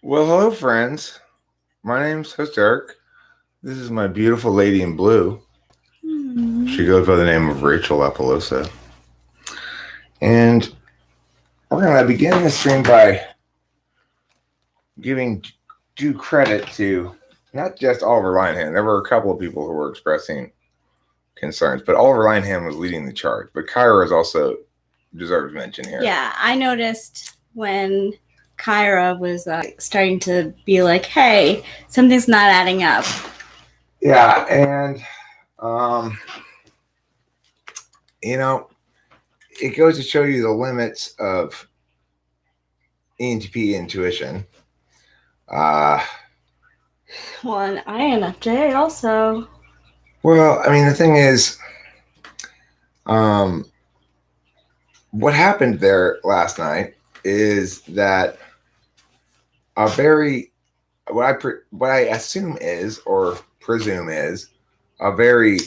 Well, hello, friends. My name's host Eric. This is my beautiful lady in blue. She goes by the name of Rachel Apollosa. And we're going to begin this stream by giving due credit to not just Oliver Linehan. There were a couple of people who were expressing concerns, but Oliver Linehan was leading the charge. But Kyra is also deserves mention here. Yeah, I noticed when Kyra was starting to be like, hey, something's not adding up. Yeah, and, it goes to show you the limits of ENTP intuition. Well, and INFJ also. Well, I mean, the thing is, what happened there last night is that a very what I assume is or presume is a very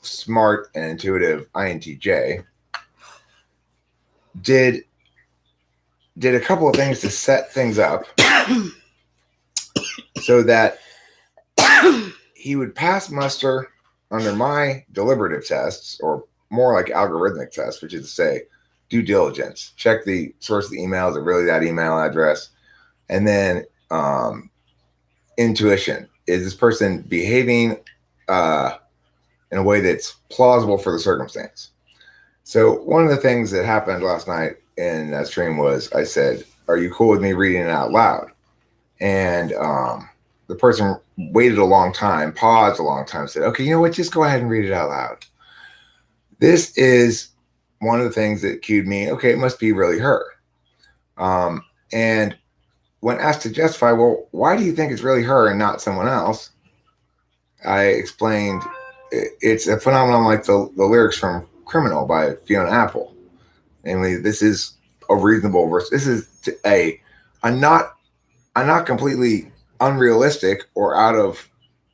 smart and intuitive INTJ did a couple of things to set things up so that he would pass muster under my deliberative tests, or more like algorithmic tests, which is to say due diligence, check the source of the email, is it really that email address? And then intuition, is this person behaving in a way that's plausible for the circumstance? So one of the things that happened last night in that stream was I said, are you cool with me reading it out loud? And the person waited a long time, paused a long time, said, okay, you know what, just go ahead and read it out loud. This is one of the things that cued me, okay, it must be really her. And when asked to justify, well, why do you think it's really her and not someone else? I explained it's a phenomenon like the lyrics from Criminal by Fiona Apple. Namely, this is a reasonable verse. This is a not completely unrealistic or out of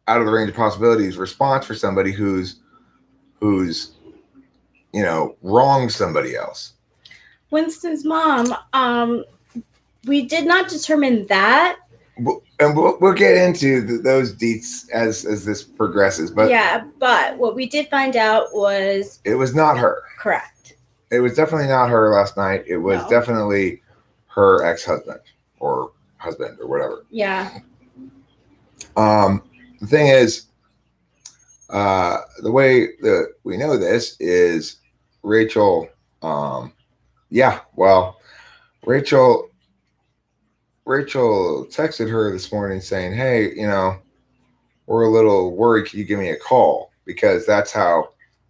the range of possibilities response for somebody who's wronged somebody else. Winston's mom, we did not determine that. And we'll get into those deets as this progresses. But yeah, but what we did find out was it was not her. Correct. It was definitely not her last night. It was definitely her ex-husband or husband or whatever. Yeah. The thing is, the way that we know this is Rachel. Rachel texted her this morning saying, hey, we're a little worried. Can you give me a call? Because that's how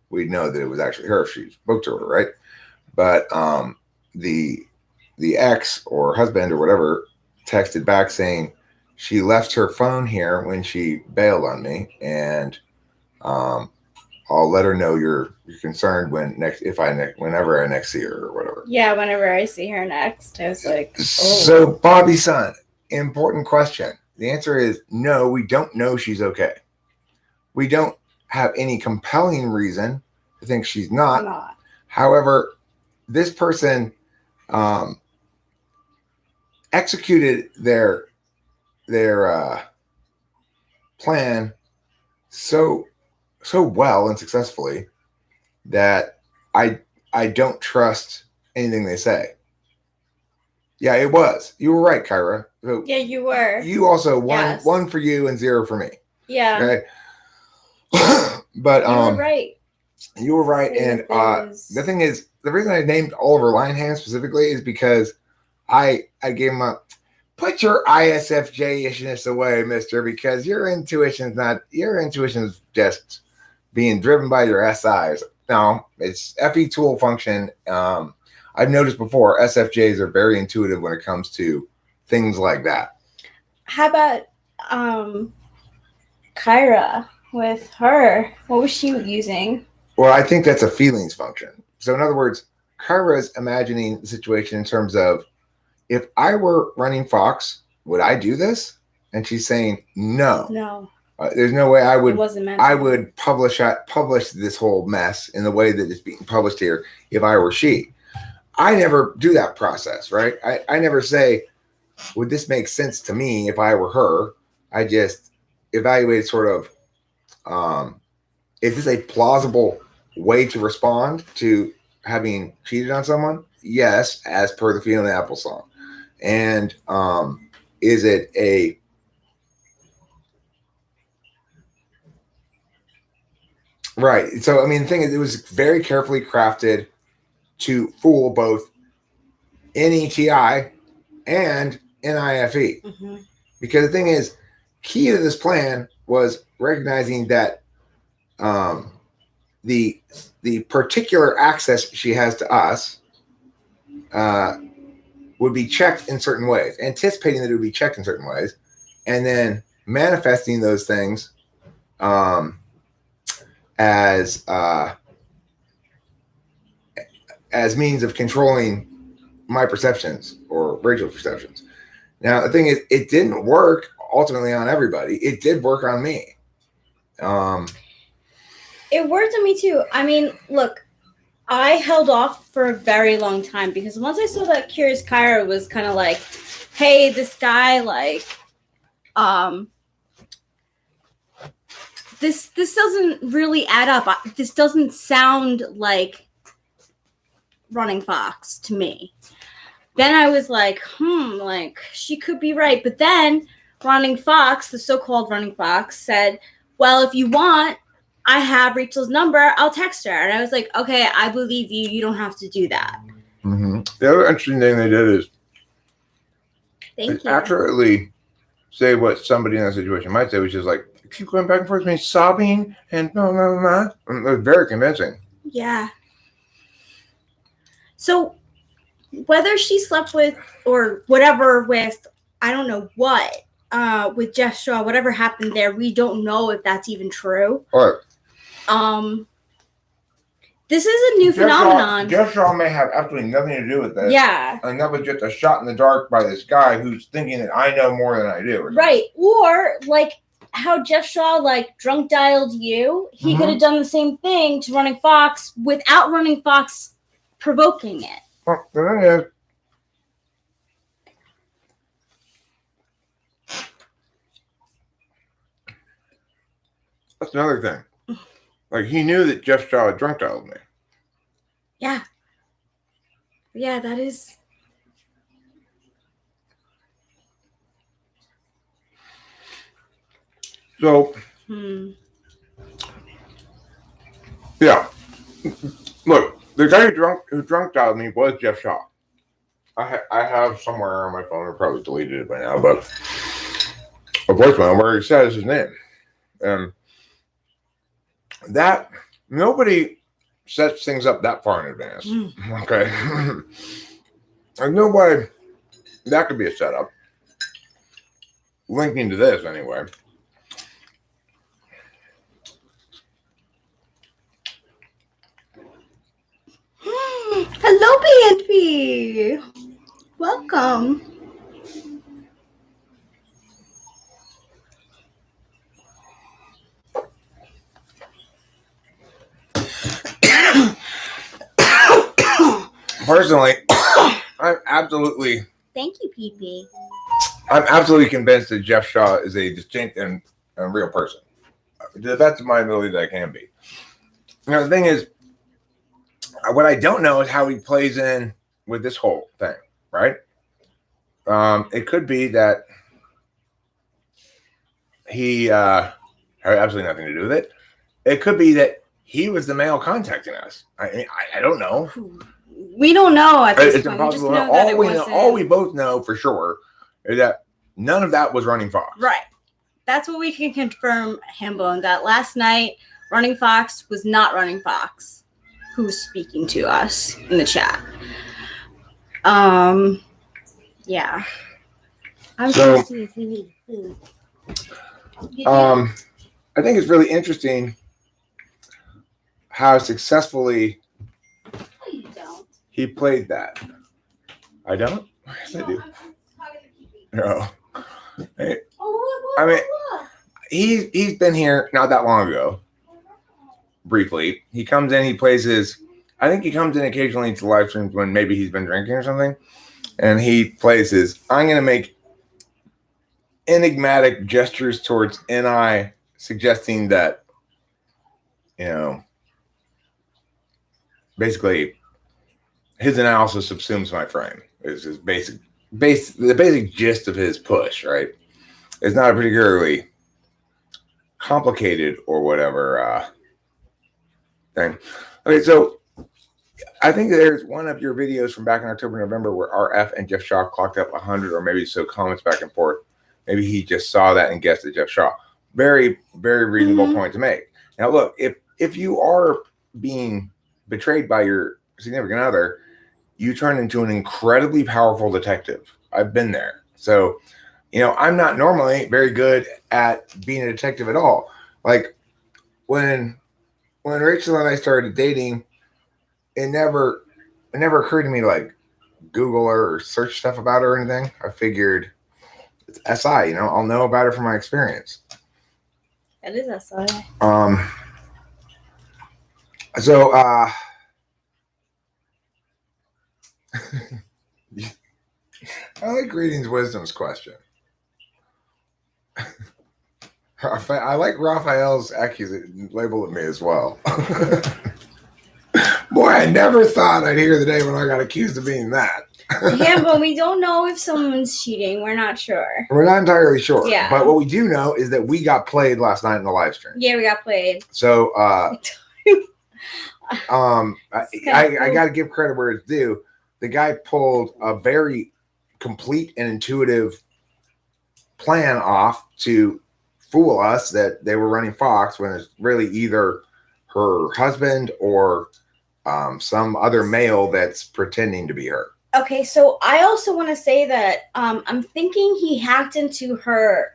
we'd know that it was actually her if she spoke to her, right? But the ex or husband or whatever texted back saying she left her phone here when she bailed on me, and I'll let her know you're concerned whenever I next see her or whatever. Yeah, whenever I see her next, I was like, oh. So Bobby's son, important question. The answer is no, we don't know she's okay. We don't have any compelling reason to think she's not. However, this person executed their plan so well and successfully that I don't trust anything they say. Yeah, it was. You were right, Kyra. So yeah, you were. You also one for you and 0 for me. Yeah. Okay. But you were right. You were right, and the thing is, the reason I named Oliver Linehan specifically is because I gave him put your ISFJ-ishness away, mister, because your intuition is just being driven by your SIs. No, it's FE tool function. I've noticed before SFJs are very intuitive when it comes to things like that. How about Kyra with her? What was she using? Well, I think that's a feelings function. So in other words, Kyra is imagining the situation in terms of, if I were running Fox, would I do this? And she's saying, no. No. There's no way I would. It wasn't meant I would publish this whole mess in the way that it's being published here if I were she. I never do that process, right? I never say, would this make sense to me if I were her? I just evaluated sort of, is this a plausible way to respond to having cheated on someone? Yes, as per the Fiona Apple song. And is it a right? So I mean, the thing is, it was very carefully crafted to fool both NETI and NIFE. Mm-hmm. Because the thing is, key to this plan was recognizing that the particular access she has to us would be checked in certain ways, anticipating that it would be checked in certain ways, and then manifesting those things as means of controlling my perceptions or Rachel's perceptions. Now, the thing is, it didn't work ultimately on everybody. It did work on me. It worked on me too. I mean, look, I held off for a very long time because once I saw that Curious Kyra was kind of like, hey, this guy, like, this doesn't really add up. This doesn't sound like Running Fox to me. Then I was like, like, she could be right. But then Running Fox, the so-called Running Fox, said, well, if you want, I have Rachel's number. I'll text her. And I was like, okay, I believe you. You don't have to do that. Mm-hmm. The other interesting thing they did is accurately say what somebody in that situation might say, which is like, keep going back and forth with me, sobbing and blah, blah, blah. And it was very convincing. Yeah. So whether she slept with or whatever with, I don't know what, with Jeff Shaw, whatever happened there, we don't know if that's even true. All right. This is a new phenomenon. Jeff Shaw may have absolutely nothing to do with this. Yeah. And that was just a shot in the dark by this guy who's thinking that I know more than I do. Right. Or like how Jeff Shaw like drunk dialed you. He could have done the same thing to Running Fox without Running Fox provoking it. Well, the thing is, that's another thing. Like, he knew that Jeff Shaw had drunk dialed me. Yeah. Yeah, that is. So, yeah. Look, the guy who drunk dialed me was Jeff Shaw. I have somewhere on my phone, I probably deleted it by now, but a voicemail where he says his name. That nobody sets things up that far in advance. Okay. I know why that could be a setup. Linking to this anyway. Hello, BNP. Welcome. Personally, I'm absolutely. Thank you, PP. I'm absolutely convinced that Jeff Shaw is a distinct and real person. To the best of my ability that I can be. You know, the thing is, what I don't know is how he plays in with this whole thing, right? It could be that he had absolutely nothing to do with it. It could be that he was the male contacting us. I don't know. We don't know at this it's point. Impossible. We just know all we both know for sure is that none of that was Running Fox. Right. That's what we can confirm, Hambone, that last night Running Fox was not Running Fox who's speaking to us in the chat. Yeah. I'm So, see if we need food. I think it's really interesting how successfully he played that. I don't? Yes, I do. No. Hey, I mean, he's been here not that long ago. Briefly. He comes in, he plays his. I think he comes in occasionally to live streams when maybe he's been drinking or something. And he plays his, I'm going to make enigmatic gestures towards NI, suggesting that, basically his analysis subsumes my frame. Is his the basic gist of his push, right? It's not a particularly complicated or whatever thing. Okay, so I think there's one of your videos from back in October, November, where RF and Jeff Shaw clocked up 100 or maybe so comments back and forth. Maybe he just saw that and guessed at Jeff Shaw. Very, very reasonable point to make. Now, look, if you are being betrayed by your significant other, you turn into an incredibly powerful detective. I've been there. So, I'm not normally very good at being a detective at all. Like when Rachel and I started dating, it never occurred to me to like Google her or search stuff about her or anything. I figured it's SI, I'll know about her from my experience. That is SI. So I like Reading's Wisdom's question. I like Raphael's label at me as well. Boy, I never thought I'd hear the day when I got accused of being that. Yeah, but we don't know if someone's cheating. We're not sure. We're not entirely sure. Yeah. But what we do know is that we got played last night in the live stream. Yeah, we got played. So I got to give credit where it's due. The guy pulled a very complete and intuitive plan off to fool us that they were running Fox when it's really either her husband or some other male that's pretending to be her. Okay, so I also want to say that I'm thinking he hacked into her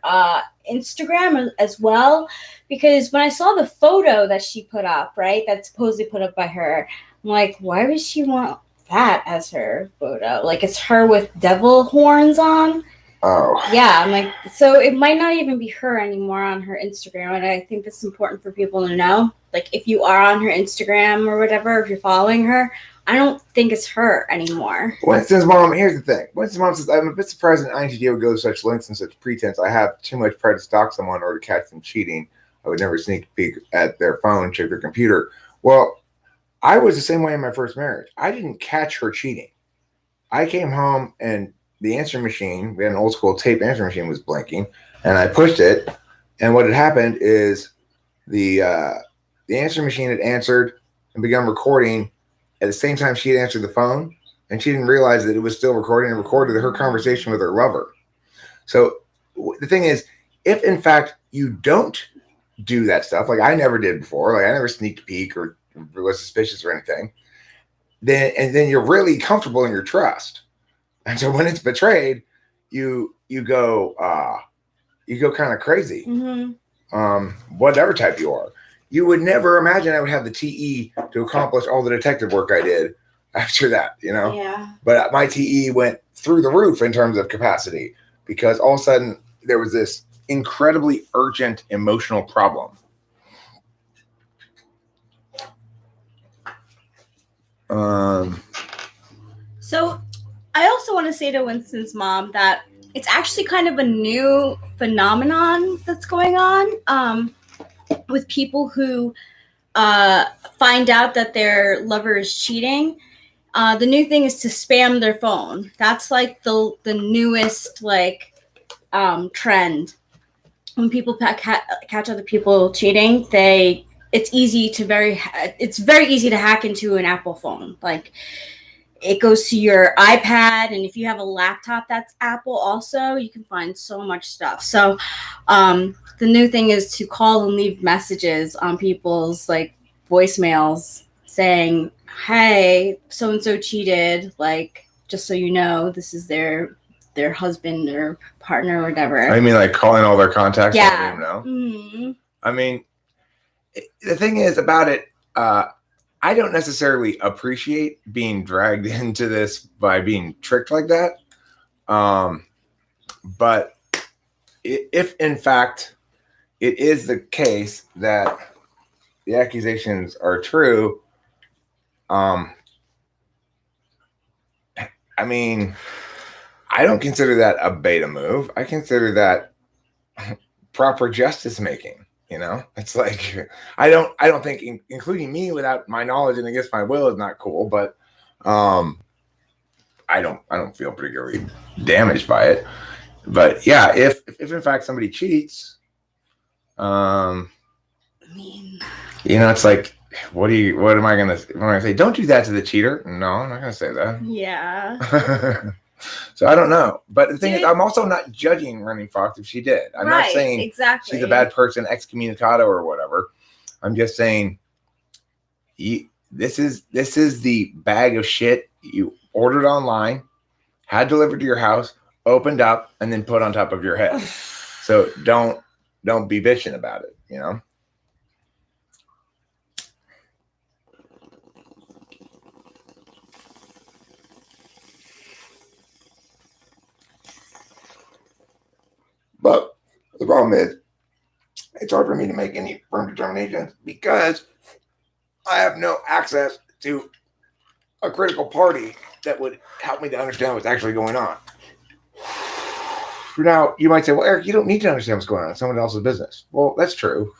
Instagram as well, because when I saw the photo that she put up, right, that's supposedly put up by her, I'm like, why would she want that as her photo? Like, it's her with devil horns on. Oh. Yeah, I'm like, so it might not even be her anymore on her Instagram, and I think that's important for people to know. Like, if you are on her Instagram or whatever, if you're following her, I don't think it's her anymore. Winston's mom, here's the thing. Winston's mom says, I'm a bit surprised an INTJ would go to such lengths and such pretense. I have too much pride to stalk someone or to catch them cheating. I would never sneak peek at their phone, check their computer. Well, I was the same way in my first marriage. I didn't catch her cheating. I came home and the answering machine, we had an old school tape answering machine, was blinking, and I pushed it. And what had happened is the answering machine had answered and begun recording at the same time she had answered the phone, and she didn't realize that it was still recording and recorded her conversation with her lover. So the thing is, if in fact you don't do that stuff, like I never did before, like I never sneaked peek or was suspicious or anything, then you're really comfortable in your trust. And so when it's betrayed, you go kind of crazy. Whatever type you are. You would never imagine I would have the TE to accomplish all the detective work I did after that, Yeah. But my TE went through the roof in terms of capacity because all of a sudden there was this incredibly urgent emotional problem. So I also want to say to Winston's mom that it's actually kind of a new phenomenon that's going on with people who find out that their lover is cheating. The new thing is to spam their phone. That's like the newest trend. When people catch other people cheating, it's very easy to hack into an Apple phone. Like, it goes to your iPad, and if you have a laptop that's Apple also, you can find so much stuff. So the new thing is to call and leave messages on people's voicemails saying, hey, so-and-so cheated, just so you know, this is their husband or partner or whatever. I mean, like calling all their contacts? Yeah. Them know? Mm-hmm. I mean, the thing is about it, I don't necessarily appreciate being dragged into this by being tricked like that. But if in fact it is the case that the accusations are true, I mean, I don't consider that a beta move. I consider that proper justice making. You know, it's like I don't think including me without my knowledge and against my will is not cool, but I don't feel particularly damaged by it. But yeah, if in fact somebody cheats, I mean, you know, it's like, what am I gonna say? Don't do that to the cheater. No, I'm not gonna say that. yeah. So I don't know. But the thing is, I'm also not judging Running Fox if she did. I'm not saying exactly she's a bad person, excommunicado or whatever. I'm just saying this is the bag of shit you ordered online, had delivered to your house, opened up, and then put on top of your head. So don't be bitching about it, you know? But the problem is, it's hard for me to make any firm determinations because I have no access to a critical party that would help me to understand what's actually going on. Now, you might say, well, Eric, you don't need to understand what's going on. It's someone else's business. Well, that's true.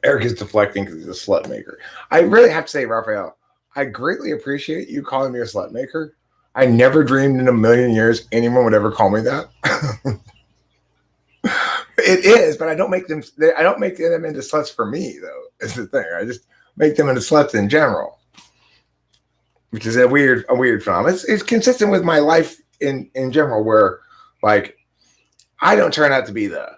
Eric is deflecting because he's a slut maker. I really have to say, Raphael, I greatly appreciate you calling me a slut maker. I never dreamed in a million years anyone would ever call me that. It is, but I don't make them into sluts for me, though, is the thing. I just make them into sluts in general, which is a weird phenomenon. It's consistent with my life in general, where like I don't turn out to be the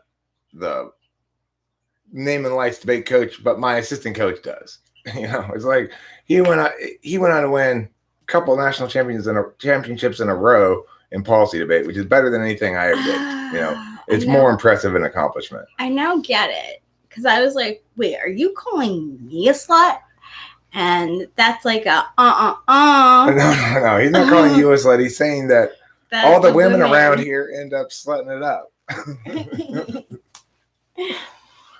name and lights debate coach, but my assistant coach does. You know, it's like he went on to win a couple of national championships in a row in policy debate, which is better than anything I ever did. You know, it's more impressive an accomplishment. I now get it, because I was like, wait, are you calling me a slut? And that's like a No, he's not calling you a slut. He's saying that all the women around here end up slutting it up.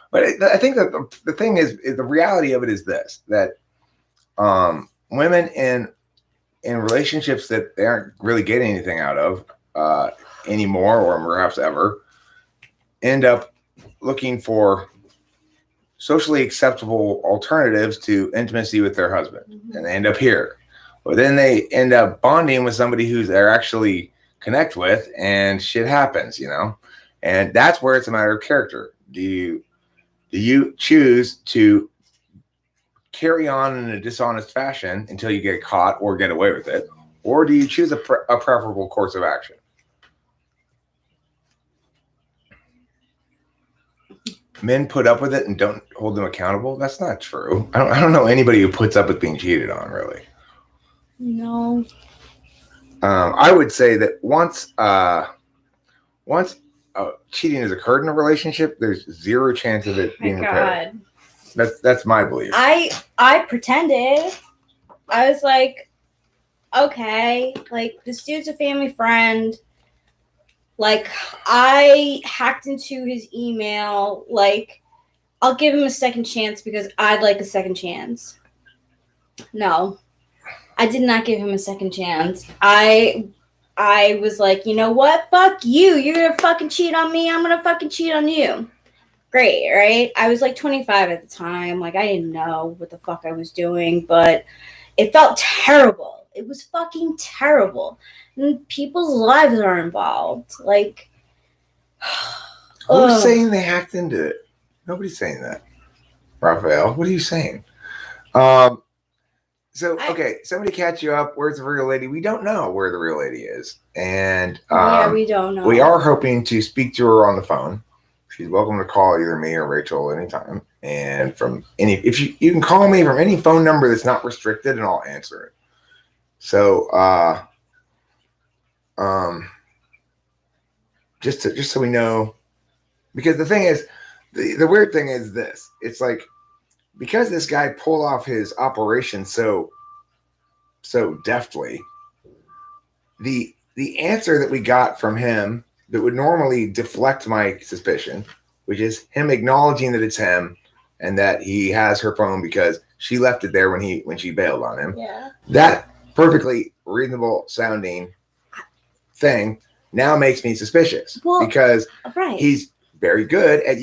But I think that the thing is the reality of it is this, that women in relationships that they aren't really getting anything out of anymore, or perhaps ever, end up looking for socially acceptable alternatives to intimacy with their husband. Mm-hmm. And they end up here. But then they end up bonding with somebody who they're actually connect with, and shit happens, you know? And that's where it's a matter of character. Do you choose to carry on in a dishonest fashion until you get caught or get away with it? Or do you choose a preferable course of action? Men put up with it and don't hold them accountable. That's not true. I don't know anybody who puts up with being cheated on, really. No. I would say that once cheating has occurred in a relationship, there's zero chance of it being repaired. That's my belief. I pretended. I was like, okay, like this dude's a family friend. Like, I hacked into his email. Like, I'll give him a second chance because I'd like a second chance. No, I did not give him a second chance. I was like, you know what? Fuck you. You're going to fucking cheat on me. I'm going to fucking cheat on you. Great, right? I was like 25 at the time. Like, I didn't know what the fuck I was doing, but it felt terrible. It was fucking terrible. And people's lives are involved. Like, who's saying they hacked into it? Nobody's saying that. Raphael, what are you saying? Okay, somebody catch you up. Where's the real lady? We don't know where the real lady is. And we don't know. We are hoping to speak to her on the phone. She's welcome to call either me or Rachel anytime. And if you can call me from any phone number that's not restricted, and I'll answer it. So, just so we know, because the thing is, the weird thing is this. It's like, because this guy pulled off his operation so deftly, the answer that we got from him that would normally deflect my suspicion, which is him acknowledging that it's him and that he has her phone because she left it there when she bailed on him. Yeah. That perfectly reasonable sounding thing now makes me suspicious because he's very good at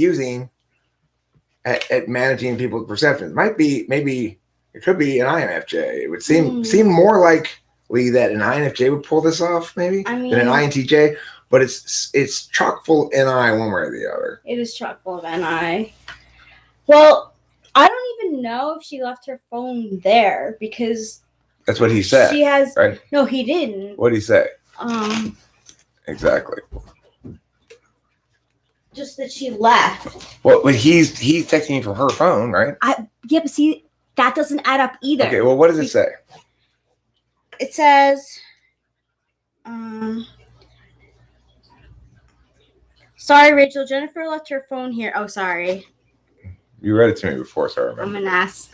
at managing people's perceptions. Maybe it could be an INFJ. It would seem more likely that an INFJ would pull this off, maybe than an INTJ. But it's chock full of NI one way or the other. It is chock full of NI. Well, I don't even know if she left her phone there because that's what he said. She has right? No, he didn't. What did he say? Exactly. Just that she left. Well, but he's texting from her phone, right? Yeah, but see, that doesn't add up either. Okay, well, what does it say? It says, sorry, Rachel. Jennifer left her phone here. Oh, sorry. You read it to me before, so I remember. I'm an ass.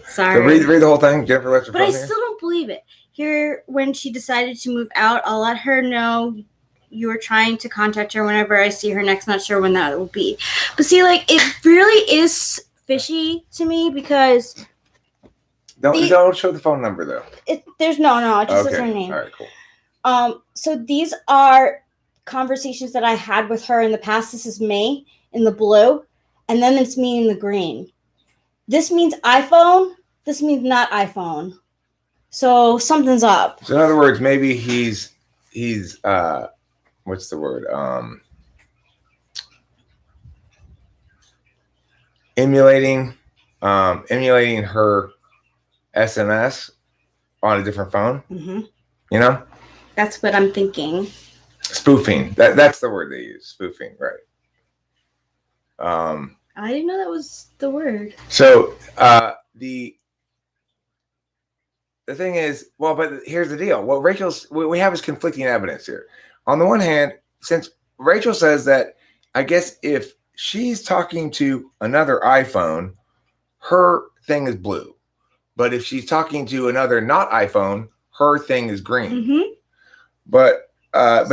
Sorry. So read the whole thing. Jennifer left her phone here. But I still don't believe it. Here, when she decided to move out, I'll let her know you were trying to contact her whenever I see her next. Not sure when that will be. But see, it really is fishy to me because don't show the phone number though. There's no. It just says her name. All right, cool. So these are conversations that I had with her in the past. This is me in the blue, and then it's me in the green. This means iPhone. This means not iPhone. So something's up. So in other words, maybe he's what's the word? Emulating her SMS on a different phone. Mm-hmm. You know? That's what I'm thinking. Spoofing. That's the word they use. Spoofing, right? I didn't know that was the word. So the thing is, well, but here's the deal. What we have is conflicting evidence here. On the one hand, since Rachel says that, I guess if she's talking to another iPhone, her thing is blue. But if she's talking to another not iPhone, her thing is green. Mm-hmm. But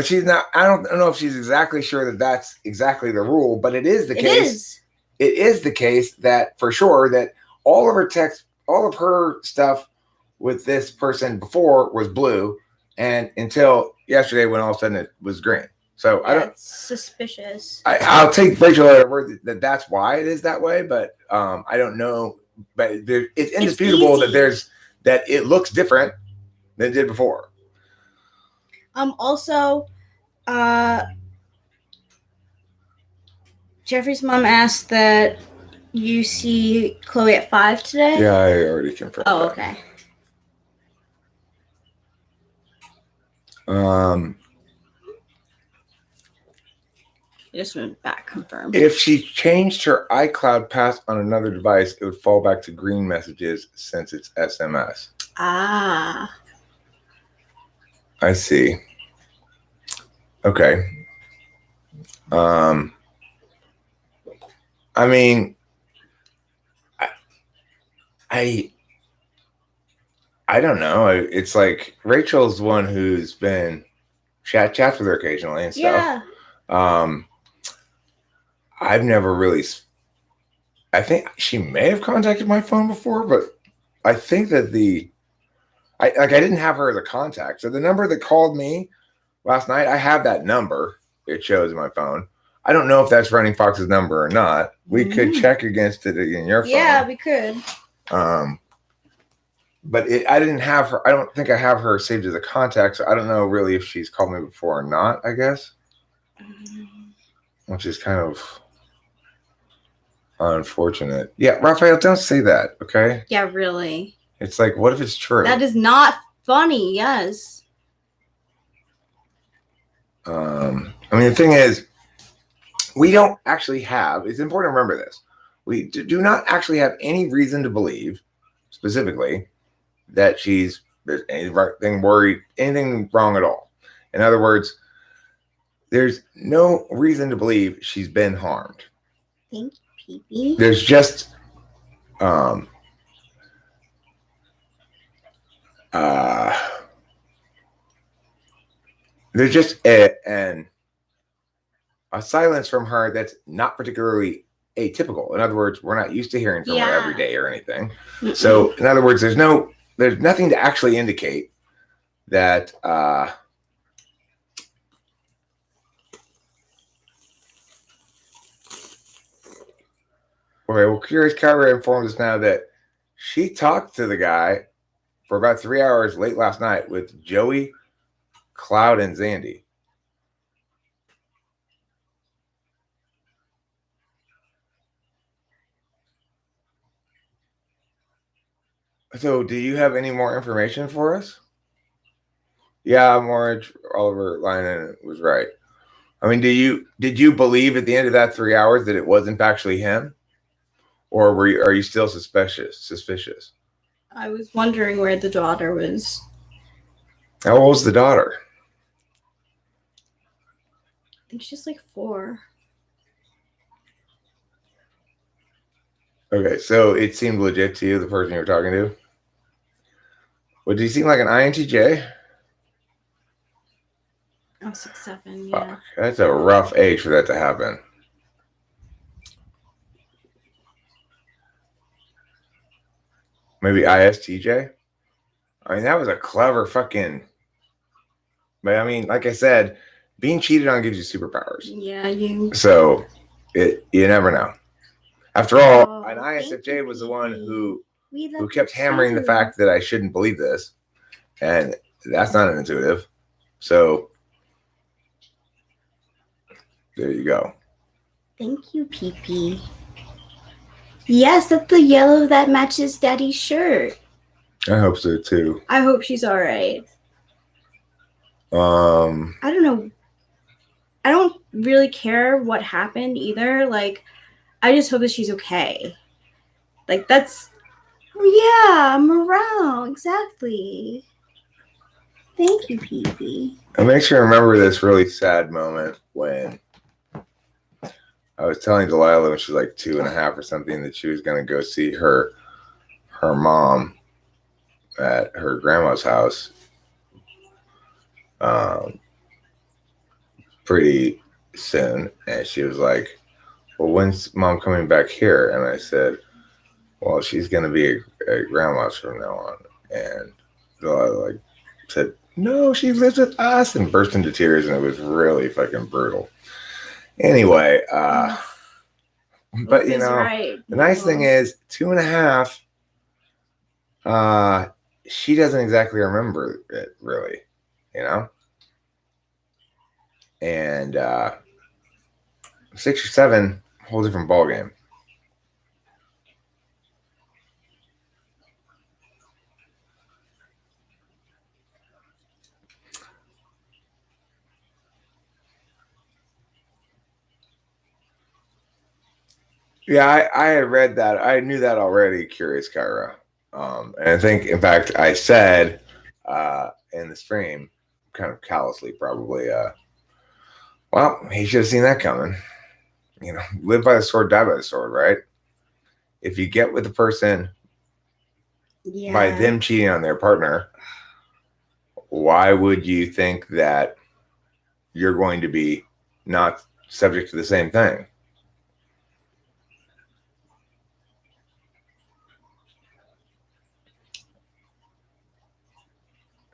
she's not. I don't know if she's exactly sure that that's exactly the rule. But it is the case. It is the case that for sure that all of her text, all of her stuff with this person before was blue, and until yesterday when all of a sudden it was green. So I don't. It's suspicious. I'll take Rachel at her word that that's why it is that way, but I don't know. But it's indisputable that it looks different than it did before. Also, Jeffrey's mom asked that you see Chloe at 5 today. Yeah, I already confirmed. Oh, okay. Just went back, confirmed. If she changed her iCloud pass on another device, it would fall back to green messages since it's SMS. Ah. I see. Okay. I mean, I don't know. It's like Rachel's the one who's been chats with her occasionally and stuff. Yeah. I've never really. I think she may have contacted my phone before, but I think that I didn't have her as a contact. So the number that called me last night, I have that number. It shows in my phone. I don't know if that's Running Fox's number or not. We could check against it in your phone. Yeah, we could. But I didn't have her. I don't think I have her saved as a contact. So I don't know really if she's called me before or not, I guess. Which is kind of unfortunate. Yeah, Raphael, don't say that, okay? Yeah, really. It's like, what if it's true? That is not funny, yes. I mean, the thing is, we don't actually have, it's important to remember this. We do not actually have any reason to believe, specifically, that there's anything worried, anything wrong at all. In other words, there's no reason to believe she's been harmed. Thank you, Pee-Pee. There's just there's just a silence from her that's not particularly atypical. In other words, we're not used to hearing from her every day or anything. Mm-mm. So, in other words, there's nothing to actually indicate that Okay, well, Curious Kyra informed us now that she talked to the guy for about 3 hours late last night with Joey, Cloud, and Zandy. So, do you have any more information for us? Yeah, Morridge, Oliver Linehan was right. I mean, did you believe at the end of that 3 hours that it wasn't actually him, or are you still suspicious? I was wondering where the daughter was. How old's the daughter? I think she's like 4. Okay, so it seemed legit to you, the person you were talking to. Well, did he seem like an INTJ? Oh, 6'7", Fuck, yeah. that's a rough age for that to happen. Maybe ISTJ? I mean, that was a clever fucking. But I mean, like I said, being cheated on gives you superpowers. Yeah, you. So you never know. After all, Oh, an thank ISFJ you, was the one who Phoebe. kept hammering the fact that I shouldn't believe this, and that's not an intuitive. So there you go. Thank you, PP. Yes, that's the yellow that matches Daddy's shirt. I hope so too. I hope she's all right. I don't know. I don't really care what happened either. Like, I just hope that she's okay. Like, that's. Yeah, morale. Exactly. Thank you, PP. I make sure I remember this really sad moment when I was telling Delilah when she was like 2.5 or something that she was going to go see her mom at her grandma's house pretty soon. And she was like, well, when's Mom coming back here? And I said, well, she's going to be at grandma's from now on. And Delilah like said, no, she lives with us, and burst into tears. And it was really fucking brutal. Anyway, but you know, right. the nice thing is 2.5. She doesn't exactly remember it really, you know. And 6 or 7, whole different ball game. Yeah, I had read that. I knew that already, Curious Kyra. And I think, in fact, I said in the stream, kind of callously probably, well, he should have seen that coming. You know, live by the sword, die by the sword, right? If you get with the person by them cheating on their partner, why would you think that you're going to be not subject to the same thing?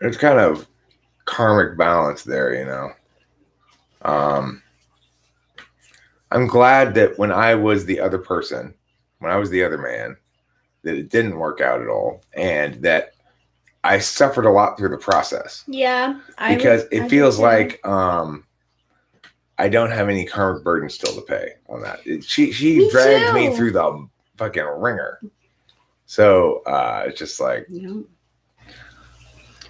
It's kind of karmic balance there, you know. I'm glad that when I was the other person, when I was the other man, that it didn't work out at all, and that I suffered a lot through the process. Yeah, because it feels like I don't have any karmic burden still to pay on that. She dragged me through the fucking ringer, so it's just like. Yeah.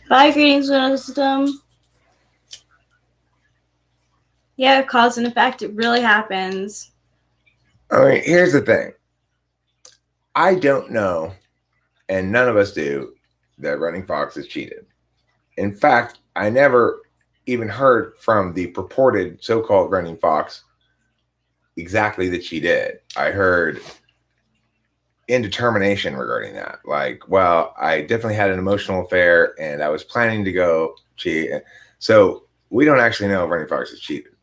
Bye, greetings, wisdom. Yeah, cause and effect. It really happens. I mean, here's the thing. I don't know, and none of us do, that Running Fox is cheated. In fact, I never even heard from the purported so-called Running Fox exactly that she did. I heard indetermination regarding that. Like, well, I definitely had an emotional affair, and I was planning to go cheat. So we don't actually know if Running Fox is cheated.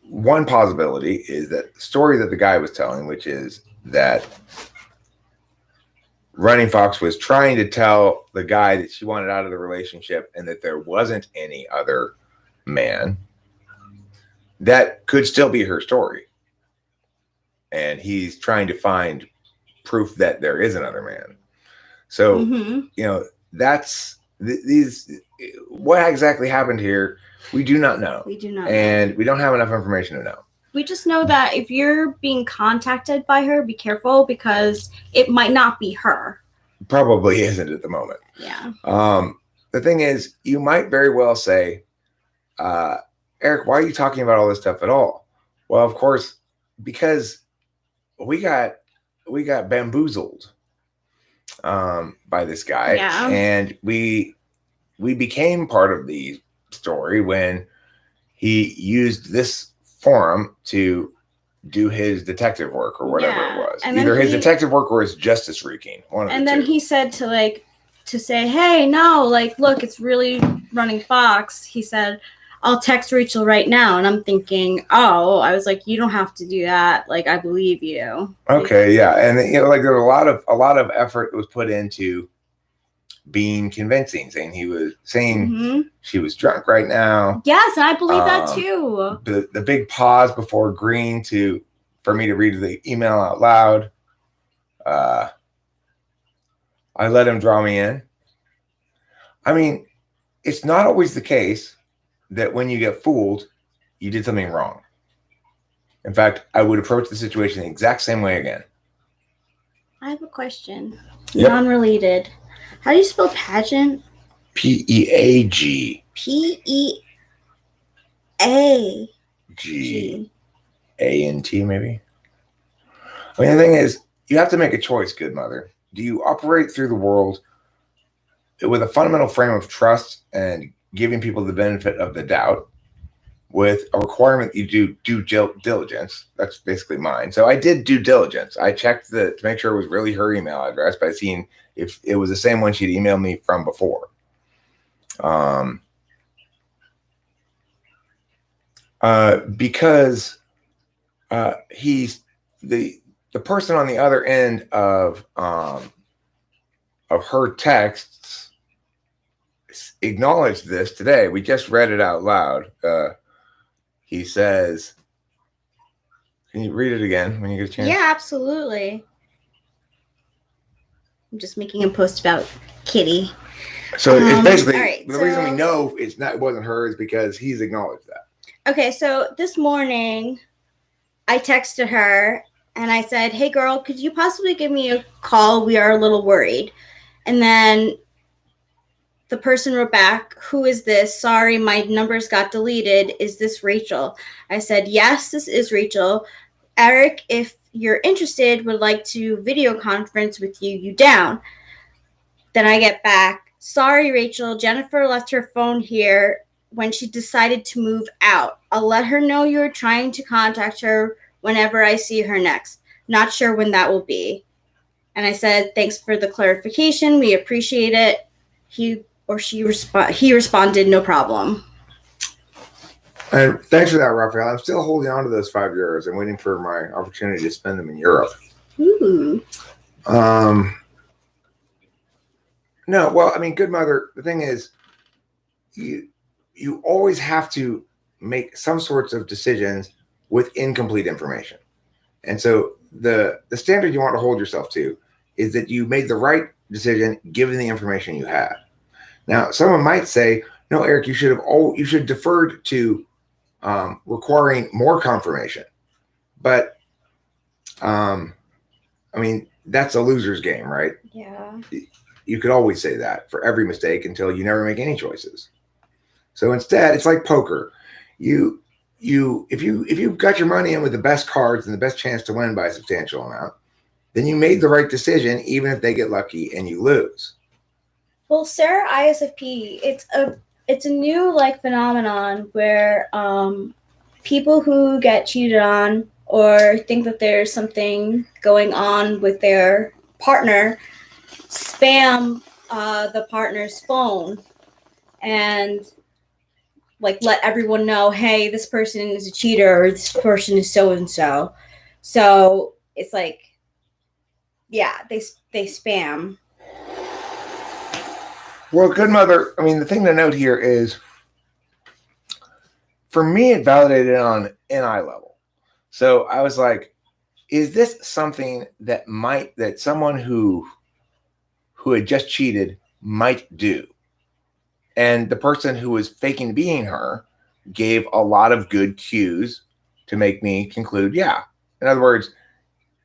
One possibility is that the story that the guy was telling, which is that Running Fox was trying to tell the guy that she wanted out of the relationship and that there wasn't any other man, that could still be her story. and he's trying to find proof that there is another man. So, that's these. What exactly happened here? We do not know. We do not and know. We don't have enough information to know. We just know that if you're being contacted by her, be careful because it might not be her. Probably isn't at the moment. Yeah. The thing is, you might very well say, Eric, why are you talking about all this stuff at all? Well, of course, because we got bamboozled by this guy, and we became part of the story when he used this forum to do his detective work or whatever it was. And either his detective work or his justice wreaking. And then he said to say, hey, no, look, it's really running Fox. He said, I'll text Rachel right now. And I'm thinking, I was like, you don't have to do that. I believe you. Okay, yeah. And there was a lot of effort was put into being convincing, saying she was drunk right now. Yes, and I believe that too. The big pause before agreeing for me to read the email out loud. I let him draw me in. I mean, it's not always the case that when you get fooled, you did something wrong. In fact, I would approach the situation the exact same way again. I have a question. Yep. Non-related. How do you spell pageant? P-E-A-G. P-E-A-G. A-N-T, maybe? I mean, the thing is, you have to make a choice, good mother. Do you operate through the world with a fundamental frame of trust and giving people the benefit of the doubt with a requirement you do due diligence? That's basically mine. So I did due diligence. I checked to make sure it was really her email address by seeing if it was the same one she'd emailed me from before. Because he's the person on the other end of her texts acknowledged this today. We just read it out loud. He says, can you read it again when you get a chance? Yeah, absolutely. I'm just making a post about Kitty. So it's basically the reason we know it wasn't her is because he's acknowledged that. Okay, so this morning I texted her and I said, hey girl, could you possibly give me a call? We are a little worried. And then the person wrote back, who is this? Sorry, my numbers got deleted. Is this Rachel? I said, yes, this is Rachel. Eric, if you're interested, would like to video conference with you down. Then I get back, sorry, Rachel, Jennifer left her phone here when she decided to move out. I'll let her know you're trying to contact her whenever I see her next. Not sure when that will be. And I said, thanks for the clarification. We appreciate it. He responded, no problem. And thanks for that, Raphael. I'm still holding on to those €5. I'm waiting for my opportunity to spend them in Europe. Ooh. No, well, I mean, good mother, the thing is, you always have to make some sorts of decisions with incomplete information. And so the standard you want to hold yourself to is that you made the right decision given the information you had. Now, someone might say, no, Eric, you should deferred to requiring more confirmation. But, I mean, that's a loser's game, right? Yeah. You could always say that for every mistake until you never make any choices. So instead, it's like poker. If you've got your money in with the best cards and the best chance to win by a substantial amount, then you made the right decision, even if they get lucky and you lose. Well, Sarah ISFP, it's a new phenomenon where people who get cheated on or think that there's something going on with their partner spam the partner's phone and let everyone know, hey, this person is a cheater or this person is so and so. So it's they spam. Well, good mother, I mean, the thing to note here is, for me, it validated on an eye level. So I was like, is this something that someone who had just cheated might do? And the person who was faking being her gave a lot of good cues to make me conclude, yeah. In other words,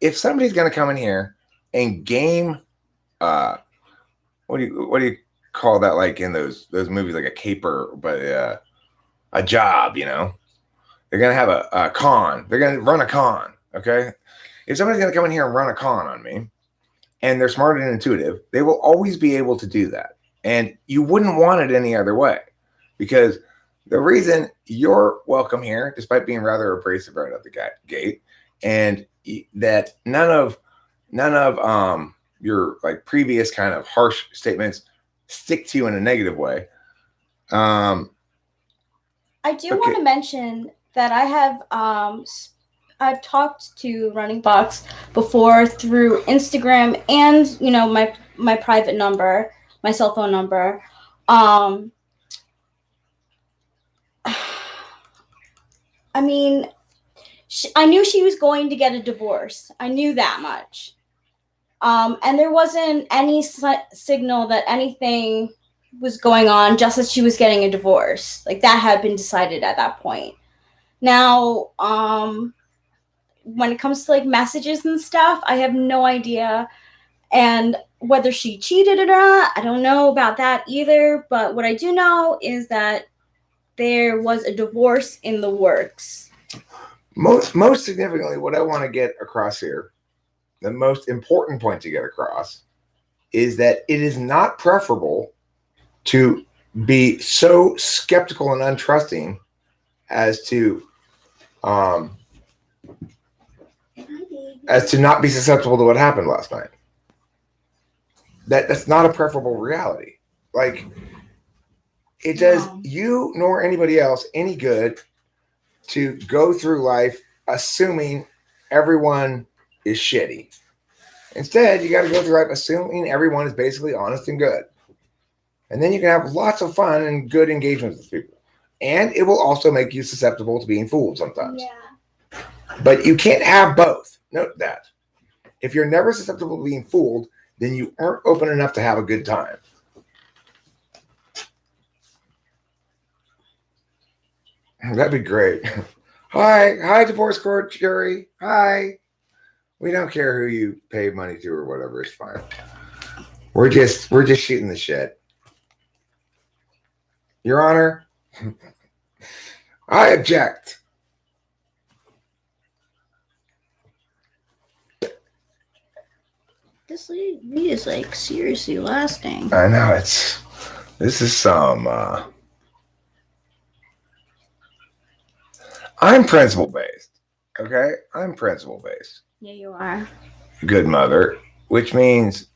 if somebody's going to come in here and game, what do you call that? Like in those movies, like a caper, but a job, you know, they're going to have a con. They're going to run a con. Okay. If somebody's going to come in here and run a con on me, and they're smart and intuitive, they will always be able to do that. And you wouldn't want it any other way, because the reason you're welcome here, despite being rather abrasive right out the gate, and that none of your like previous kind of harsh statements stick to you in a negative way. I do want to mention that I have I've talked to Running Box before through Instagram and, you know, my private number, my cell phone number. I mean, I knew she was going to get a divorce. I knew that much. And there wasn't any signal that anything was going on just as she was getting a divorce. Like, that had been decided at that point. Now, when it comes to like messages and stuff, I have no idea. And whether she cheated or not, I don't know about that either. But what I do know is that there was a divorce in the works. Most significantly, what I want to get across here, the most important point to get across, is that it is not preferable to be so skeptical and untrusting as to not be susceptible to what happened last night. That's not a preferable reality. Like, it does you nor anybody else any good to go through life assuming everyone is shitty. Instead, you got to go through life assuming everyone is basically honest and good. And then you can have lots of fun and good engagement with people. And it will also make you susceptible to being fooled sometimes. Yeah. But you can't have both. Note that. If you're never susceptible to being fooled, then you aren't open enough to have a good time. That'd be great. Hi, divorce court jury. Hi. We don't care who you pay money to or whatever. It's fine. We're just shooting the shit. Your Honor, I object. This meat is like seriously lasting. I know this is some. I'm principle based. Okay, I'm principle based. Yeah, you are. Good mother, which means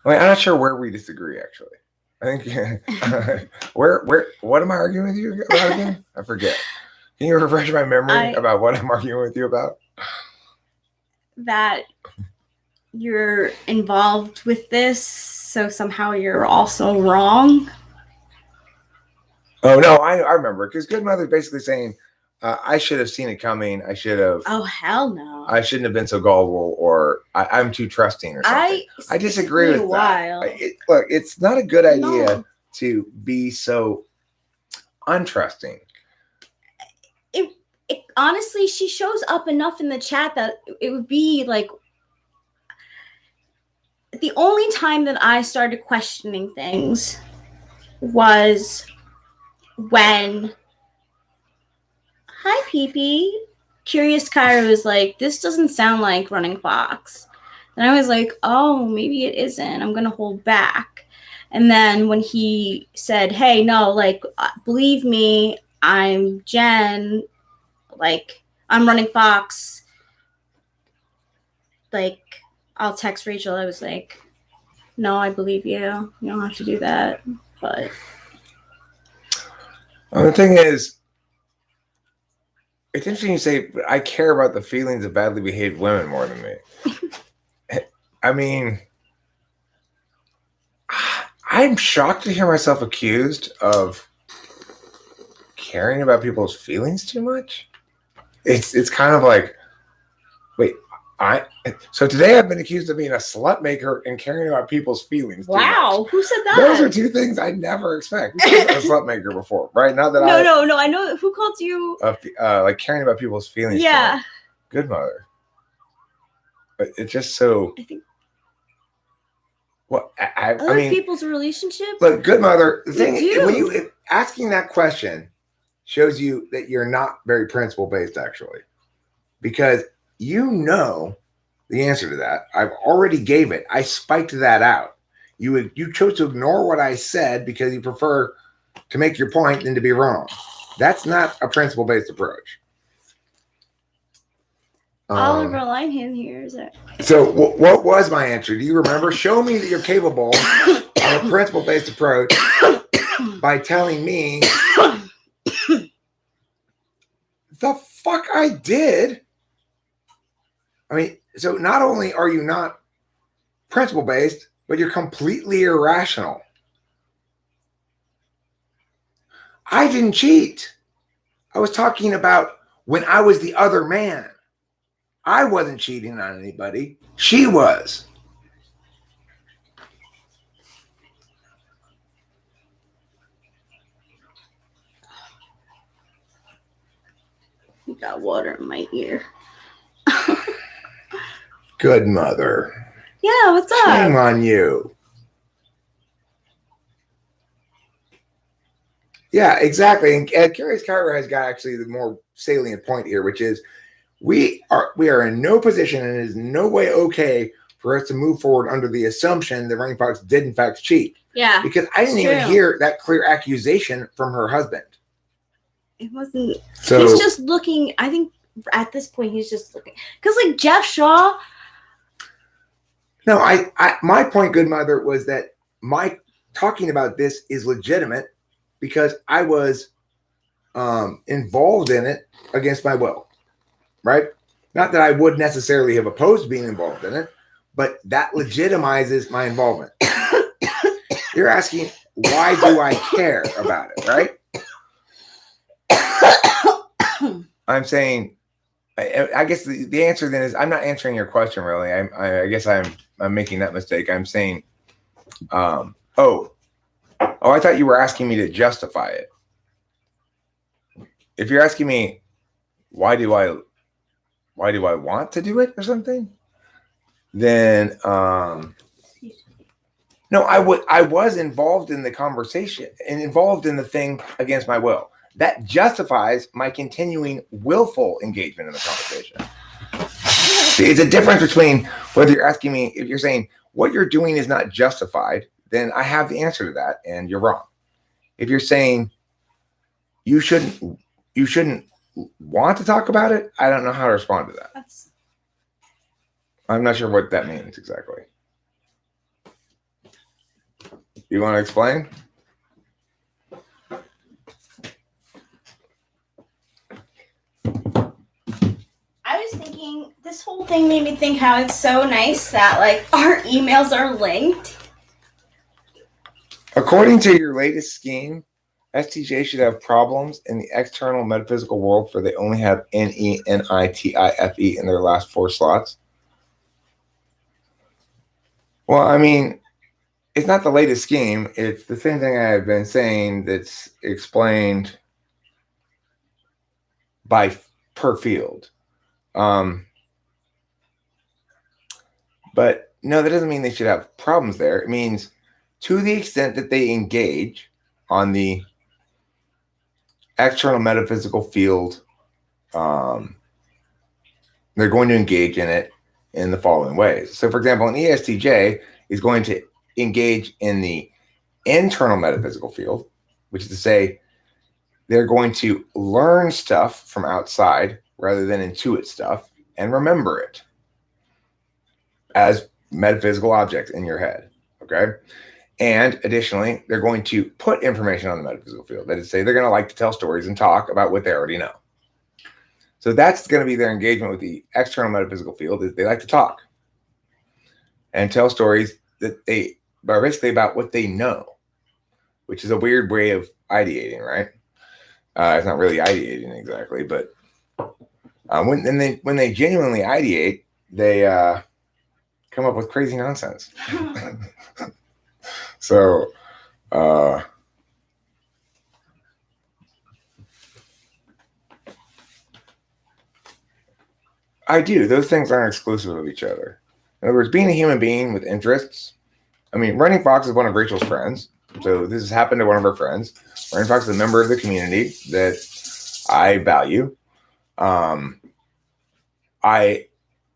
I'm not sure where we disagree. Actually, I think what am I arguing with you about again? I forget. Can you refresh my memory about what I'm arguing with you about? That you're involved with this, so somehow you're also wrong. Oh no, I remember, because Good Mother's basically saying I should have seen it coming. I should have. Oh hell no! I shouldn't have been so gullible, or I'm too trusting, or something. I disagree with that. Look, it's not a good idea to be so untrusting. It honestly, she shows up enough in the chat that it would be like the only time that I started questioning things was when hi Pee-Pee, Curious Kyra was like, this doesn't sound like Running Fox. And I was like, oh, maybe it isn't. I'm going to hold back. And then when he said, hey, no, like, believe me, I'm Jen, like, I'm Running Fox, like, I'll text Rachel. I was like, no, I believe you. You don't have to do that. But the thing is, it's interesting you say, I care about the feelings of badly behaved women more than me. I mean, I'm shocked to hear myself accused of caring about people's feelings too much. It's kind of like, wait, so today I've been accused of being a slut maker and caring about people's feelings. Wow, who said that? Those are two things I never expect. We've a slut maker before, right? Not that no. I know who called you like caring about people's feelings. Yeah, good mother. But it's just so. I think. Well, I mean, people's relationships. Look, good mother. The thing when you asking that question shows you that you're not very principle based, actually, because you know the answer to that. I've already gave it. I spiked that out. You chose to ignore what I said because you prefer to make your point than to be wrong. That's not a principle based approach. Oliver Linehan here is it? So what was my answer? Do you remember? Show me that you're capable of a principle based approach by telling me the fuck I did. I mean, so not only are you not principle based, but you're completely irrational. I didn't cheat. I was talking about when I was the other man. I wasn't cheating on anybody. She was. You got water in my ear. Good mother. Yeah, what's up? Shame on you. Yeah, exactly. And Curious Carter has got actually the more salient point here, which is we are in no position and it is no way okay for us to move forward under the assumption that Rain Fox did in fact cheat. Yeah. Because I didn't even hear that clear accusation from her husband. It wasn't. So he's just looking. I think at this point he's just looking because like Jeff Shaw. No, my point, good mother, was that my talking about this is legitimate because I was involved in it against my will, right? Not that I would necessarily have opposed being involved in it, but that legitimizes my involvement. You're asking, why do I care about it, right? I'm saying, I guess the answer then is I'm not answering your question really. I guess I'm making that mistake. I'm saying, I thought you were asking me to justify it. If you're asking me, why do I want to do it or something, then no, I was involved in the conversation and involved in the thing against my will. That justifies my continuing willful engagement in the conversation. See, it's a difference between whether you're asking me, if you're saying what you're doing is not justified, then I have the answer to that and you're wrong. If you're saying you shouldn't want to talk about it, I don't know how to respond to that. I'm not sure what that means exactly. You want to explain? I was thinking this whole thing made me think how it's so nice that like our emails are linked. According to your latest scheme, STJ should have problems in the external metaphysical world for they only have NENITIFE in their last 4 slots. Well, I mean, it's not the latest scheme. It's the same thing I've been saying that's explained per field. But no, that doesn't mean they should have problems there. It means to the extent that they engage on the external metaphysical field, they're going to engage in it in the following ways. So, for example, an ESTJ is going to engage in the internal metaphysical field, which is to say they're going to learn stuff from outside rather than intuit stuff and remember it as metaphysical objects in your head, okay? And additionally, they're going to put information on the metaphysical field. That is to say, they're going to like to tell stories and talk about what they already know. So that's going to be their engagement with the external metaphysical field. Is they like to talk and tell stories that basically about what they know, which is a weird way of ideating, right? It's not really ideating exactly, but when they genuinely ideate, they come up with crazy nonsense. So I do. Those things aren't exclusive of each other. In other words, being a human being with interests. I mean, Running Fox is one of Rachel's friends. So this has happened to one of her friends. Running Fox is a member of the community that I value. I've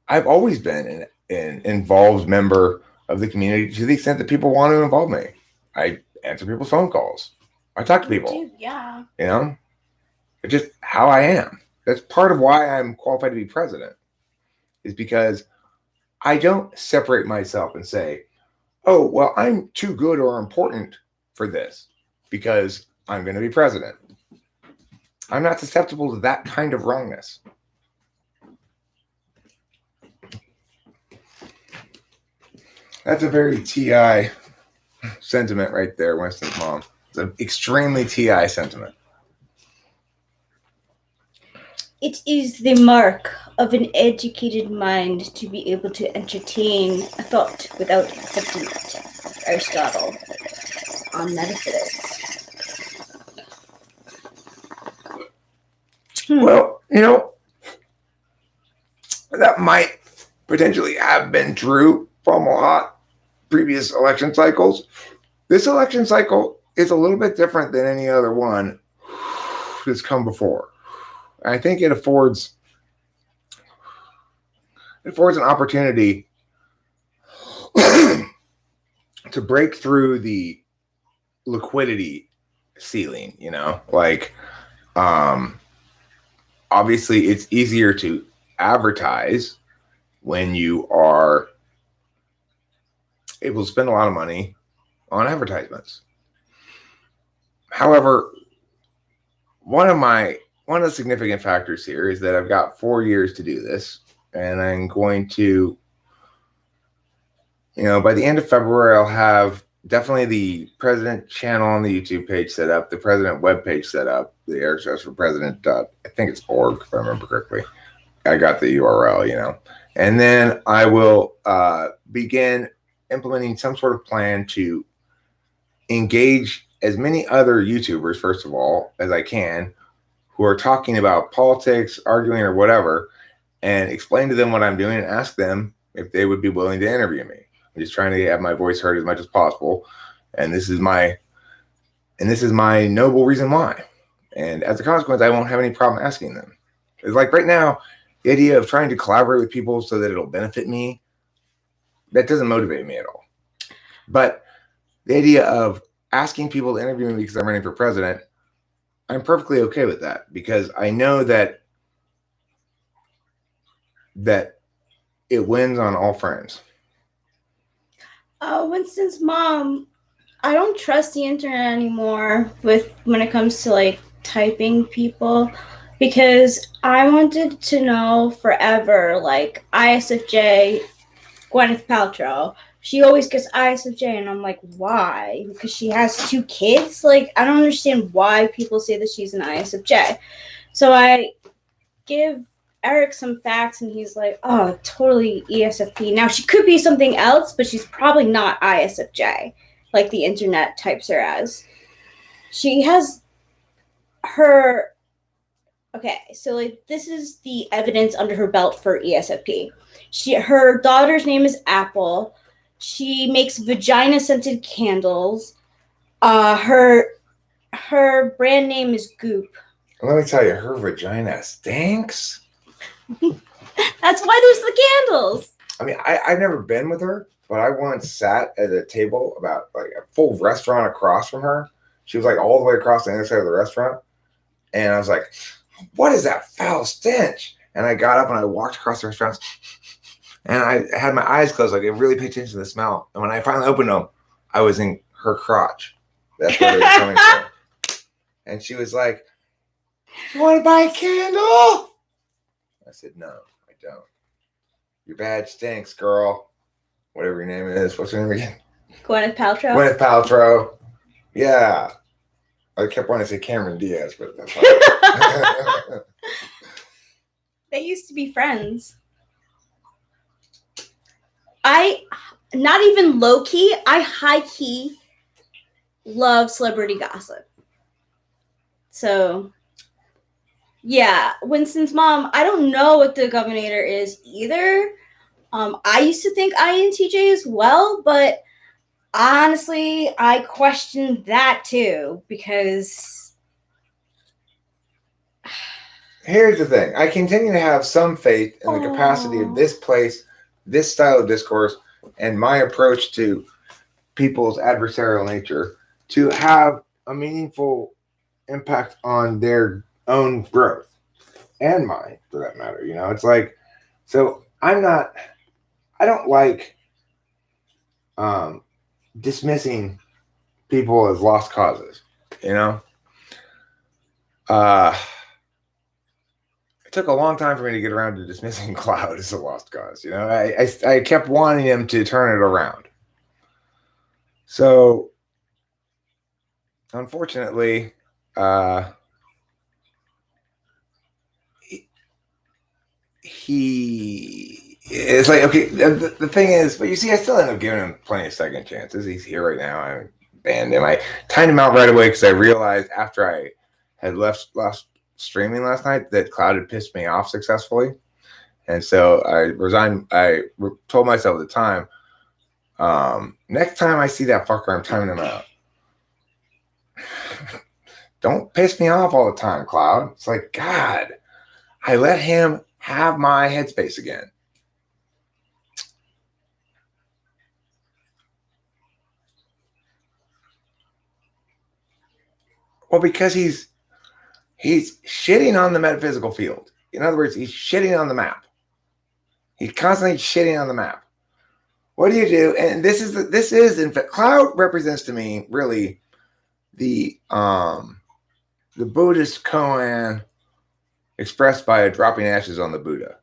always been an involved member of the community to the extent that people want to involve me. I answer people's phone calls. I talk to people. Dude, yeah. You know, it's just how I am. That's part of why I'm qualified to be president, is because I don't separate myself and say, oh, well, I'm too good or important for this because I'm going to be president. I'm not susceptible to that kind of wrongness. That's a very TI sentiment right there, Winston's mom. It's an extremely TI sentiment. It is the mark of an educated mind to be able to entertain a thought without accepting it. Aristotle on metaphysics. Well, you know, that might potentially have been true from a lot previous election cycles. This election cycle is a little bit different than any other one that's come before. I think it affords an opportunity to break through the liquidity ceiling, you know, like obviously it's easier to advertise when you are able to spend a lot of money on advertisements. However, one of the significant factors here is that I've got 4 years to do this, and I'm going to, you know, by the end of February, I'll have definitely the president channel on the YouTube page set up, the president webpage set up, the Eric Strauss for President. I think it's org, if I remember correctly. I got the URL, you know, and then I will begin implementing some sort of plan to engage as many other YouTubers, first of all, as I can, who are talking about politics, arguing, or whatever, and explain to them what I'm doing and ask them if they would be willing to interview me. I'm just trying to have my voice heard as much as possible, and this is my noble reason why. And as a consequence, I won't have any problem asking them. It's like right now, the idea of trying to collaborate with people so that it'll benefit me, that doesn't motivate me at all. But the idea of asking people to interview me because I'm running for president, I'm perfectly okay with that, because I know that it wins on all friends. Winston's mom, I don't trust the internet anymore when it comes to like typing people, because I wanted to know forever, like ISFJ, Gwyneth Paltrow. She always gets ISFJ, and I'm like, why? Because she has 2 kids? Like, I don't understand why people say that she's an ISFJ. So I give Eric some facts, and he's like, oh, totally ESFP. Now, she could be something else, but she's probably not ISFJ, like the internet types her as. She has her... Okay, so like this is the evidence under her belt for ESFP. Her daughter's name is Apple. She makes vagina-scented candles. Her brand name is Goop. Let me tell you, her vagina stinks. That's why there's the candles. I mean, I've never been with her, but I once sat at a table about like a full restaurant across from her. She was like all the way across the other side of the restaurant. And I was like, what is that foul stench? And I got up and I walked across the restaurant, and I had my eyes closed. Like, I really paid attention to the smell. And when I finally opened them, I was in her crotch. That's where it was coming from. And she was like, you want to buy a candle? I said, no, I don't. Your badge stinks, girl. Whatever your name is. What's your name again? Gwyneth Paltrow. Gwyneth Paltrow. Yeah. I kept wanting to say Cameron Diaz, but that's fine. They used to be friends. I, not even low key, I high key love celebrity gossip. So, yeah, Winston's mom, I don't know what the governor is either. I used to think INTJ as well, but honestly, I questioned that too because. Here's the thing. I continue to have some faith in the capacity of this place, this style of discourse, and my approach to people's adversarial nature to have a meaningful impact on their own growth and mine, for that matter. You know, it's like, so I don't like dismissing people as lost causes, you know? It took a long time for me to get around to dismissing Cloud as a lost cause. You know, I kept wanting him to turn it around. So, unfortunately, it's like, okay, the thing is, but you see, I still end up giving him plenty of second chances. He's here right now. I banned him. I timed him out right away because I realized after I had left streaming last night that Cloud had pissed me off successfully. And so I resigned. I told myself at the time, next time I see that fucker, I'm timing him out. Don't piss me off all the time, Cloud. It's like, God, I let him have my headspace again. Well, because he's shitting on the metaphysical field. In other words, he's shitting on the map. He's constantly shitting on the map. What do you do? And this is in fact, Cloud represents to me really the Buddhist koan expressed by dropping ashes on the Buddha.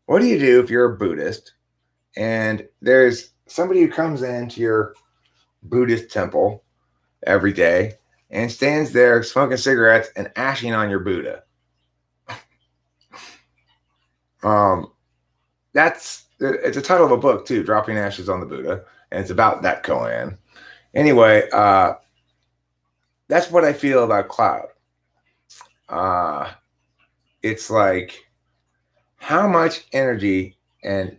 What do you do if you're a Buddhist and there's somebody who comes into your Buddhist temple every day and stands there smoking cigarettes and ashing on your Buddha? It's a title of a book too, Dropping Ashes on the Buddha, and it's about that koan. Anyway, that's what I feel about Cloud. It's like, how much energy and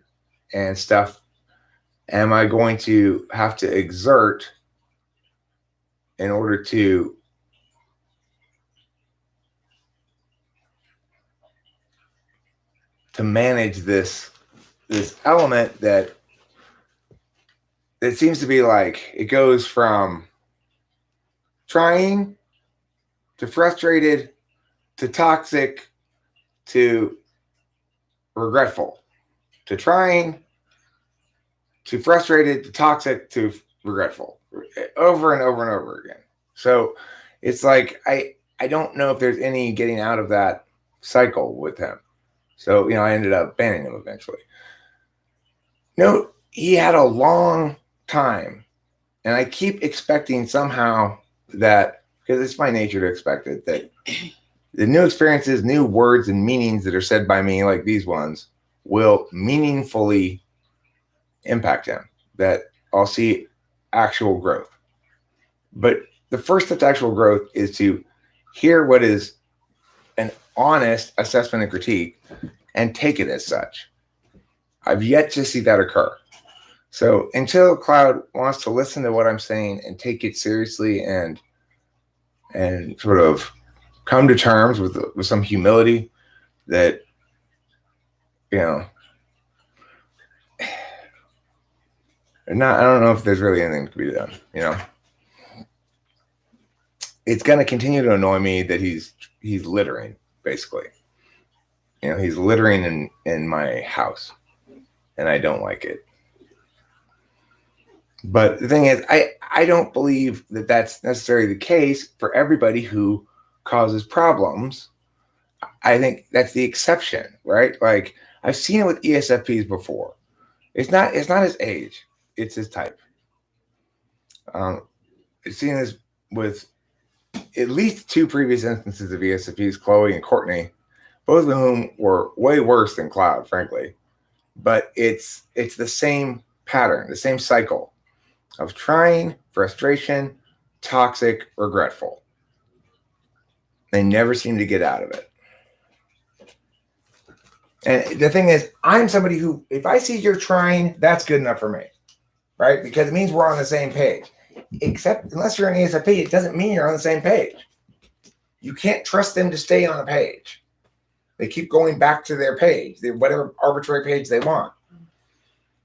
stuff am I going to have to exert in order to manage this element that it seems to be like it goes from trying to frustrated to toxic to regretful to trying to frustrated to toxic to regretful over and over and over again. So it's like I don't know if there's any getting out of that cycle with him. So, you know, I ended up banning him eventually. No, he had a long time, and I keep expecting somehow that, because it's my nature to expect it, that the new experiences, new words and meanings that are said by me, like these ones, will meaningfully impact him, that I'll see actual growth. But the first step to actual growth is to hear what is an honest assessment and critique and take it as such. I've yet to see that occur. So until Cloud wants to listen to what I'm saying and take it seriously and sort of come to terms with some humility that, you know, I don't know if there's really anything to be done, you know. It's going to continue to annoy me that he's littering, basically. You know, he's littering in my house, and I don't like it. But the thing is, I don't believe that that's necessarily the case for everybody who causes problems. I think that's the exception, right? Like, I've seen it with ESFPs before. It's not his age, it's his type. I've seen this with at least 2 previous instances of ESFPs, Chloe and Courtney, both of whom were way worse than Cloud, frankly. But it's the same pattern, the same cycle of trying, frustration, toxic, regretful. They never seem to get out of it. And the thing is, I'm somebody who, if I see you're trying, that's good enough for me, right? Because it means we're on the same page. Except, unless you're an ESFP, it doesn't mean you're on the same page. You can't trust them to stay on a page. They keep going back to their page, whatever arbitrary page they want.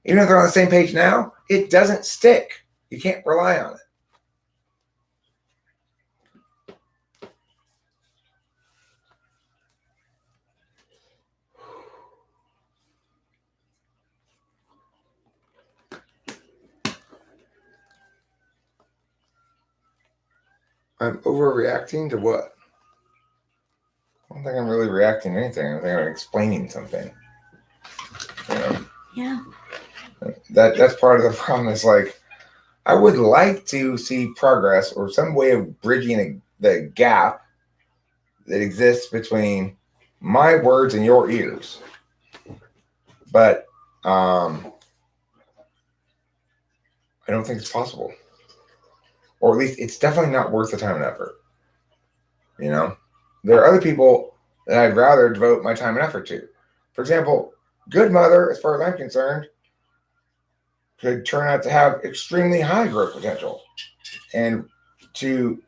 Even if they're on the same page now, it doesn't stick. You can't rely on it. I'm overreacting to what? I don't think I'm really reacting to anything. I think I'm explaining something. You know? Yeah. That's part of the problem. Is like, I would like to see progress or some way of bridging the gap that exists between my words and your ears. But I don't think it's possible. Or at least it's definitely not worth the time and effort. You know? There are other people that I'd rather devote my time and effort to. For example, good mother, as far as I'm concerned, could turn out to have extremely high growth potential. And to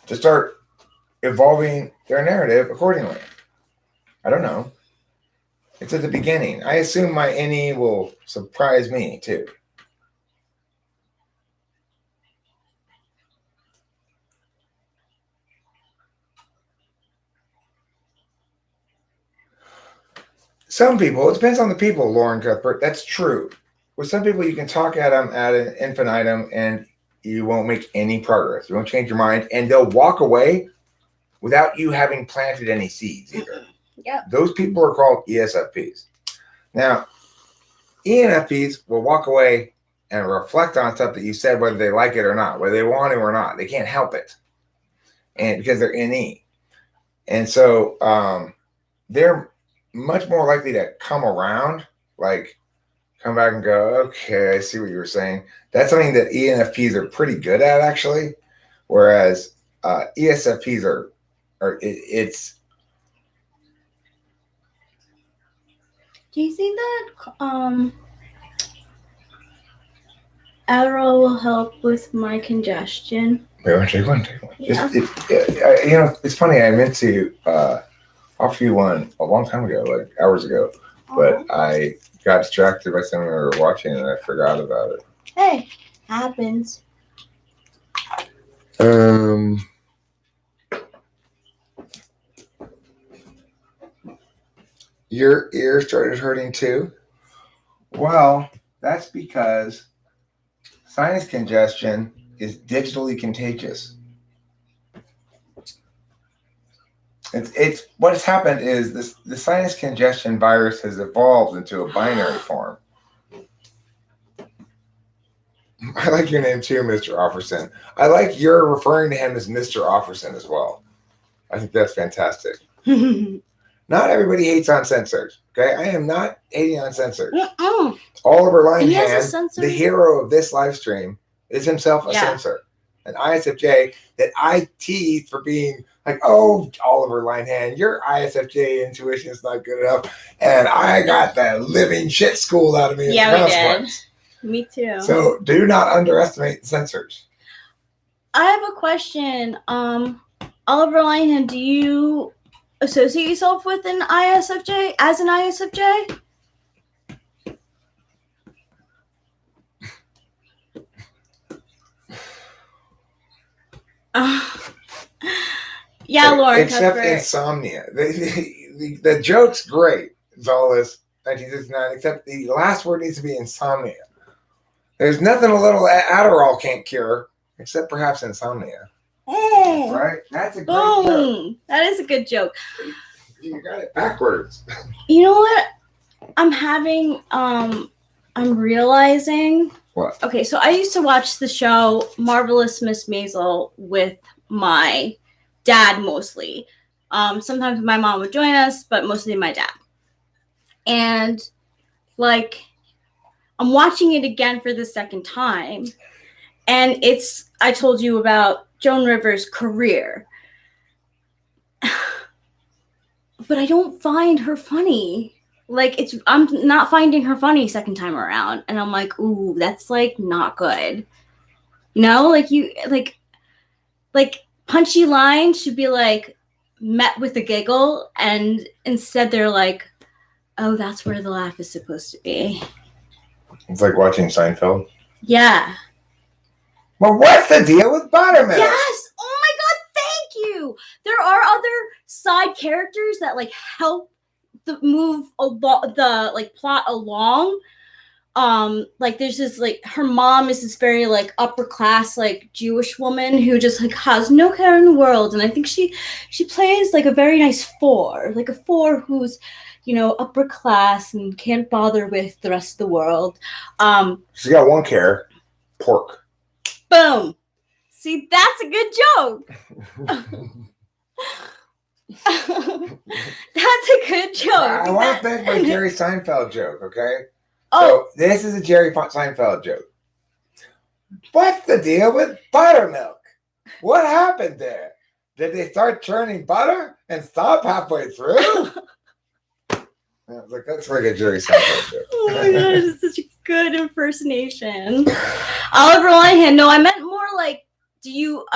start evolving their narrative accordingly. I don't know. It's at the beginning. I assume my NE will surprise me too. Some people, it depends on the people, Lauren Cuthbert. That's true. With some people, you can talk at them ad infinitum and you won't make any progress. You won't change your mind, and they'll walk away without you having planted any seeds either. Yeah. Those people are called ESFPs. Now, ENFPs will walk away and reflect on stuff that you said, whether they like it or not, whether they want to or not. They can't help it, and because they're NE, and so they're much more likely to come around, like come back and go, okay, I see what you were saying. That's something that ENFPs are pretty good at, actually, whereas ESFPs are it's. Do you think that Adderall will help with my congestion? Take one. Yeah. It's funny. I meant to offer you one a long time ago, like hours ago, but I got distracted by something we were watching and I forgot about it. Hey, happens. Your ear started hurting too? Well, that's because sinus congestion is digitally contagious. It's what has happened is the sinus congestion virus has evolved into a binary form. I like your name too, Mr. Offerson. I like you're referring to him as Mr. Offerson as well. I think that's fantastic. Not everybody hates on censors. Okay, I am not hating on censors. Oliver Linehan, the hero of this live stream, is himself a censor, an ISFJ that I tease for being like, oh, Oliver Linehan, your ISFJ intuition is not good enough, and I got the living shit schooled out of me. Yeah, we did. Me too. So do not underestimate the censors. I have a question. Oliver Linehan, do you associate yourself with an ISFJ as an ISFJ? Yeah, Lauren. Except insomnia. The joke's great. It's all this 1969, except the last word needs to be insomnia. There's nothing a little Adderall can't cure, except perhaps insomnia. Right? That's a great joke. That is a good joke. You got it backwards. You know what? I'm realizing What? Okay, so I used to watch the show Marvelous Miss Maisel with my dad mostly. Sometimes my mom would join us, but mostly my dad. And like, I'm watching it again for the second time, and I told you about Joan Rivers' career. But I don't find her funny. Like, I'm not finding her funny second time around. And I'm like, ooh, that's like not good. You know, like punchy lines should be like met with a giggle, and instead they're like, oh, that's where the laugh is supposed to be. It's like watching Seinfeld. Yeah. Well, what's the deal with buttermilk? Yes. Oh my God. Thank you. There are other side characters that like help move the like plot along. Like there's this like her mom is this very like upper class like Jewish woman who just like has no care in the world, and I think she plays like a very nice four, like a four who's, you know, upper class and can't bother with the rest of the world. She's got one care, pork. Boom. See, that's a good joke. That's a good joke. I want to make my Jerry Seinfeld joke, okay? Oh, so this is a Jerry Seinfeld joke. What's the deal with buttermilk? What happened there? Did they start churning butter and stop halfway through? Like, that's like a Jerry Seinfeld joke. Oh my God, it's such a good impersonation. Oliver Linehan. No, I meant more like, do you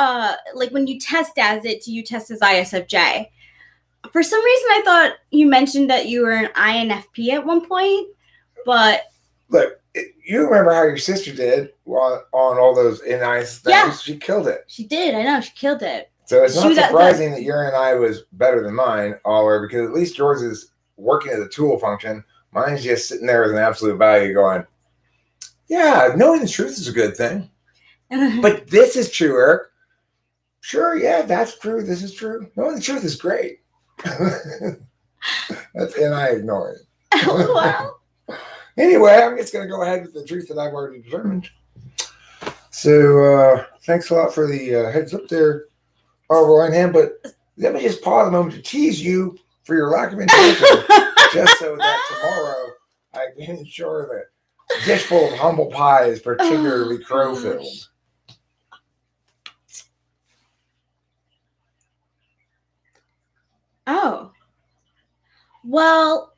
like when you test as it, do you test as ISFJ? For some reason, I thought you mentioned that you were an INFP at one point, but look, you remember how your sister did on all those NICE things? Yeah. She killed it. She did. I know. She killed it. So it's not surprising that your NI was better than mine, Oliver, because at least yours is working as a tool function. Mine's just sitting there as an absolute value going, yeah, knowing the truth is a good thing. But this is true, Eric. Sure, yeah, that's true. This is true. Knowing the truth is great. That's NI ignoring. Wow. Anyway, I'm just going to go ahead with the truth that I've already determined. So, thanks a lot for the heads up there, Oliver Linehan. But let me just pause a moment to tease you for your lack of intention, just so that tomorrow I can ensure that dish full of humble pie is particularly crow-filled. Oh. Well,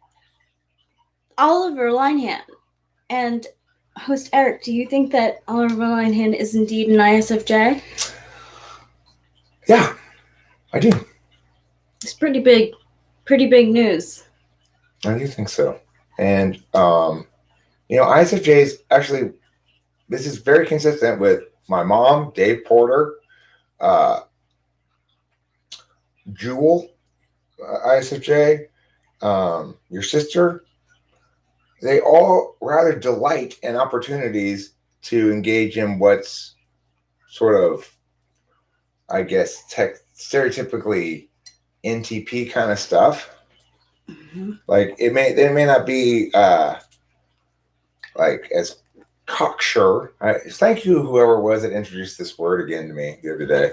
Oliver Linehan and host Eric, do you think that Oliver Linehan is indeed an ISFJ? Yeah, I do. It's pretty big news. I do think so. And, you know, ISFJs actually, this is very consistent with my mom, Dave Porter, Jewel, ISFJ, your sister. They all rather delight in opportunities to engage in what's sort of, I guess, stereotypically NTP kind of stuff. Mm-hmm. Like they may not be like as cocksure. Thank you, whoever it was that introduced this word again to me the other day.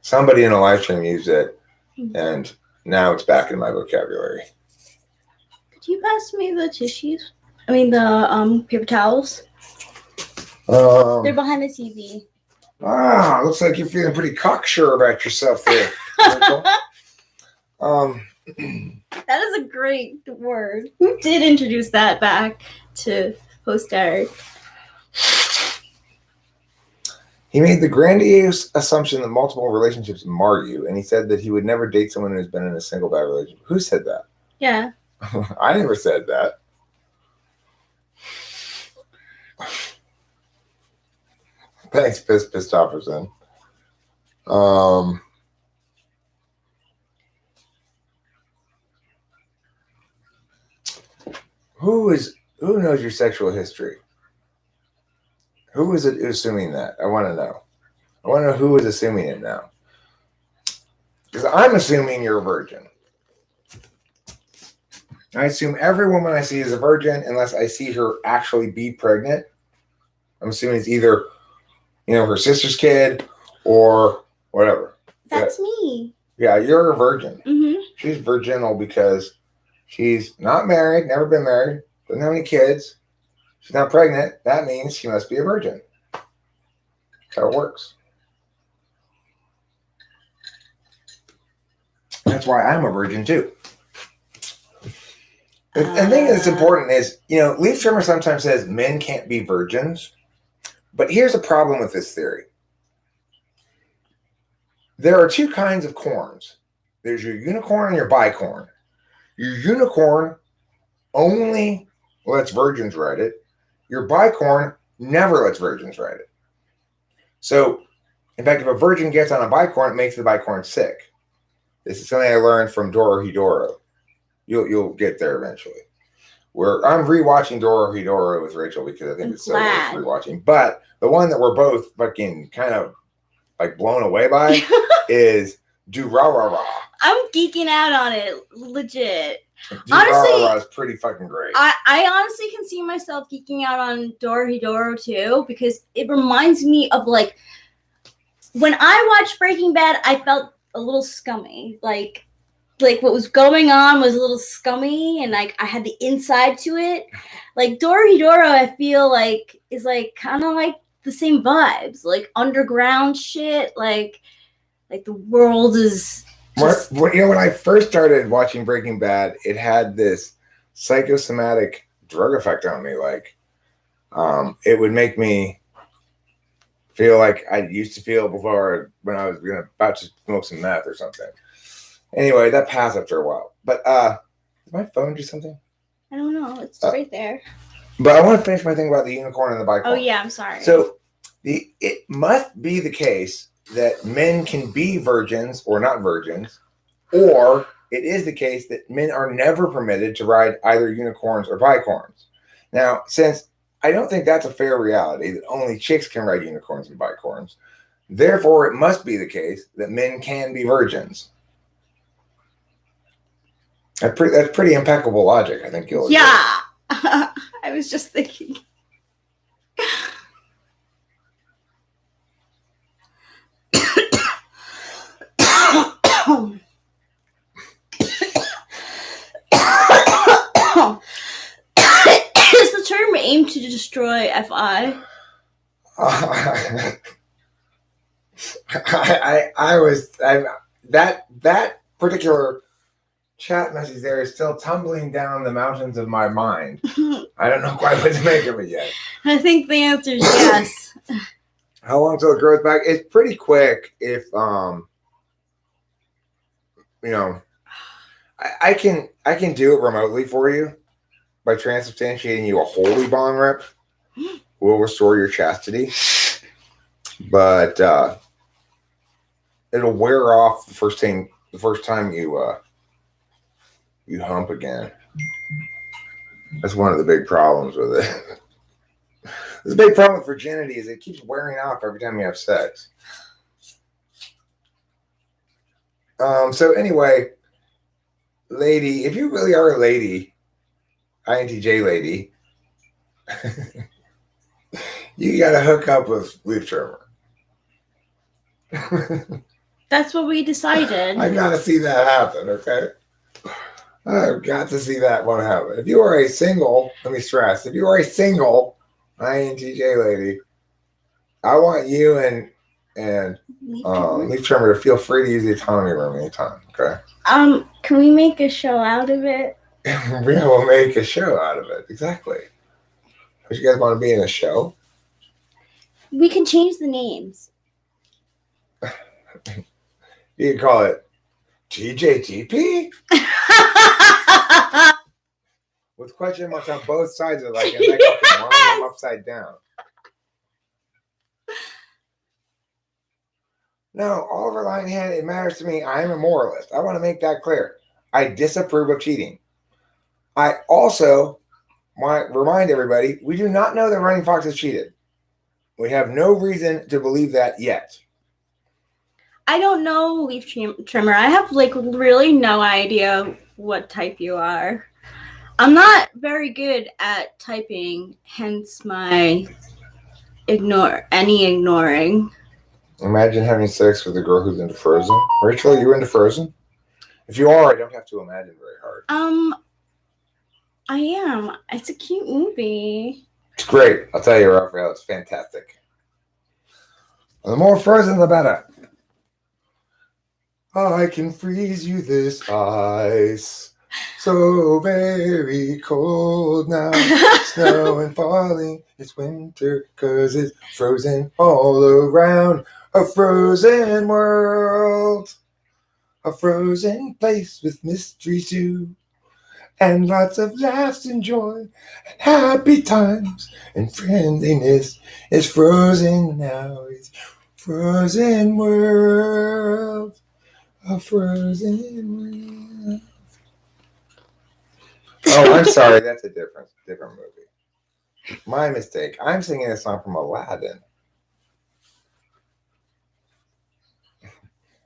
Somebody in a live stream used it, and now it's back in my vocabulary. Could you pass me the tissues? I mean the paper towels. They're behind the TV. Looks like you're feeling pretty cocksure about yourself there. That is a great word. Who did introduce that back to host Eric? He made the grandiose assumption that multiple relationships mar you, and he said that he would never date someone who's been in a single bad relationship. Who said that? Yeah. I never said that. Thanks, Pistofferson. Who knows your sexual history? Who is assuming that? I want to know. I want to know who is assuming it now. Because I'm assuming you're a virgin. I assume every woman I see is a virgin unless I see her actually be pregnant. I'm assuming it's either, her sister's kid or whatever. That's me. Yeah, you're a virgin. Mm-hmm. She's virginal because she's not married, never been married, doesn't have any kids. She's not pregnant. That means she must be a virgin. That's how it works. That's why I'm a virgin too. The thing that's important is, Leaf Trimmer sometimes says men can't be virgins. But here's a problem with this theory. There are two kinds of corns. There's your unicorn and your bicorn. Your unicorn only lets virgins ride it. Your bicorn never lets virgins ride it. So, in fact, if a virgin gets on a bicorn, it makes the bicorn sick. This is something I learned from Dorohedoro. You'll get there eventually. I'm rewatching Dorohedoro with Rachel because I think it's so worth rewatching. But the one that we're both fucking kind of like blown away by is Durarara. I'm geeking out on it, legit. Durarara is pretty fucking great. I honestly can see myself geeking out on Dorohedoro too because it reminds me of like when I watched Breaking Bad, I felt a little scummy. Like what was going on was a little scummy and like I had the inside to it. Like Dorohedoro, I feel like is like kind of like the same vibes, like underground shit, like the world is just... when I first started watching Breaking Bad, it had this psychosomatic drug effect on me. Like it would make me feel like I used to feel before when I was about to smoke some meth or something. Anyway, that passed after a while. But did my phone do something? I don't know. It's right there. But I want to finish my thing about the unicorn and the bicorn. Oh yeah, I'm sorry. So it must be the case that men can be virgins or not virgins, or it is the case that men are never permitted to ride either unicorns or bicorns. Now, since I don't think that's a fair reality that only chicks can ride unicorns and bicorns, therefore it must be the case that men can be virgins. That's pretty impeccable logic, I think you'll agree. Yeah. I was just thinking. Is the term aimed to destroy FI? That particular chat message there is still tumbling down the mountains of my mind. I don't know quite what to make of it yet. I think the answer is yes. How long till it grows back? It's pretty quick if I can do it remotely for you by transubstantiating you a holy bond rep. Will restore your chastity. But it'll wear off the first time you hump again. That's one of the big problems with it. The big problem with virginity is it keeps wearing off every time you have sex. So anyway, lady, if you really are a lady, INTJ lady, you gotta hook up with Leaf Trimmer. That's what we decided. I gotta see that happen, okay? I've got to see that one happen. If you are a single, let me stress, if you are a single INTJ lady, I want you and Leaf Trimmer to feel free to use the autonomy room anytime, okay? Can we make a show out of it? We will make a show out of it, exactly. Don't you guys want to be in a show? We can change the names. You can call it TJTP? With question marks on both sides of it, like, and like line them upside down. No, Oliver Linehan, it matters to me. I am a moralist. I want to make that clear. I disapprove of cheating. I also want to remind everybody, we do not know that Running Fox has cheated. We have no reason to believe that yet. I don't know, Leaf Trimmer. I have really no idea what type you are. I'm not very good at typing, hence my ignoring. Imagine having sex with a girl who's into Frozen. Rachel, are you into Frozen? If you are, I don't have to imagine very hard. I am. It's a cute movie. It's great. I'll tell you, Raphael, it's fantastic. The more Frozen, the better. I can freeze you this ice. So very cold now. Snow and falling. It's winter 'cause it's frozen all around. A frozen world. A frozen place with mystery too. And lots of laughs and joy. And happy times and friendliness. It's frozen now. It's frozen world. A frozen world. Oh, I'm sorry. That's a different movie. My mistake. I'm singing a song from Aladdin.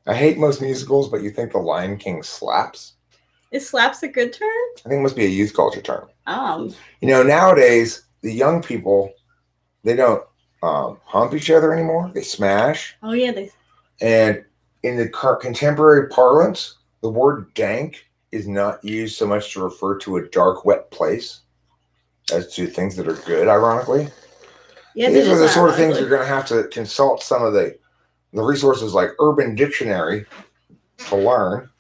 I hate most musicals, but you think The Lion King slaps? Is slaps a good term? I think it must be a youth culture term. You know, nowadays, the young people, they don't hump each other anymore. They smash. Oh, yeah. And in the contemporary parlance, the word dank is not used so much to refer to a dark, wet place as to things that are good, ironically. Yeah, these are the sort of things you're going to have to consult some of the resources like Urban Dictionary to learn.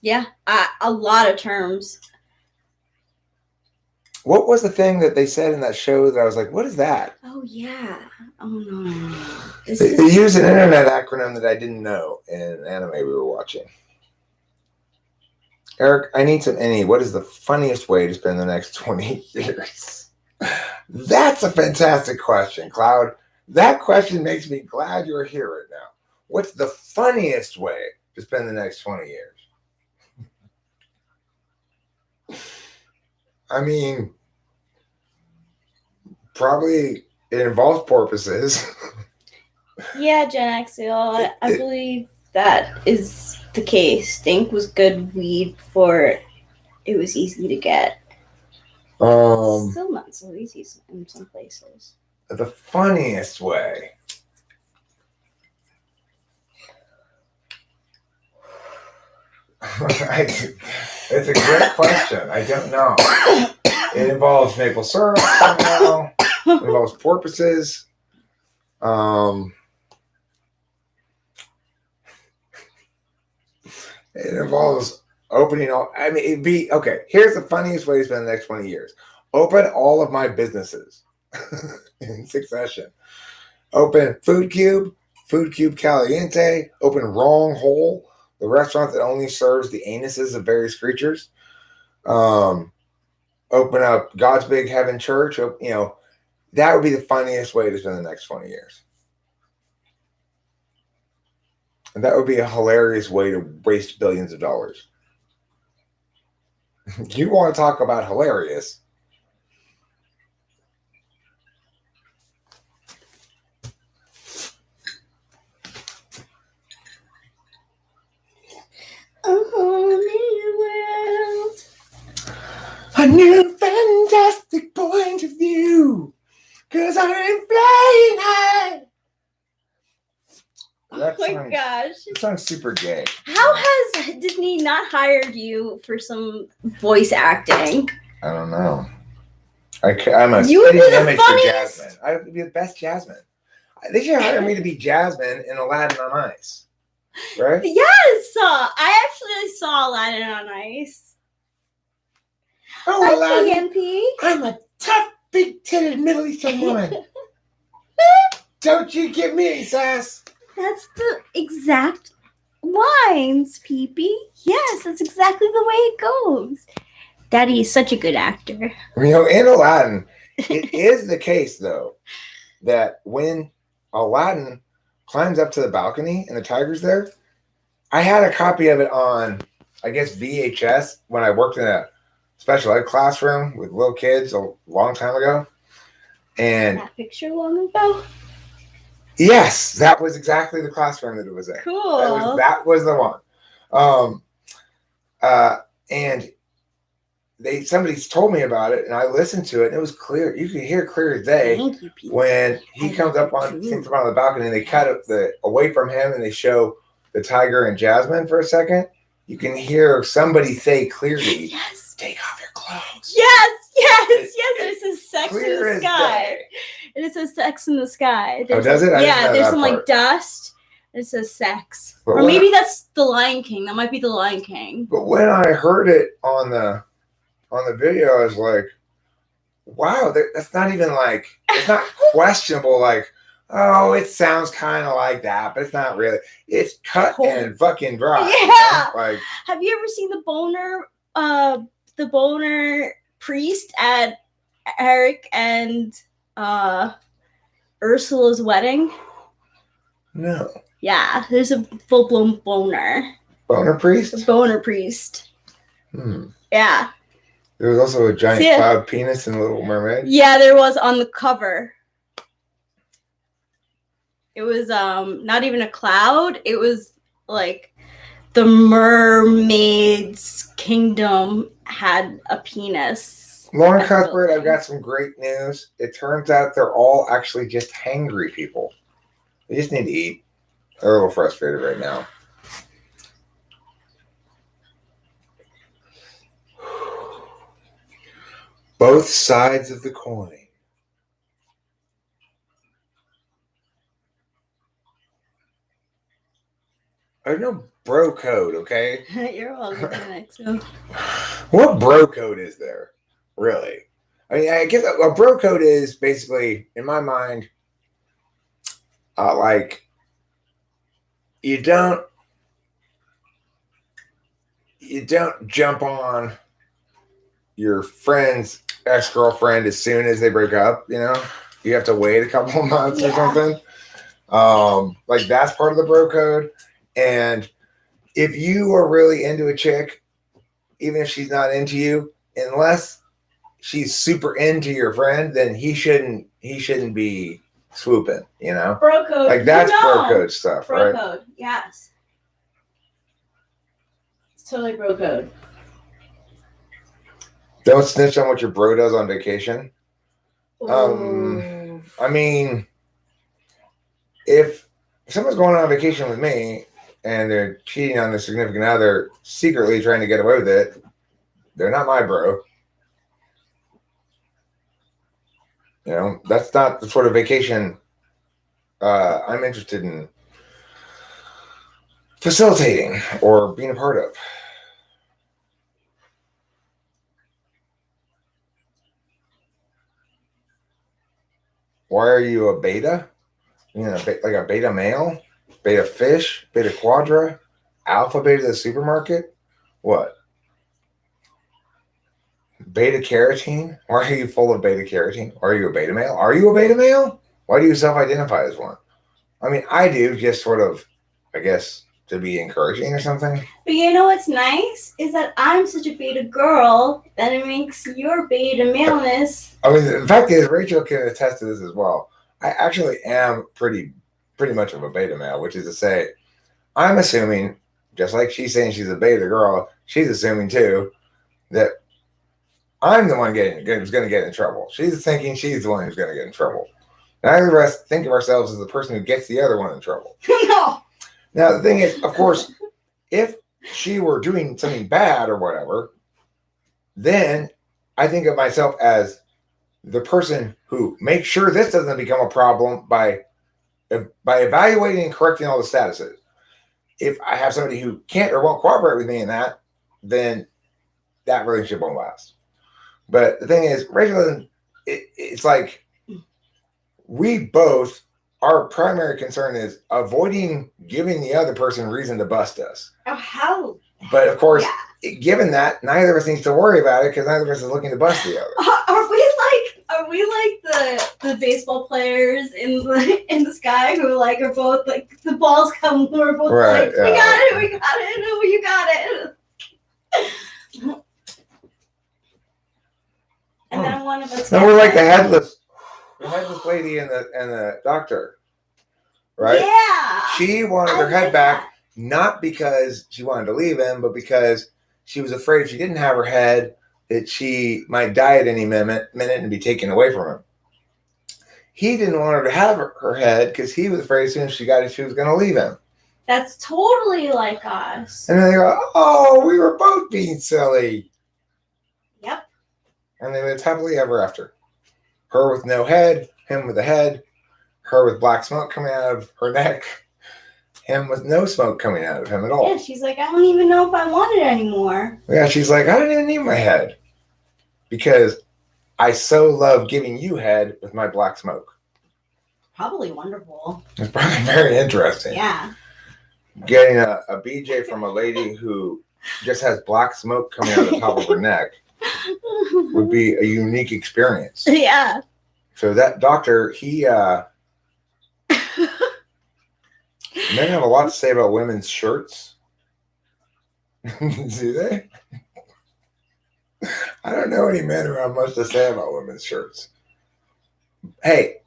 Yeah, a lot of terms. What was the thing that they said in that show that I was like, what is that? Oh, yeah. Oh, no. They used an internet acronym that I didn't know in an anime we were watching. Eric, I need some what is the funniest way to spend the next 20 years? That's a fantastic question, Cloud. That question makes me glad you're here right now. What's the funniest way to spend the next 20 years? I mean, probably it involves porpoises. Yeah, Gen XL. I believe that is the case. Stink was good weed before it was easy to get. Still not so easy in some places. The funniest way. It's a great question. I don't know. It involves maple syrup somehow. It involves porpoises. It involves opening all. I mean, it'd be okay. Here's the funniest way to spend the next 20 years: open all of my businesses in succession. Open Food Cube Caliente. Open Wrong Hole, the restaurant that only serves the anuses of various creatures. Open up God's Big Heaven Church. You know, that would be the funniest way to spend the next 20 years. And that would be a hilarious way to waste billions of dollars. You want to talk about hilarious? A whole new world. A new fantastic point of view. 'Cause I'm flying high. Oh my gosh. That sounds super gay. How has Disney not hired you for some voice acting? I don't know. I'm a you would be the image funniest. For Jasmine. I would be the best Jasmine. They should hire me to be Jasmine in Aladdin on Ice. Right? Yes! I actually saw Aladdin on Ice. Oh, Aladdin. ENTP. I'm a tough, big-titted Middle Eastern woman. Don't you give me any sass. That's the exact lines, Pee-Pee. Yes, that's exactly the way it goes. Daddy is such a good actor. You know, in Aladdin, it is the case, though, that when Aladdin climbs up to the balcony and the tiger's there, I had a copy of it on, I guess, VHS when I worked in a special ed classroom with little kids a long time ago. And that picture long ago? Yes, that was exactly the classroom that it was in. Cool. That was the one. And somebody told me about it, and I listened to it, and it was clear. You could hear clear as day. Thank you, people. When he comes up on the balcony, and they cut it away from him, and they show the tiger and Jasmine for a second. You can hear somebody say clearly, yes, take off your clothes. Yes. It says sex in the sky. And it says sex in the sky. Does it? Yeah, there's some like dust. And it says sex. Or maybe that's the Lion King. That might be the Lion King. But when I heard it on the video, I was like, wow, that's not even like, it's not questionable. Like, oh, it sounds kind of like that, but it's not really. It's cut and fucking dry. Yeah. You know? Like, have you ever seen the boner priest at Eric and Ursula's wedding? No. Yeah, there's a full-blown boner. Boner priest? A boner priest. Yeah. There was also a giant cloud penis in Little Mermaid. Yeah, there was on the cover. It was not even a cloud. It was like the mermaid's kingdom had a penis. Lauren Cuthbert, I've got some great news. It turns out they're all actually just hangry people. They just need to eat. They're a little frustrated right now. Both sides of the coin. There's no bro code, okay? You're all good tonight, so. What bro code is there, really? I mean, I guess a bro code is basically, in my mind, like you don't jump on your friend's ex-girlfriend as soon as they break up. You know, you have to wait a couple of months or something. Like that's part of the bro code. And if you are really into a chick, even if she's not into you, unless she's super into your friend, then he shouldn't be swooping, you know? Bro code. Like that's bro code stuff, bro right? Bro code, yes. It's totally bro code. Don't snitch on what your bro does on vacation. Ooh. I mean, if someone's going on vacation with me and they're cheating on their significant other, secretly trying to get away with it, they're not my bro. You know, that's not the sort of vacation I'm interested in facilitating or being a part of. Why are you a beta? You know, like a beta male, beta fish, beta quadra, alpha beta the supermarket? What? Beta carotene? Why are you full of beta carotene? Are you a beta male? Are you a beta male? Why do you self-identify as one? I mean, I do, just sort of, I guess, to be encouraging or something. But you know what's nice is that I'm such a beta girl that it makes your beta maleness. I mean, the fact is, Rachel can attest to this as well. I actually am pretty much of a beta male, which is to say, I'm assuming, just like she's saying she's a beta girl, she's assuming too that I'm the one who's going to get in trouble. She's thinking she's the one who's going to get in trouble. Neither of us think of ourselves as the person who gets the other one in trouble. No. Now, the thing is, of course, if she were doing something bad or whatever, then I think of myself as the person who makes sure this doesn't become a problem by evaluating and correcting all the statuses. If I have somebody who can't or won't cooperate with me in that, then that relationship won't last. But the thing is, Rachel, it's like we both, our primary concern is avoiding giving the other person reason to bust us. Oh, how? But of course, given that, neither of us needs to worry about it because neither of us is looking to bust the other. Are we like the baseball players in the sky who like are both like the balls come, we're both like, we got it, no, you got it. And then one of us. No, we're like the headless lady and the doctor, right? Yeah. She wanted her head back, not because she wanted to leave him, but because she was afraid if she didn't have her head, that she might die at any minute and be taken away from him. He didn't want her to have her head because he was afraid as soon as she got it, she was going to leave him. That's totally like us. And then they go, oh, we were both being silly. Yep. And they lived happily ever after. Her with no head, him with a head, her with black smoke coming out of her neck, him with no smoke coming out of him at all. Yeah, she's like, I don't even know if I want it anymore. Yeah, she's like, I don't even need my head because I so love giving you head with my black smoke. Probably wonderful. It's probably very interesting. Yeah. Getting a BJ from a lady who just has black smoke coming out of the top of her neck would be a unique experience. Yeah. So that doctor, men have a lot to say about women's shirts. Do they? I don't know any men who have much to say about women's shirts. Hey,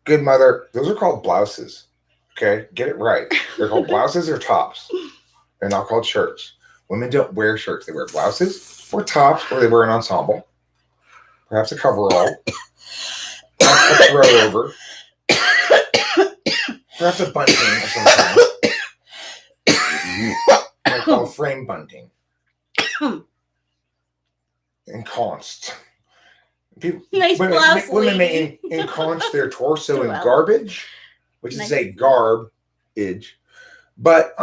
good mother, those are called blouses. Okay, get it right. They're called blouses or tops. They're not called shirts. Women don't wear shirts. They wear blouses or tops, or they wear an ensemble. Perhaps a coverall. Perhaps a throw over. Perhaps a bunting of some kind. They're called frame bunting. And const. Nice blouse. Women may enconch their torso in garbage, which is to say garbage, but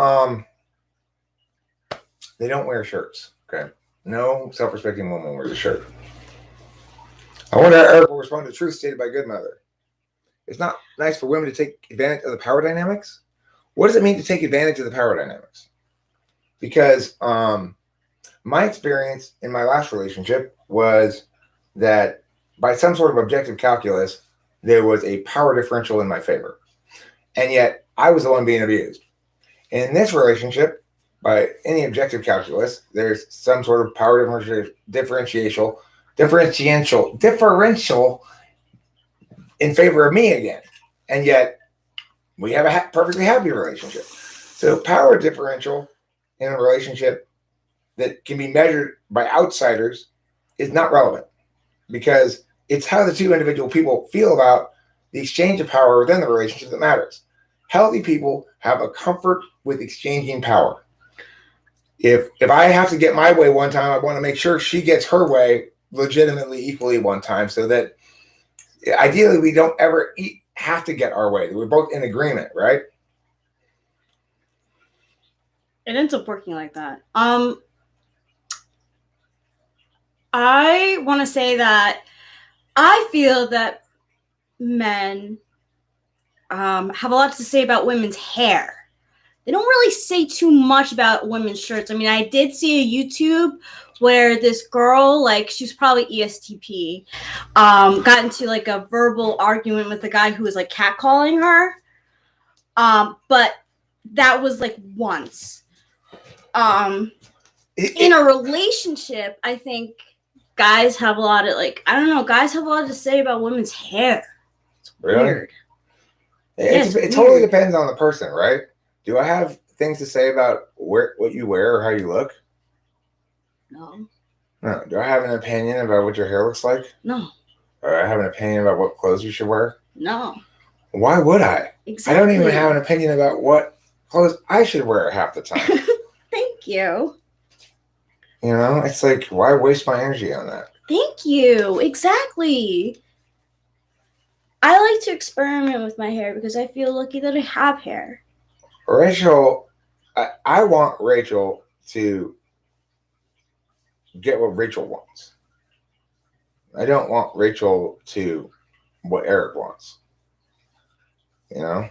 they don't wear shirts. Okay, no self-respecting woman wears a shirt. I wonder how Eric will respond to truth stated by Good Mother. It's not nice for women to take advantage of the power dynamics. What does it mean to take advantage of the power dynamics? Because my experience in my last relationship was that by some sort of objective calculus, there was a power differential in my favor. And yet I was the one being abused. In this relationship, by any objective calculus, there's some sort of power differential in favor of me again. And yet we have a perfectly happy relationship. So power differential in a relationship that can be measured by outsiders is not relevant because it's how the two individual people feel about the exchange of power within the relationship that matters. Healthy people have a comfort with exchanging power. If I have to get my way one time, I want to make sure she gets her way legitimately equally one time so that ideally we don't ever have to get our way. We're both in agreement, right? It ends up working like that. I want to say that I feel that men have a lot to say about women's hair. They don't really say too much about women's shirts. I mean, I did see a YouTube where this girl, like, she's probably ESTP, got into like a verbal argument with the guy who was like catcalling her. But that was like once. In a relationship, I think guys have a lot of guys have a lot to say about women's hair. It's weird. It totally depends on the person, right? Do I have things to say about what you wear or how you look? No. No. Do I have an opinion about what your hair looks like? No. Or I have an opinion about what clothes you should wear? No. Why would I? Exactly. I don't even have an opinion about what clothes I should wear half the time. Thank you. You know, it's like, why waste my energy on that? Thank you. Exactly. I like to experiment with my hair because I feel lucky that I have hair. Rachel, I want Rachel to get what Rachel wants. I don't want Rachel to what Eric wants. You know?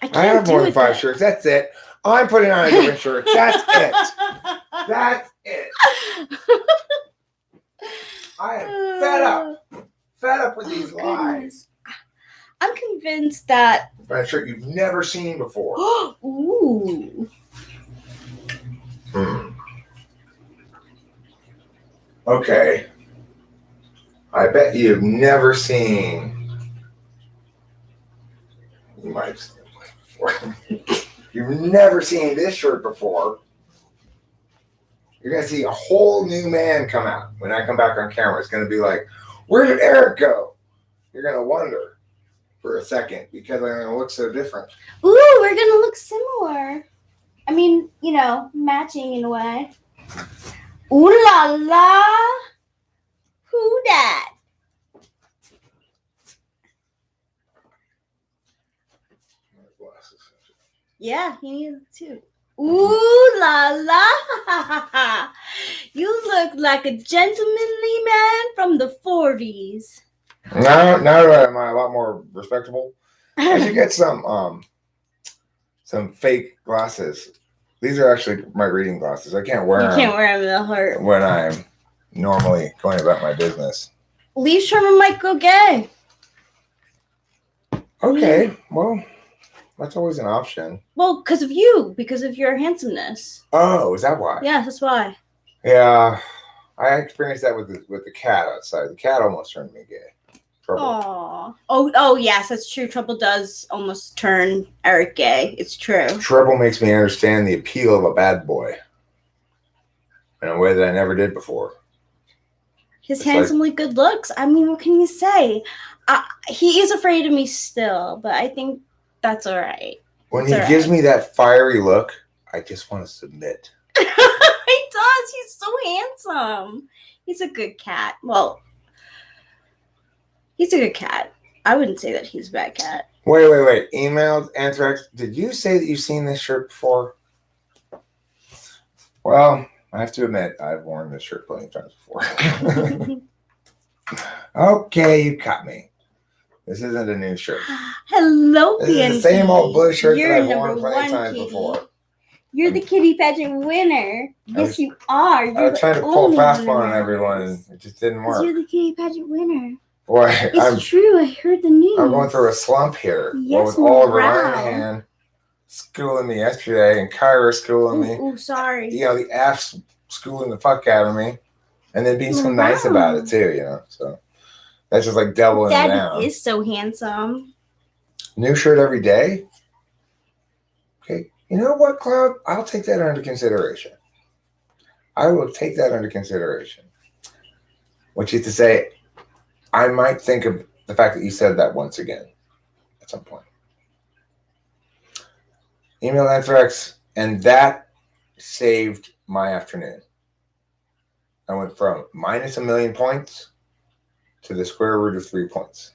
I have more than 5 shirts. That's it. I'm putting on a different shirt. That's it. That's it. I am fed up with these lies. I'm convinced that a shirt you've never seen before. Ooh. Okay. I bet you've never seen. You might have seen it before. You've never seen this shirt before. You're going to see a whole new man come out when I come back on camera. It's going to be like, where did Eric go? You're going to wonder for a second because I'm going to look so different. Ooh, we're going to look similar. I mean, matching in a way. Ooh la la. Who dat? Yeah, he needs it too. Ooh la la. You look like a gentlemanly man from the 40s. Now am I a lot more respectable? I should get some fake glasses. These are actually my reading glasses. I can't wear them. You can't wear them, they'll hurt. When I'm normally going about my business. Lee Sherman might go gay. Okay, well, that's always an option. Well, because of you, because of your handsomeness. Oh, is that why? Yeah, that's why. Yeah, I experienced that with the cat outside. The cat almost turned me gay. Trouble. Aww. Oh, yes, that's true. Trouble does almost turn Eric gay. It's true. Trouble makes me understand the appeal of a bad boy in a way that I never did before. His handsomely good looks. I mean, what can you say? He is afraid of me still, but I think that's all right. When he gives me that fiery look, I just want to submit. He does. He's so handsome. He's a good cat. Well, he's a good cat. I wouldn't say that he's a bad cat. Wait. Emailed Anthrax. Did you say that you've seen this shirt before? Well, I have to admit, I've worn this shirt plenty of times before. Okay, you caught me. This isn't a new shirt. Hello, this is the same old blue shirt that I've worn plenty of times before. You're the kitty pageant winner. Yes, you are. I was trying to pull a fast one on everyone, and it just didn't work. You're the kitty pageant winner. Boy, it's true. I heard the news. I'm going through a slump here. Yes, with Oliver Linehan schooling me yesterday, and Kyra schooling me. Oh, sorry. The F's schooling the fuck out of me, and then being so nice about it too. So that's just like doubling Daddy down. Daddy is so handsome. New shirt every day. Okay. You know what, Cloud? I'll take that under consideration. I will take that under consideration. Which is to say, I might think of the fact that you said that once again at some point. Email Anthrax, and that saved my afternoon. I went from minus 1,000,000 points to the square root of 3 points.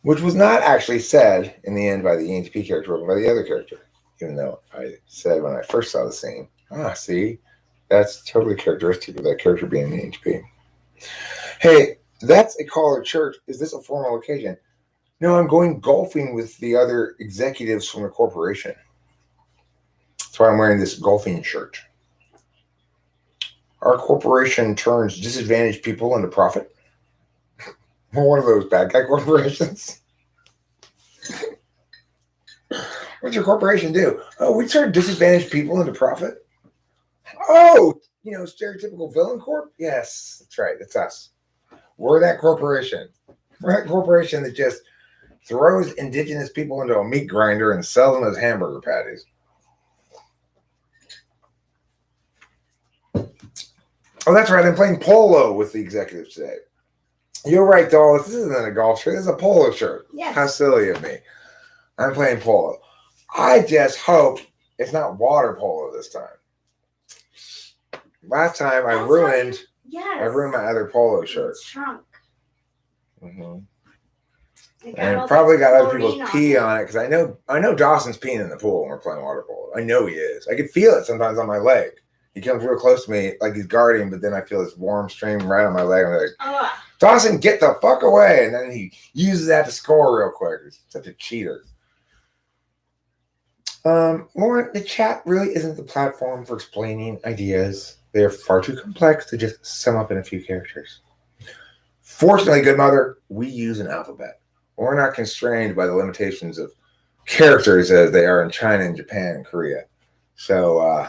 Which was not actually said in the end by the ENTP character, but by the other character. Even though I said when I first saw the scene, see, that's totally characteristic of that character being an ENTP. Hey, that's a collared shirt. Is this a formal occasion? No, I'm going golfing with the other executives from the corporation. That's why I'm wearing this golfing shirt. Our corporation turns disadvantaged people into profit. We're one of those bad guy corporations. What's your corporation do? Oh, we turn disadvantaged people into profit. Oh, stereotypical villain corp? Yes, that's right. That's us. We're that corporation. We're that corporation that just throws indigenous people into a meat grinder and sells them as hamburger patties. Oh, that's right. I'm playing polo with the executives today. You're right, Doll. This isn't a golf shirt. This is a polo shirt. Yes. How silly of me. I'm playing polo. I just hope it's not water polo this time. Last time I ruined my other polo shirt. It's shrunk. Mm-hmm. And it probably got other people's pee on it because I know Dawson's peeing in the pool when we're playing water polo. I know he is. I can feel it sometimes on my leg. He comes real close to me like he's guarding, but then I feel this warm stream right on my leg. I'm like, Dawson, get the fuck away. And then he uses that to score real quick. He's such a cheater. Lauren, the chat really isn't the platform for explaining ideas. They are far too complex to just sum up in a few characters. Fortunately, good mother, we use an alphabet. We're not constrained by the limitations of characters as they are in China and Japan and Korea. So,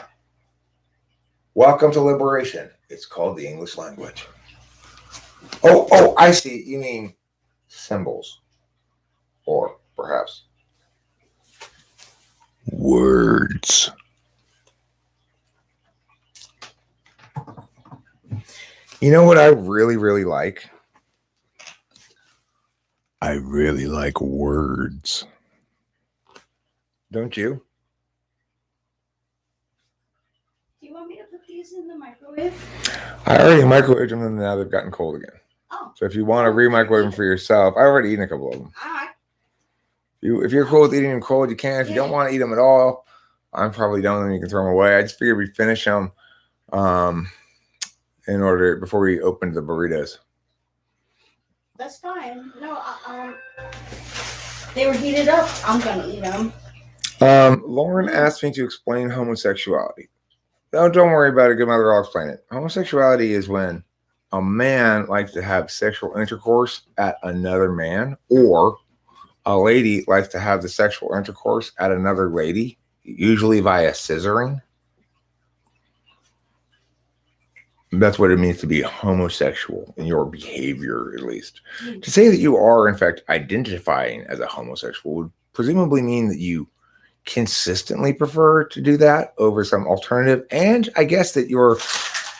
welcome to liberation. It's called the English language. Oh, I see. You mean symbols. Or perhaps words. You know what I really, really like? I really like words. Don't you? Do you want me to put these in the microwave? I already microwaved them and now they've gotten cold again. Oh. So if you want to re-microwave them for yourself, I've already eaten a couple of them. All right. If you're cool with eating them cold, you can. If you don't want to eat them at all, I'm probably done with them. You can throw them away. I just figured we'd finish them in order before we opened the burritos. That's fine. No, they were heated up. I'm gonna eat them. Lauren asked me to explain homosexuality. No, don't worry about it. Good mother, I'll explain it. Homosexuality is when a man likes to have sexual intercourse at another man, or a lady likes to have the sexual intercourse at another lady, usually via scissoring. That's what it means to be homosexual in your behavior, at least. To say that you are, in fact, identifying as a homosexual would presumably mean that you consistently prefer to do that over some alternative, and I guess that you're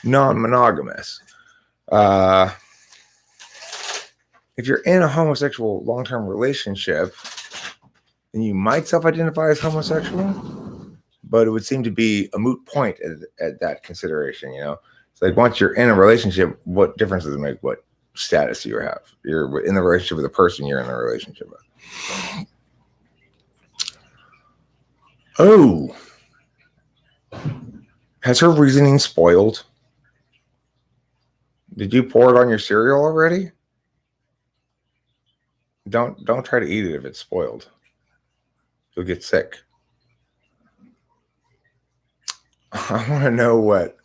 non-monogamous. If you're in a homosexual long-term relationship, then you might self-identify as homosexual, but it would seem to be a moot point at that consideration, you know? It's like once you're in a relationship, what difference does it make what status you have? You're in the relationship with the person you're in a relationship with. Oh. Has her reasoning spoiled? Did you pour it on your cereal already? Don't try to eat it if it's spoiled. You'll get sick. I want to know what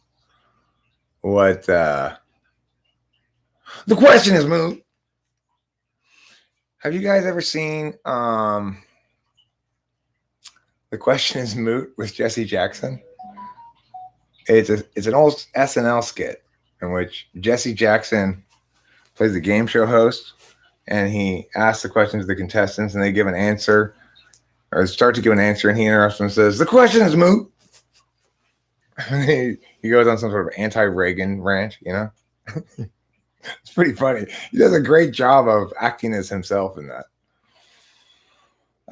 the question is, Moon. Have you guys ever seen The Question is Moot with Jesse Jackson? It's an old SNL skit in which Jesse Jackson plays the game show host, and he asks the questions to the contestants, and they give an answer, or start to give an answer, and he interrupts and says, "The question is moot." And he goes on some sort of anti-Reagan rant, you know? It's pretty funny. He does a great job of acting as himself in that.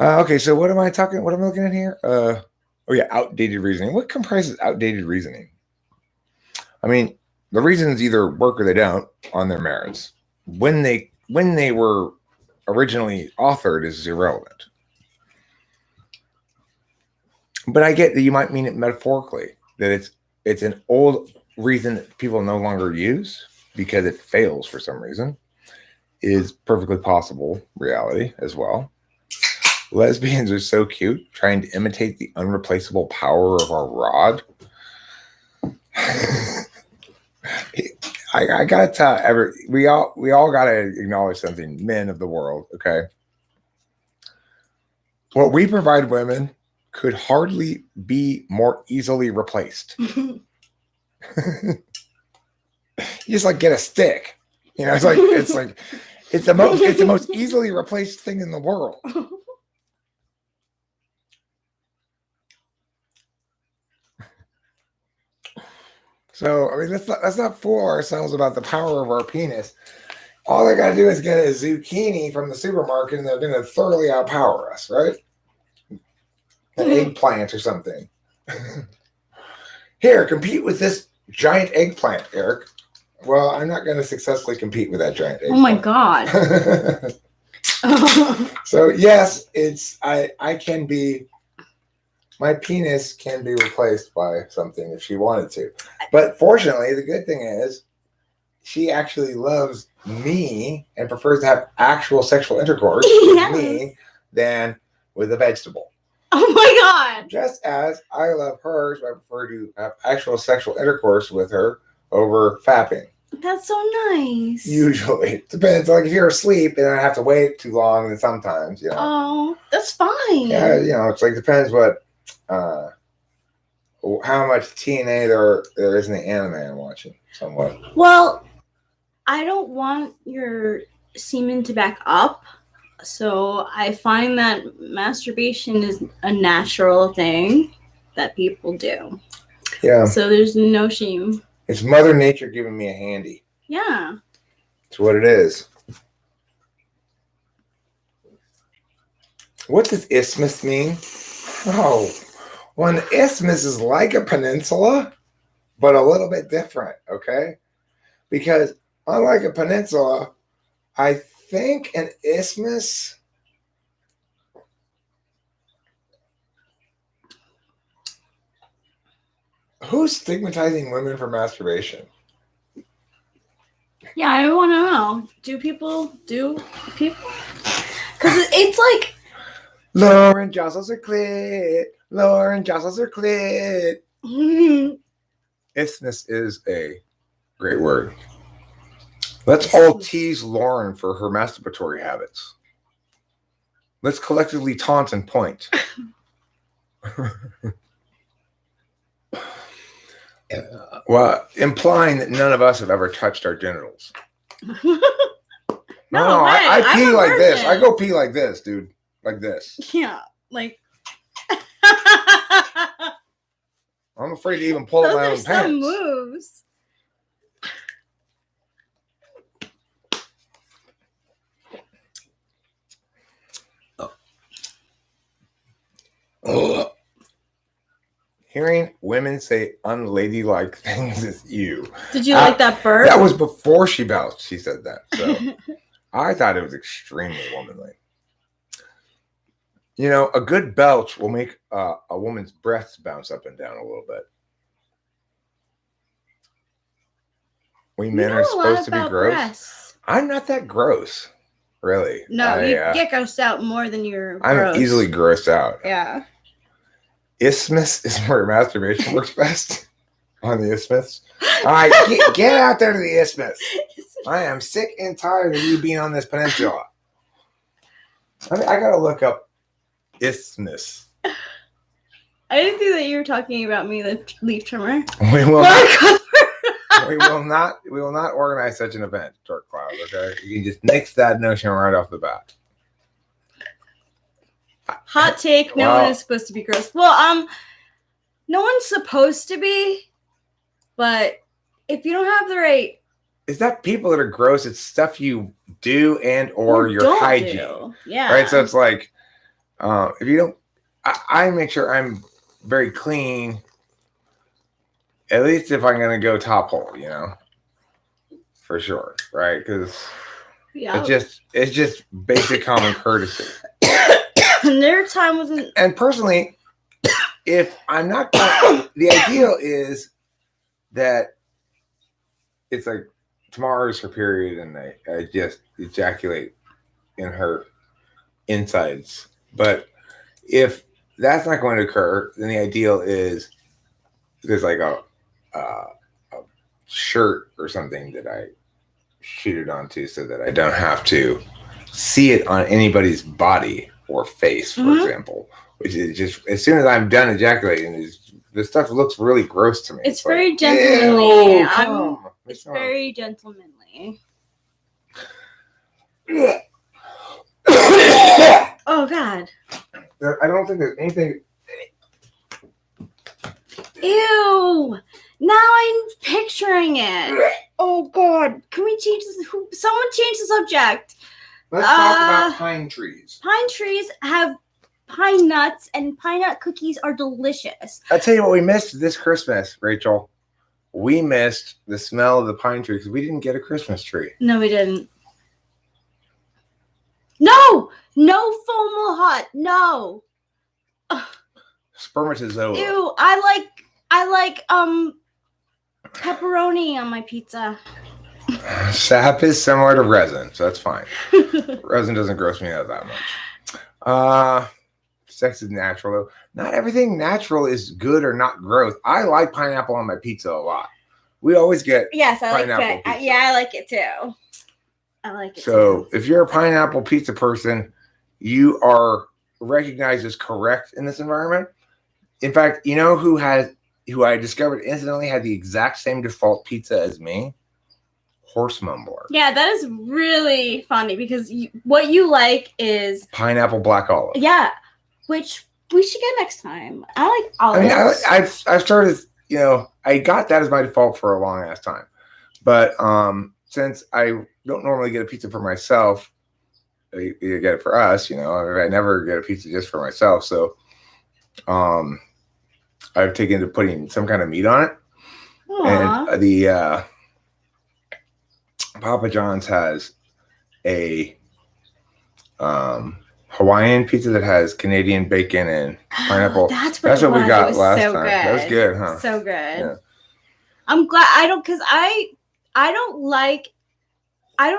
Okay, so what am I looking at here? Oh yeah, outdated reasoning. What comprises outdated reasoning? I mean, the reasons either work or they don't on their merits. When they were originally authored is irrelevant. But I get that you might mean it metaphorically, that it's an old reason that people no longer use because it fails for some reason, is perfectly possible reality as well. Lesbians are so cute, trying to imitate the unreplaceable power of our rod. I gotta tell we all gotta acknowledge something, men of the world, okay? What we provide women could hardly be more easily replaced. You just like get a stick. You know, it's the most easily replaced thing in the world. So, I mean, let's not fool ourselves about the power of our penis. All they got to do is get a zucchini from the supermarket and they're going to thoroughly outpower us, right? An eggplant or something. Here, compete with this giant eggplant, Eric. Well, I'm not going to successfully compete with that giant eggplant. Oh my God. So, yes, I can be... My penis can be replaced by something if she wanted to. But fortunately, the good thing is she actually loves me and prefers to have actual sexual intercourse with me than with a vegetable. Oh my God. Just as I love her, so I prefer to have actual sexual intercourse with her over fapping. That's so nice. Usually. It depends. Like if you're asleep and I have to wait too long, then sometimes, you know. Oh, that's fine. Yeah, you know, it's like depends what how much TNA there is in the anime I'm watching, somewhat. Well, I don't want your semen to back up, so I find that masturbation is a natural thing that people do. Yeah. So there's no shame. It's Mother Nature giving me a handy. Yeah. It's what it is. What does isthmus mean? Oh, well, an isthmus is like a peninsula, but a little bit different, okay? Because unlike a peninsula, I think an isthmus... Who's stigmatizing women for masturbation? Yeah, I want to know. Do people? Because it's like... Lauren jostles her clit. Lauren jostles her clit. Isthmus is a great word. Let's all tease Lauren for her masturbatory habits. Let's collectively taunt and point. Well, implying that none of us have ever touched our genitals. No, I pee like this. I go pee like this, dude. Like this. Yeah, like... I'm afraid to even pull up my own Those are pants. some moves. Ugh. Hearing women say unladylike things is you. Did you like that burp? That was before she belched. She said that. So I thought it was extremely womanly. You know, a good belch will make a woman's breasts bounce up and down a little bit. We men are supposed to be gross. Breasts. I'm not that gross, really. No, you get grossed out more than you're gross. I'm easily grossed out. Yeah. Isthmus is where masturbation works best. On the isthmus. All right, get out there to the isthmus. I am sick and tired of you being on this peninsula. I gotta look up isthmus. I didn't think that you were talking about me, the leaf trimmer. We will not. We will not organize such an event, Dark Cloud. Okay, you can just nix that notion right off the bat. Hot take: no one is supposed to be gross. Well, no one's supposed to be, but if you don't have the right, is that people that are gross? It's stuff you do and or your hygiene. Do. Yeah. Right. So it's like, if you don't, I make sure I'm very clean. At least if I'm gonna go top hole, you know, for sure, right? Because it's just basic common courtesy. And their time wasn't. And personally, if I'm not going, the ideal is that it's like tomorrow's her period, and I just ejaculate in her insides. But if that's not going to occur, then the ideal is there's like a shirt or something that I shoot it onto so that I don't have to see it on anybody's body or face, for example. Which is just, as soon as I'm done ejaculating, this stuff looks really gross to me. It's very like, gentlemanly. It's very gentlemanly. Oh, God. I don't think there's anything. Ew. Now I'm picturing it. Oh, God. Can we change this? Someone change the subject. Let's talk about pine trees. Pine trees have pine nuts, and pine nut cookies are delicious. I'll tell you what we missed this Christmas, Rachel. We missed the smell of the pine tree because we didn't get a Christmas tree. No, we didn't. No fomal hot. No. Spermatozoa. Ew, I like pepperoni on my pizza. Sap is similar to resin, so that's fine. Resin doesn't gross me out that much. Sex is natural, though. Not everything natural is good or not gross. I like pineapple on my pizza a lot. We always get pineapple pizza. Yeah, I like it too. I like it too. If you're a pineapple pizza person, you are recognized as correct in this environment. In fact, you know who I discovered incidentally had the exact same default pizza as me? Horse mumbler. Yeah, that is really funny because what you like is pineapple black olive. Yeah, which we should get next time. I like olives. I mean, I've started. You know, I got that as my default for a long ass time, but since I don't normally get a pizza for myself, you get it for us, I never get a pizza just for myself. So I've taken to putting some kind of meat on it. Aww. And the Papa John's has a Hawaiian pizza that has Canadian bacon and pineapple. That's what we got last so time. Good. That was good, huh? So good. Yeah. I'm glad because I don't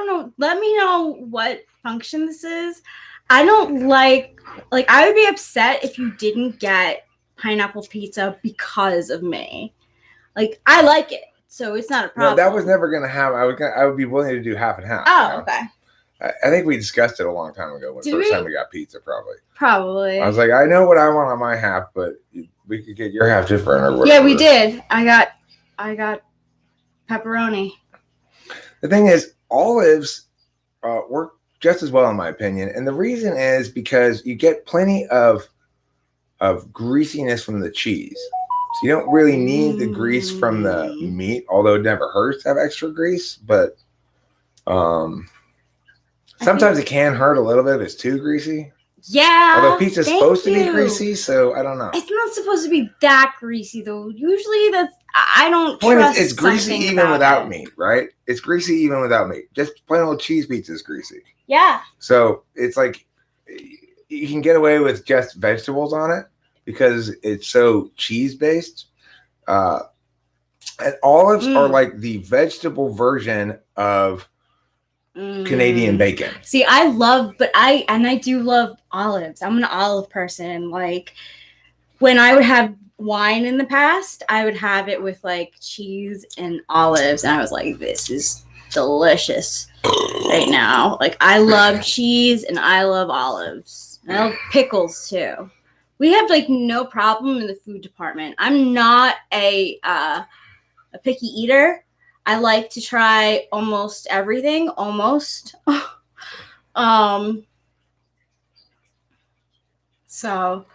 know. Let me know what function this is. I don't like I would be upset if you didn't get pineapple pizza because of me. I like it, so it's not a problem. No, that was never gonna happen. I would be willing to do half and half. Oh, okay. I think we discussed it a long time ago. When the first time we got pizza, probably. I was like, I know what I want on my half, but we could get your half different or whatever. Yeah, we did. I got pepperoni. The thing is, olives work just as well, in my opinion, and the reason is because you get plenty of greasiness from the cheese. So you don't really need the grease from the meat, although it never hurts to have extra grease. But sometimes it can hurt a little bit if it's too greasy. Yeah. Although pizza's supposed to be greasy, so I don't know. It's not supposed to be that greasy, though. Usually I don't trust it's greasy even without meat, right? It's greasy even without meat. Just plain old cheese pizza is greasy. Yeah. So it's like you can get away with just vegetables on it because it's so cheese based. And olives are like the vegetable version of Canadian bacon. See, I do love olives. I'm an olive person. When I would have wine in the past, I would have it with cheese and olives, and I was like, this is delicious right now. I love cheese and I love olives. And I love pickles too. We have no problem in the food department. I'm not a picky eater. I like to try almost everything, almost. So,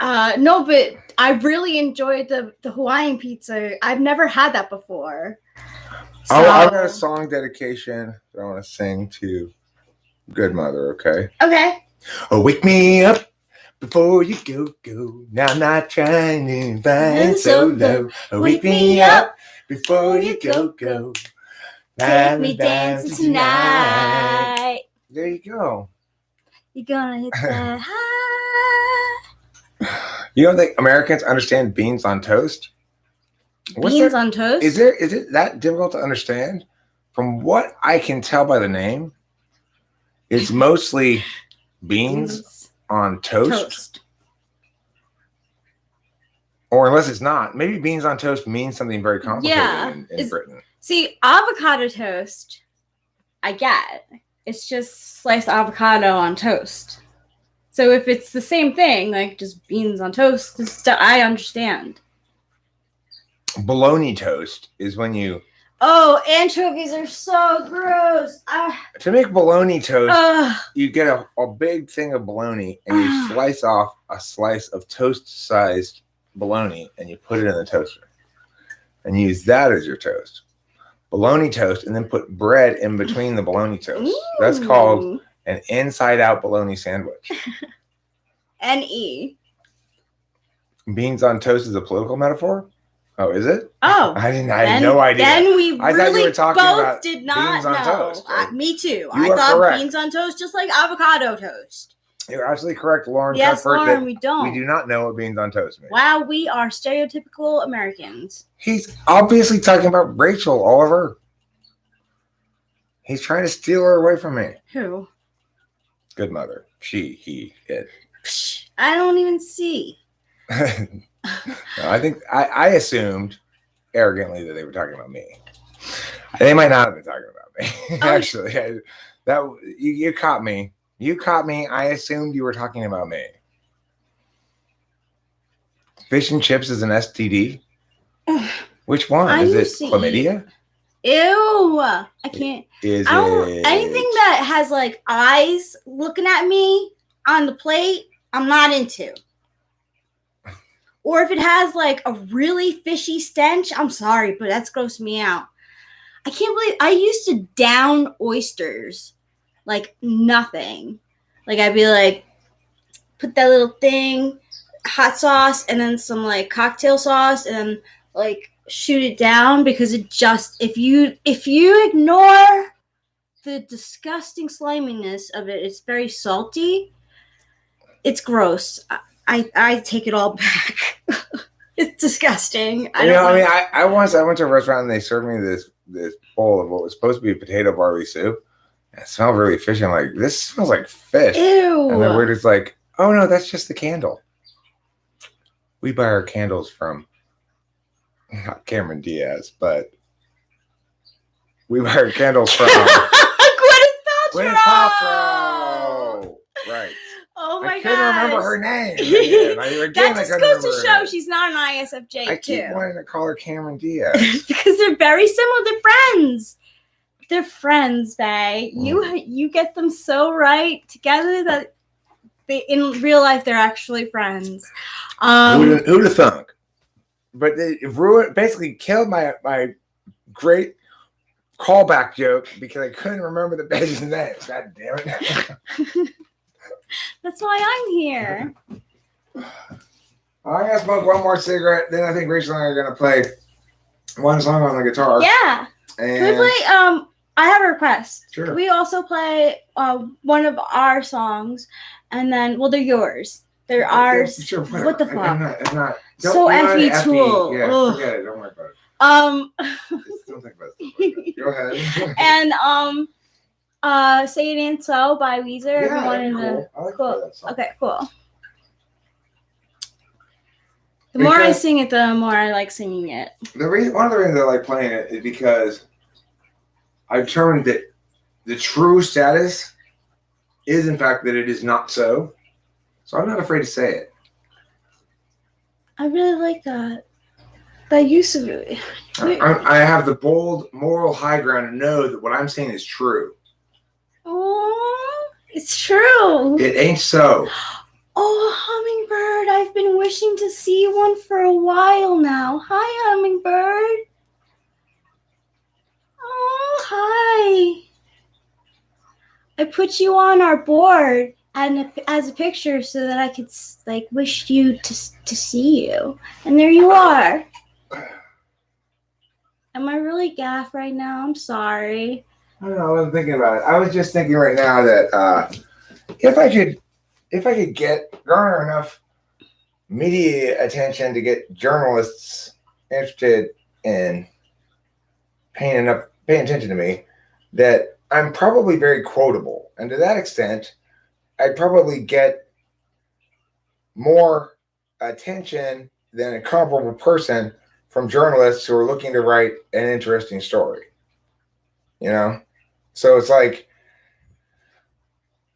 no, but I really enjoyed the Hawaiian pizza. I've never had that before. So, I've got a song dedication that I want to sing to Good Mother, okay? Okay. Oh, wake me up before you go. Now I'm not trying to find so low. Oh, wake me up before you go. Take me dancing tonight. There you go. You're gonna hit that high. You don't think Americans understand beans on toast? Beans on toast? Is it that difficult to understand? From what I can tell by the name, it's mostly beans on toast. Or unless it's not, maybe beans on toast means something very complicated in Britain. See, avocado toast, I get. It's just sliced avocado on toast. So if it's the same thing, just beans on toast, I understand. Bologna toast is when you... Oh, anchovies are so gross. To make bologna toast, you get a big thing of bologna and you slice off a slice of toast-sized bologna and you put it in the toaster and use that as your toast. Bologna toast, and then put bread in between the bologna toast. Ooh. That's called an inside-out bologna sandwich. N-E. Beans on toast is a political metaphor? Oh, is it? Oh. I had no idea. Then I thought you were talking about did not beans on toast. Me too. I thought correct. Beans on toast just like avocado toast. You're absolutely correct, Lauren. Yes, Lauren, we don't. We do not know what beans on toast means. Wow, we are stereotypical Americans. He's obviously talking about Rachel, Oliver. He's trying to steal her away from me. Who? Good Mother. She, he, it. I don't even see. No, I think I assumed arrogantly that they were talking about me. They might not have been talking about me. Actually, you caught me. You caught me. I assumed you were talking about me. Fish and chips is an STD. Which one? Is it chlamydia? Ew! I can't. Anything that has eyes looking at me on the plate, I'm not into. Or if it has a really fishy stench, I'm sorry, but that's grossed me out. I can't believe I used to down oysters like nothing. Like I'd be like, put that little thing, hot sauce, and then some like cocktail sauce, and then like shoot it down because it just if you ignore the disgusting sliminess of it, it's very salty. It's gross. I take it all back. It's disgusting. I mean, I went to a restaurant and they served me this bowl of what was supposed to be potato barley soup. And it smelled really fishy. I'm like, this smells like fish. Ew. And the waiter's like, oh no, that's just the candle. We buy our candles from not Cameron Diaz, but we buy our candles from Gwyneth Paltrow. Right. Oh my god! I couldn't remember her name. That just goes to show she's not an ISFJ I keep wanting to call her Cameron Diaz because they're very similar. They're friends. They're friends, Bae. You get them so right together that they in real life they're actually friends. Who'd have thunk? But they basically killed my great callback joke because I couldn't remember the baby's name. God damn it. That's why I'm here. I'm gonna smoke one more cigarette, then I think Rachel and I are gonna play one song on the guitar. Yeah. And can we play I have a request. Sure. Can we also play one of our songs and then they're yours. They're ours. Sure, what the fuck? I'm not So FE Tool. Yeah, Ugh. forget it. Don't worry about it. Just don't think about it. Go ahead. And Say It Ain't So by Weezer. Yeah, cool. I like Cool. that song. Okay, cool. The more I sing it, the more I like singing it. One of the reasons I like playing it is because I determined that the true status is, in fact, that it is not so. So I'm not afraid to say it. I really like that. That use of it. I have the bold moral high ground to know that what I'm saying is true. Oh, it's true. It ain't so. Oh, hummingbird. I've been wishing to see one for a while now. Hi, hummingbird. Oh, hi. I put you on our board and as a picture so that I could like wish you to see you. And there you are. Am I really gaff right now? I'm sorry. I don't know. I wasn't thinking about it. I was just thinking right now that if I could garner enough media attention to get journalists interested in paying attention to me, that I'm probably very quotable, and to that extent, I'd probably get more attention than a comparable person from journalists who are looking to write an interesting story. You know? So it's like,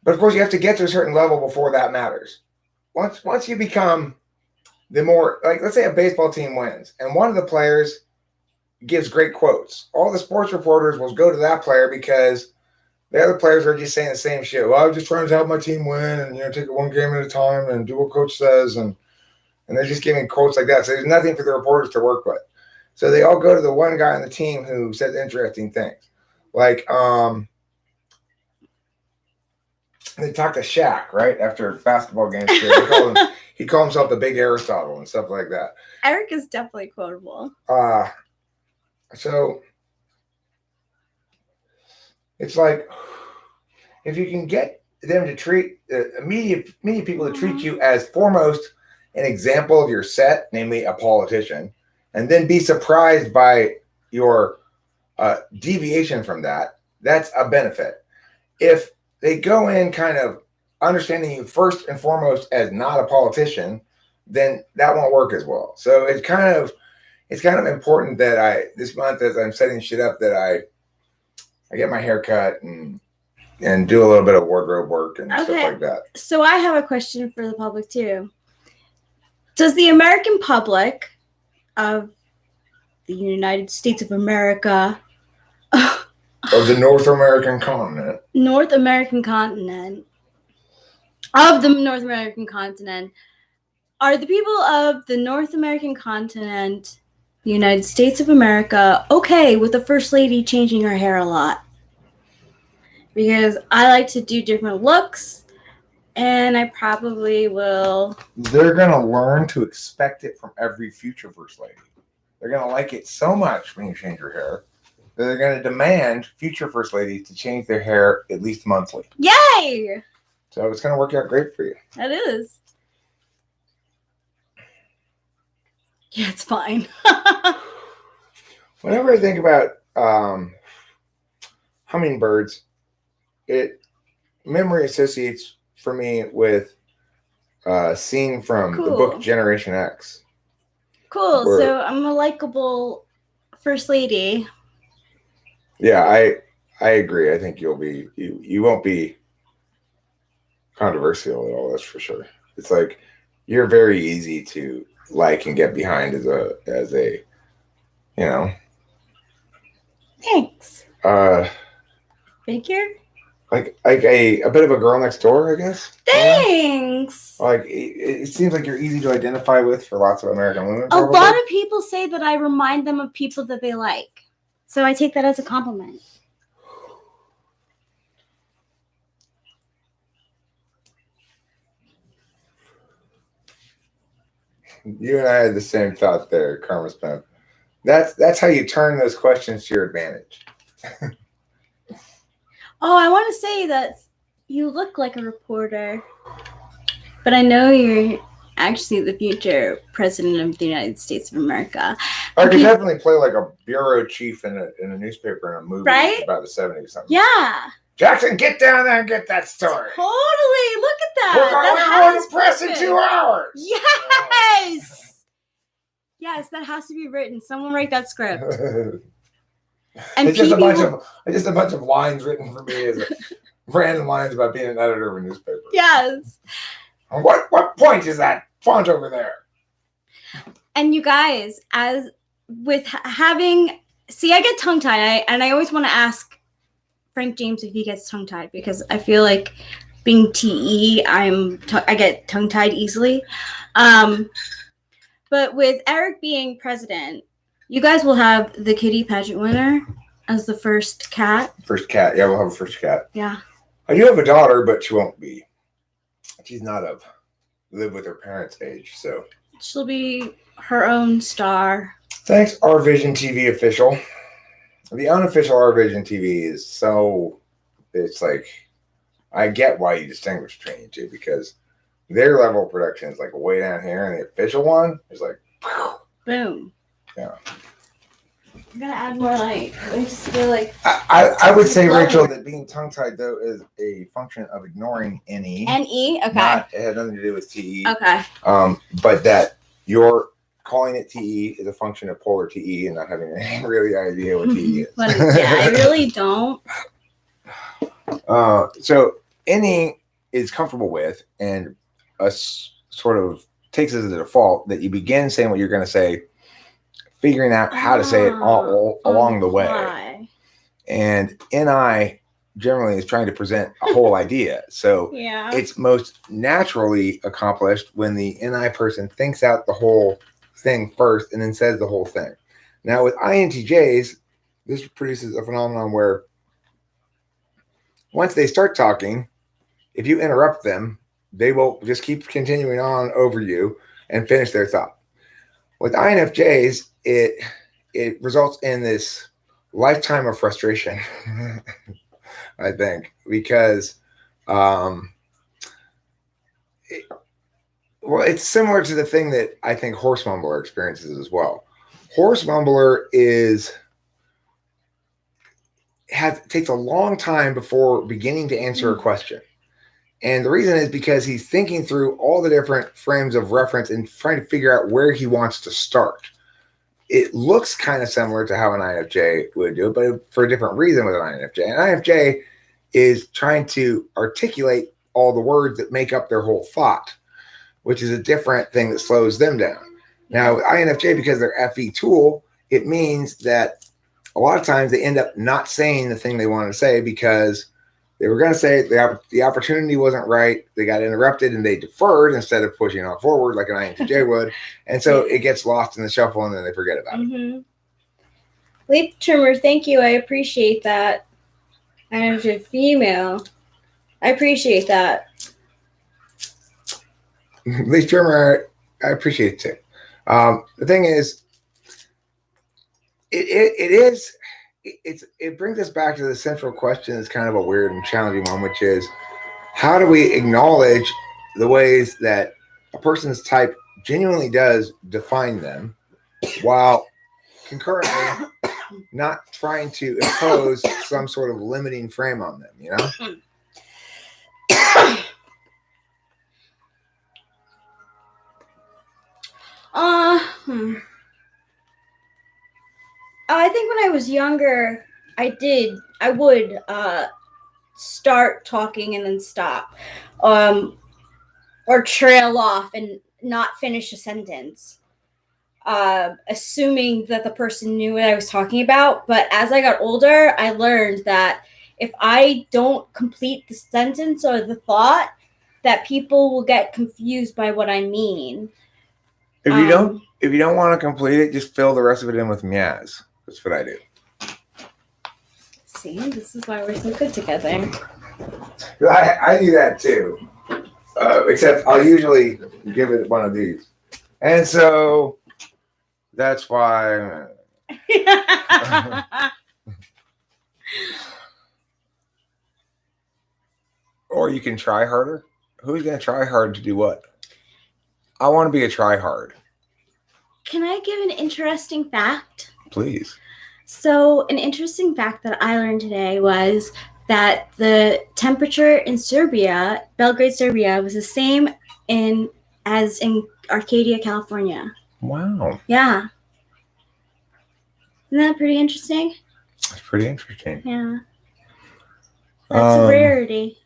but of course you have to get to a certain level before that matters. Once you become the more, like, let's say a baseball team wins and one of the players gives great quotes. All the sports reporters will go to that player because the other players are just saying the same shit. Well, I'm just trying to help my team win and, take it one game at a time and do what coach says. And they're just giving quotes like that. So there's nothing for the reporters to work with. So they all go to the one guy on the team who says interesting things. Like, they talked to Shaq, right? After basketball games. He called himself the Big Aristotle and stuff like that. Eric is definitely quotable. So it's like, if you can get them to treat media people to treat you as foremost an example of your set, namely a politician, and then be surprised by your deviation from that, that's a benefit. If they go in kind of understanding you first and foremost as not a politician, then that won't work as well. So it's kind of important that this month, as I'm setting shit up, that I get my hair cut and do a little bit of wardrobe work and stuff like that. So I have a question for the public too. Does the American public of the United States of America, of the North American continent, of the North American continent, are the people of the North American continent the United States of America okay with the First Lady changing her hair a lot. Because I like to do different looks, and I probably will. They're going to learn to expect it from every future First Lady. They're going to like it so much when you change your hair that they're going to demand future First Ladies to change their hair at least monthly. Yay! So it's going to work out great for you. That is. Yeah, it's fine. Whenever I think about hummingbirds, memory associates for me with a scene from the book Generation X. Cool. So I'm a likable First Lady. Yeah, I agree. I think you won't be controversial at all. That's for sure. It's like you're very easy to like and get behind as a you know. Thanks. Figure. Like a bit of a girl next door, I guess. Thanks. Yeah? Like it seems like you're easy to identify with for lots of American women. A lot of people say that I remind them of people that they like, so I take that as a compliment. You and I had the same thought there, Karma's Pimp. That's how you turn those questions to your advantage. Oh, I want to say that you look like a reporter, but I know you're actually the future president of the United States of America. I could definitely play like a bureau chief in a newspaper in a movie about the 70s or something. Yeah. Jackson, get down there and get that story. Totally. Look at that. We're going to press in 2 hours. Yes. Yes, that has to be written. Someone write that script. And it's just a bunch of lines written for me as random lines about being an editor of a newspaper. Yes. What point is that font over there? And you guys, as with having, I get tongue-tied, and I always want to ask Frank James if he gets tongue-tied, because I feel like being TE, I get tongue-tied easily. But with Eric being president, you guys will have the kitty pageant winner as the first cat. First cat. Yeah, we'll have a first cat. Yeah. I do have a daughter, but she won't be. She's not live with her parents' age, so. She'll be her own star. Thanks, Our Vision TV official. The unofficial Our Vision TV is so, it's like, I get why you distinguish between the two, because their level of production is like way down here, and the official one is like, boom. Yeah. I'm gonna add more light. I just feel like I would say, Rachel, that being tongue-tied though is a function of ignoring NE. NE, okay. It had nothing to do with TE. Okay. But that you're calling it TE is a function of polar TE and not having any really idea what TE is. Yeah, I really don't. So NE is comfortable with, and sort of takes as a default that you begin saying what you're going to say, figuring out how to say it all along the way. And NI generally is trying to present a whole idea. So it's most naturally accomplished when the NI person thinks out the whole thing first and then says the whole thing. Now with INTJs, this produces a phenomenon where once they start talking, if you interrupt them, they will just keep continuing on over you and finish their thought. With INFJs, it results in this lifetime of frustration, I think, because it's similar to the thing that I think Horse Mumbler experiences as well. Horse Mumbler takes a long time before beginning to answer a question. And the reason is because he's thinking through all the different frames of reference and trying to figure out where he wants to start. It looks kind of similar to how an INFJ would do it, but for a different reason with an INFJ. An INFJ is trying to articulate all the words that make up their whole thought, which is a different thing that slows them down. Now, with INFJ, because they're FE tool, it means that a lot of times they end up not saying the thing they want to say because They were going to say the opportunity wasn't right. They got interrupted and they deferred instead of pushing on forward like an INTJ would. And so it gets lost in the shuffle and then they forget about it. Leaf trimmer, thank you. I appreciate that. I'm a female. I appreciate that. Leaf trimmer, I appreciate it too. The thing is, it brings us back to the central question. It's kind of a weird and challenging one, which is how do we acknowledge the ways that a person's type genuinely does define them while concurrently not trying to impose some sort of limiting frame on them, you know? I think when I was younger, I would start talking and then stop, or trail off and not finish a sentence, assuming that the person knew what I was talking about. But as I got older, I learned that if I don't complete the sentence or the thought, that people will get confused by what I mean. If you don't want to complete it, just fill the rest of it in with meows. That's what I do. See, this is why we're so good together. I do that too. Except I'll usually give it one of these. And so that's why. Or you can try harder. Who's going to try hard to do what? I want to be a try hard. Can I give an interesting fact? Please. So an interesting fact that I learned today was that the temperature in Serbia, Belgrade, Serbia, was the same as in Arcadia, California. Wow. Yeah. Isn't that pretty interesting? That's pretty interesting. Yeah. That's a rarity.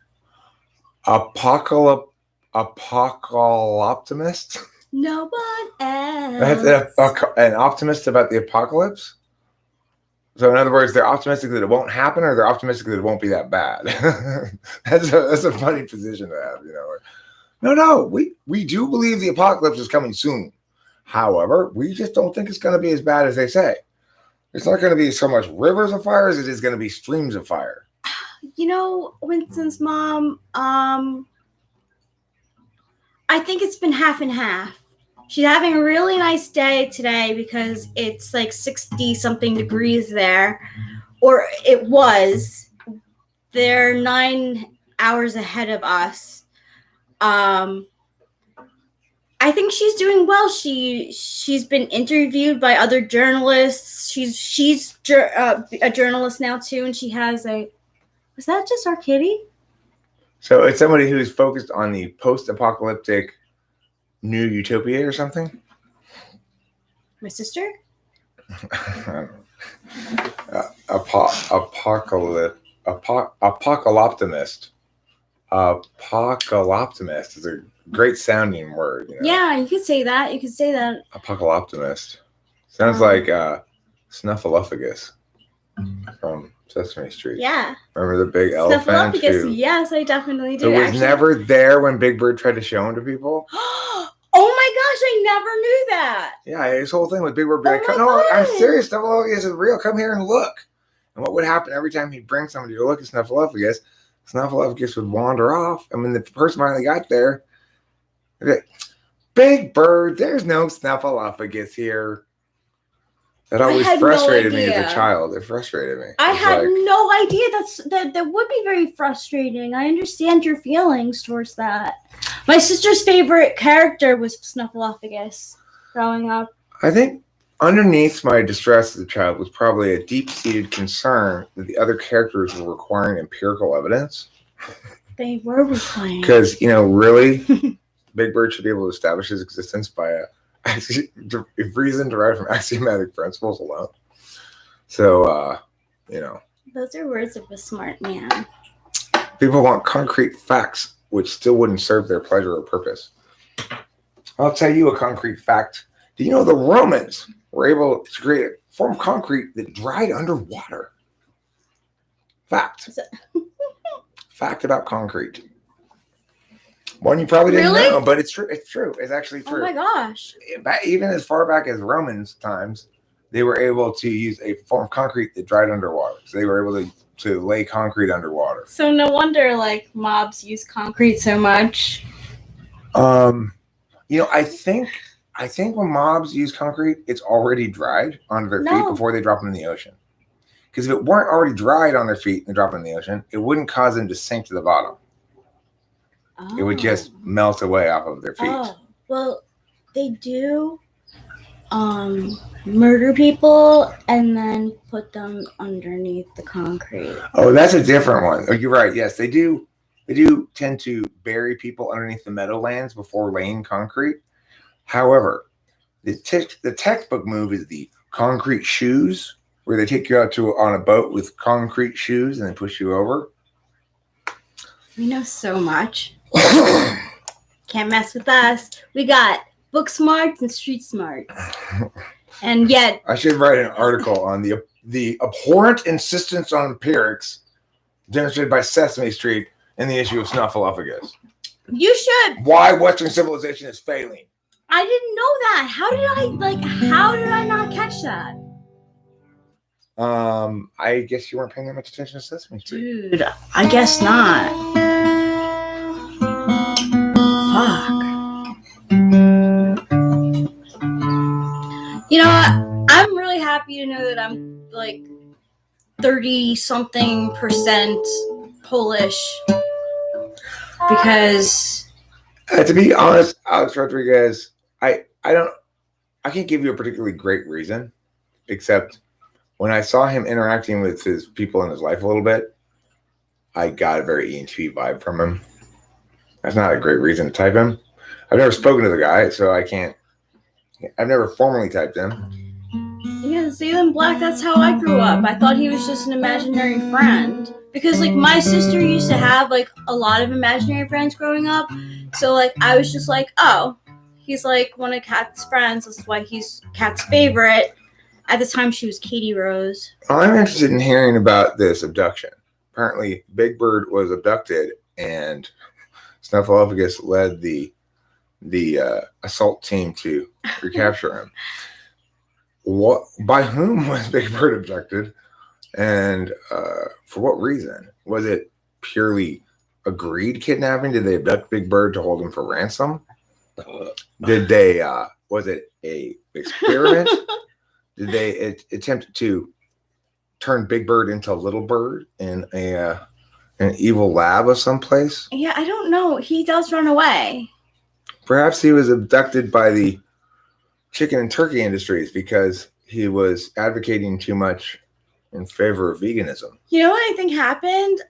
Apocalyptimist? No one else. That's an optimist about the apocalypse? So in other words, they're optimistic that it won't happen, or they're optimistic that it won't be that bad. That's a funny position to have, you know. No, we do believe the apocalypse is coming soon. However, we just don't think it's going to be as bad as they say. It's not going to be so much rivers of fire as it is going to be streams of fire. You know, Winston's mom, I think it's been half and half. She's having a really nice day today because it's like 60-something degrees there. Or it was. They're 9 hours ahead of us. I think she's doing well. She's been interviewed by other journalists. She's a journalist now too, and she has a. Was that just our kitty? So it's somebody who's focused on the post-apocalyptic new utopia or something? My sister? Apocalyptimist. Apocalyptimist is a great sounding word. You know? Yeah, you could say that. Apocalyptimist. Sounds like Snuffleupagus from Sesame Street. Yeah. Remember the big elephant? Yes, I definitely do. So was never there when Big Bird tried to show him to people? Oh my gosh, I never knew that. Yeah, his whole thing with Big Bird being like, no, I'm serious, Snuffleupagus is real. Come here and look. And what would happen every time he'd bring somebody to look at Snuffleupagus, Snuffleupagus would wander off. And when the person finally got there, they'd be like, Big Bird, there's no Snuffleupagus here. That always frustrated me as a child. It frustrated me. I had no idea. That would be very frustrating. I understand your feelings towards that. My sister's favorite character was Snuffleupagus growing up. I think underneath my distress as a child was probably a deep-seated concern that the other characters were requiring empirical evidence. They were requiring. Because, really, Big Bird should be able to establish his existence by a reason derived from axiomatic principles alone. So, Those are words of a smart man. People want concrete facts, which still wouldn't serve their pleasure or purpose. I'll tell you a concrete fact. Do you know the Romans were able to create a form of concrete that dried underwater? Fact. Fact about concrete. One you probably didn't Really? know, but it's true. It's true. It's actually true. Oh my gosh. Even as far back as Romans times, they were able to use a form of concrete that dried underwater. So they were able to lay concrete underwater. So no wonder like mobs use concrete so much. I think when mobs use concrete, it's already dried onto their feet before they drop them in the ocean. Because if it weren't already dried on their feet and drop them in the ocean, it wouldn't cause them to sink to the bottom. It would just melt away off of their feet. Oh, well, they do murder people and then put them underneath the concrete. Oh, that's a different one. Oh, you're right. Yes, they do. They do tend to bury people underneath the meadowlands before laying concrete. However, the textbook move is the concrete shoes, where they take you out on a boat with concrete shoes and then push you over. We know so much. Can't mess with us. We got book smarts and street smarts. And yet I should write an article on the abhorrent insistence on empirics demonstrated by Sesame Street in the issue of Snuffleupagus. You should. Why Western civilization is failing. I didn't know that. How did I not catch that? I guess you weren't paying that much attention to Sesame Street. Dude, I guess not. Fuck. You know what? I'm really happy to know that I'm like 30-something% Polish. Because to be honest, Alex Rodriguez, I can't give you a particularly great reason, except when I saw him interacting with his people in his life a little bit, I got a very ENTP vibe from him. That's not a great reason to type him. I've never spoken to the guy, so I've never formally typed him. Yeah, Zaylan Black, that's how I grew up. I thought he was just an imaginary friend. Because, like, my sister used to have, like, a lot of imaginary friends growing up. So, like, I was just like, oh, he's, like, one of Kat's friends. That's why he's Kat's favorite. At the time, she was Katie Rose. I'm interested in hearing about this abduction. Apparently, Big Bird was abducted, and Snuffleupagus led the assault team to recapture him. By whom was Big Bird abducted, and for what reason? Was it purely agreed kidnapping? Did they abduct Big Bird to hold him for ransom? Did they? Was it a experiment? Did they attempt to turn Big Bird into Little Bird in an evil lab of some place? Yeah, I don't know. He does run away. Perhaps he was abducted by the chicken and turkey industries because he was advocating too much in favor of veganism. You know what I think happened?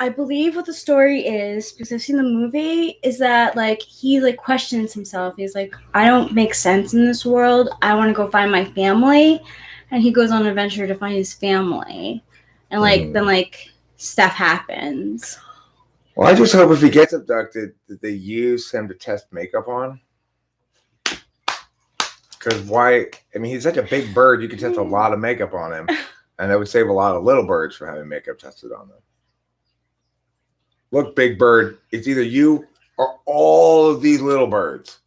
I believe what the story is, because I've seen the movie, is that like he like questions himself. He's like, I don't make sense in this world. I want to go find my family. And he goes on an adventure to find his family. And then like stuff happens. Well, I just hope if he gets abducted that they use him to test makeup on. Because he's such a big bird, you could test a lot of makeup on him. And that would save a lot of little birds from having makeup tested on them. Look, Big Bird, it's either you or all of these little birds.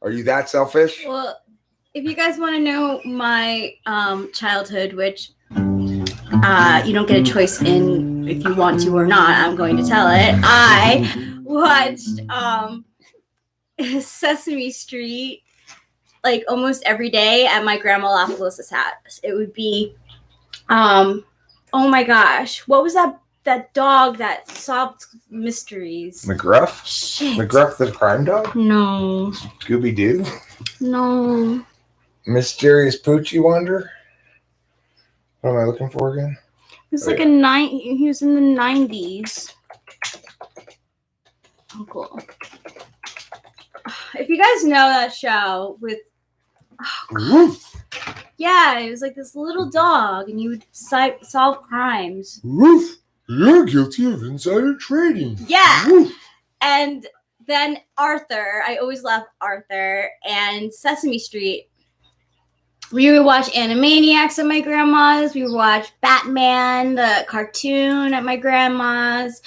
Are you that selfish? Well, if you guys want to know my childhood, which you don't get a choice in if you want to or not, I'm going to tell it. I watched Sesame Street like almost every day at my grandma Lapalos's house. It would be, oh my gosh, what was that dog that solved mysteries? McGruff? Shit. McGruff the crime dog? No. Scooby-Doo? No. Mysterious Poochie Wonder? What am I looking for again? He was he was in the 90s. Oh, cool. If you guys know that show with yeah, it was like this little dog and you would solve crimes. Woof! You're guilty of insider trading. Yeah. Woof. And then Arthur, I always loved Arthur, and Sesame Street We would watch Animaniacs at my grandma's. We would watch Batman, the cartoon, at my grandma's.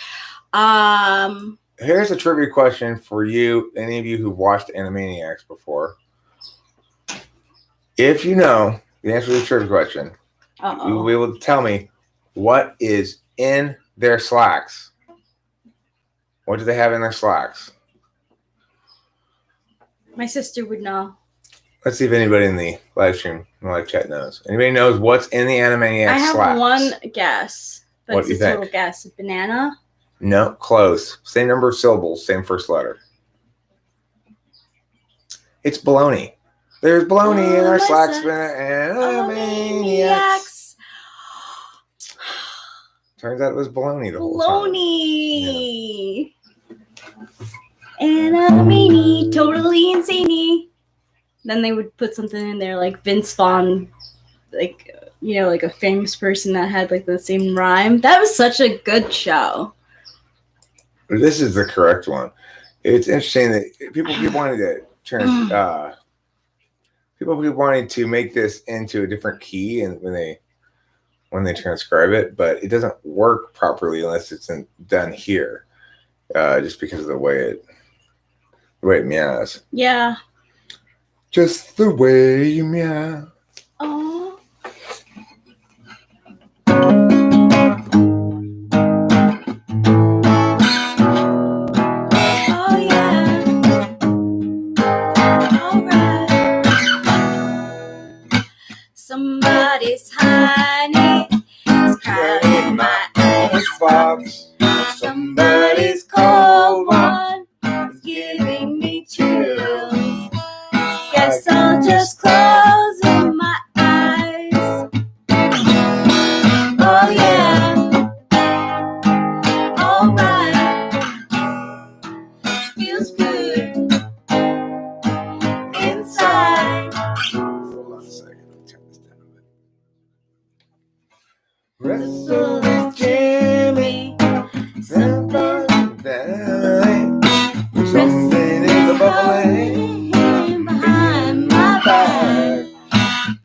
Here's a trivia question for you, any of you who've watched Animaniacs before. If you know the answer to the trivia question, you will be able to tell me what is in their slacks. What do they have in their slacks? My sister would know. Let's see if anybody in the live stream, in the live chat knows. Anybody knows what's in the Animaniacs slacks? I have one guess, but what do you it's a think? total guess. Banana? No, close. Same number of syllables, same first letter. It's bologna. There's bologna in our slacks. Animaniacs. Turns out it was bologna the whole time. Bologna. Animani, totally insane. Then they would put something in there like Vince Vaughn, like, you know, like a famous person that had like the same rhyme. That was such a good show. This is the correct one. It's interesting that people keep wanting to turn. People keep wanting to make this into a different key, and when they transcribe it, but it doesn't work properly unless it's done here, just because of the way it meows. Yeah. Just the way you meow. Oh. Oh yeah. All right. Somebody's honey is crowding my icebox. Somebody's cold one is giving me chills. Guess I'll just close my eyes. Oh yeah. All right. Feels good inside. Hold on a second. Let me turn this down a bit. Wrestle with Jimmy. Something is bubbling behind my back.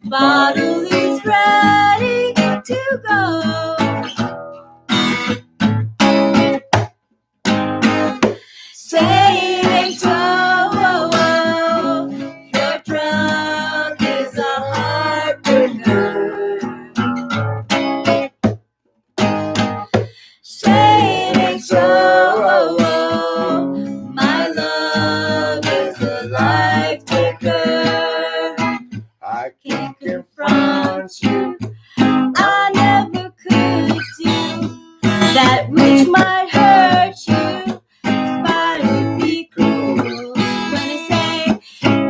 Bottle is ready to go. Say it ain't so. Your drug is a heartbreaker. Say it ain't so. My love is a life taker. I Can't confront you. I never could do that which might hurt you. But it'd be cool when I say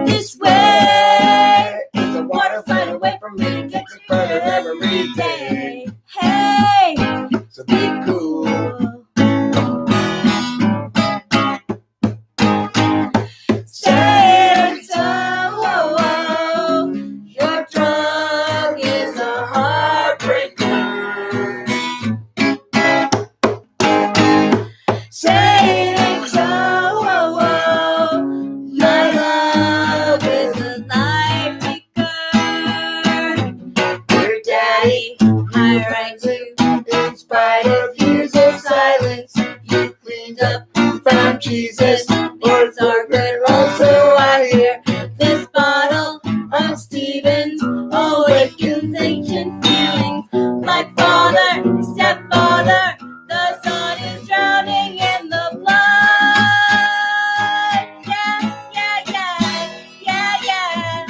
this way is a water fight away from me to get you better every day. Hey, So be cool. Say it so. Your drug is a heartbreaker. Say it ain't so. My love is a life maker. Your daddy, I write you. In spite of years of silence, you cleaned up, found Jesus. Words are good, also I hear this bottle of Stevens awakens ancient feelings. Like father, stepfather, the sun is drowning in the blood. Yeah, yeah, yeah, yeah, yeah.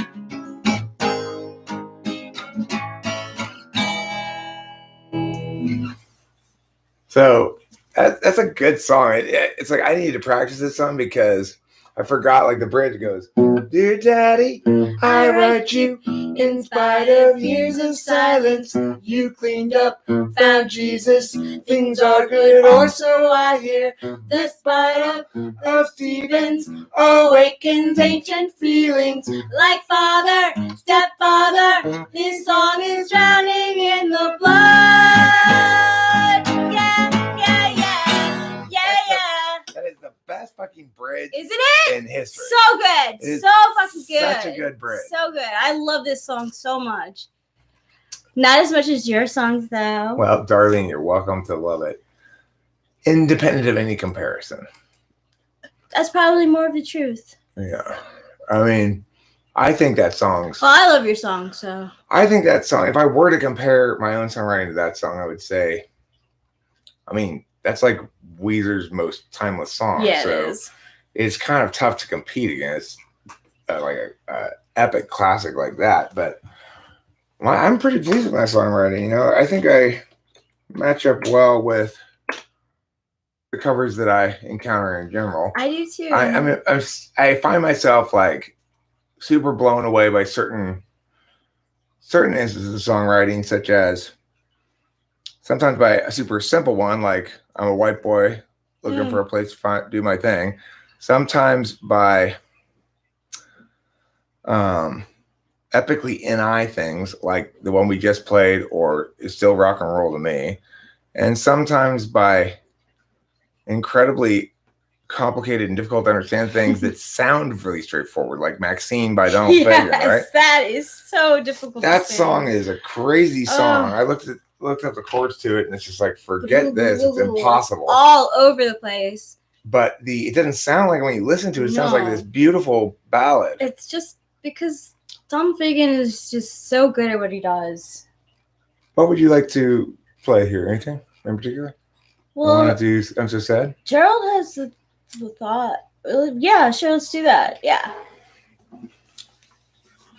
So that's a good song. It's like I need to practice this song because I forgot. Like the bridge goes, "Dear Daddy, I write you. In spite of years of silence, you cleaned up, found Jesus. Things are good, or so I hear. The spite Of Stevens, awakens ancient feelings. Like father, stepfather, this song is drowning in the blood. Yeah, yeah, yeah, yeah, yeah. That is the best fucking bridge bridge Isn't it? in history. So good. It's So fucking good. Such a good bridge. So good. I love this song so much. Not as much as your songs, though. Well, Darlene, you're welcome to love it. Independent of any comparison. That's probably more of the truth. Yeah. I mean, I think that song's... Well, I love your song, so... I think that song, if I were to compare my own songwriting to that song, I would say... I mean, that's like Weezer's most timeless song. Yeah, so it is. It's kind of tough to compete against like a epic classic like that. But I'm pretty pleased with my songwriting. You know, I think I match up well with the covers that I encounter in general. I do too. I mean, I find myself like super blown away by certain instances of songwriting, such as sometimes by a super simple one, like I'm a white boy looking for a place to do my thing. Sometimes by epically NI things like the one we just played, or is still rock and roll to me. And sometimes by incredibly complicated and difficult to understand things that sound really straightforward, like Maxine by Donald Fagen, right? That is so difficult. That song is a crazy song. I looked up the chords to it, and it's just like, forget this. It's impossible. All over the place. But it doesn't sound like, when you listen to it, it sounds like this beautiful ballad. It's just because Donald Fagen is just so good at what he does. What would you like to play here? Anything in particular? Well, I want to do I'm So Sad. Gerald has the thought. Yeah, sure, let's do that. Yeah.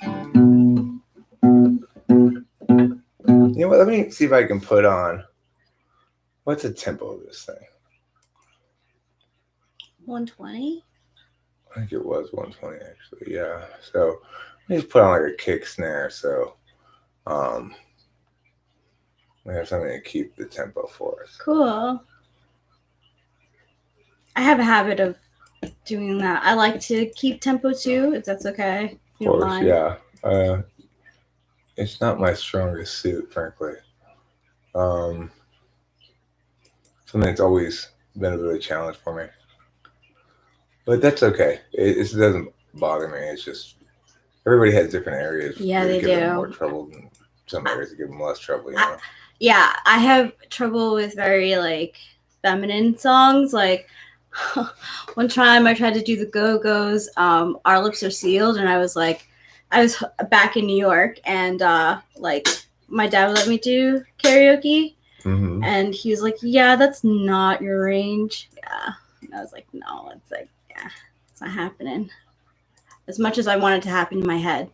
You know what? Let me see if I can put on. What's the tempo of this thing? 120. I think it was 120 actually. Yeah. So let me just put on like a kick snare. So we have something to keep the tempo for us. Cool. I have a habit of doing that. I like to keep tempo too, if that's okay. Of course, yeah. It's not my strongest suit, frankly. Something that's always been a really challenge for me. But that's okay. It doesn't bother me. It's just everybody has different areas. Yeah, they give do. them more trouble, and some areas that give them less trouble. You know. Yeah, I have trouble with very like feminine songs. Like one time I tried to do the Go-Go's Our Lips Are Sealed, and I was back in New York, and like my dad would let me do karaoke, and he was like, yeah, that's not your range. Yeah. And I was like, no, it's like, yeah, it's not happening. As much as I want it to happen in my head.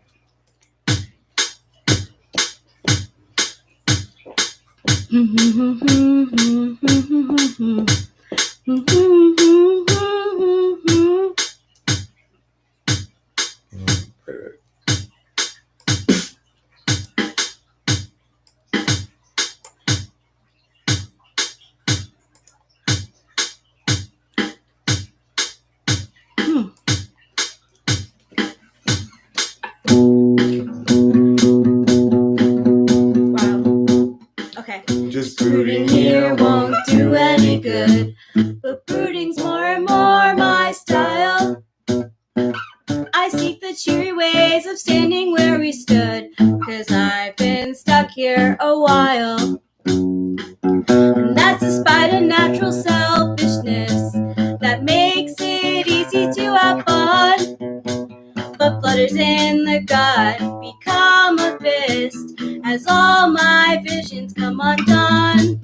Just brooding here won't do any good, but brooding's more and more my style. I seek the cheery ways of standing where we stood, 'cause I've been stuck here a while. And that's despite a natural selfishness that makes it easy to have fun, but flutters in the gut become a fist as all my visions come undone.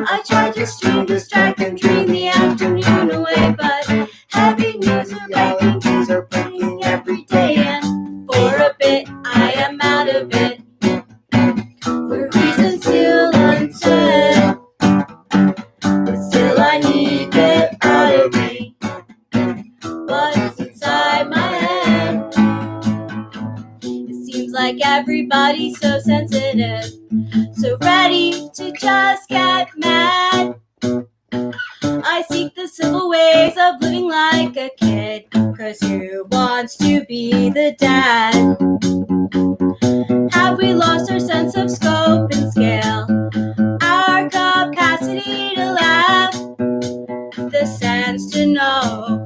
I tried to stream, distract, and dream the afternoon away, but heavy news are breaking every day, and for a bit I am out of it, for reasons still unsaid, but still I need it out of me. What's inside my head? It seems like everybody's so sensitive, so ready to just get mad. I seek the simple ways of living like a kid, 'cause who wants to be the dad? Have we lost our sense of scope and scale, our capacity to laugh, the sense to know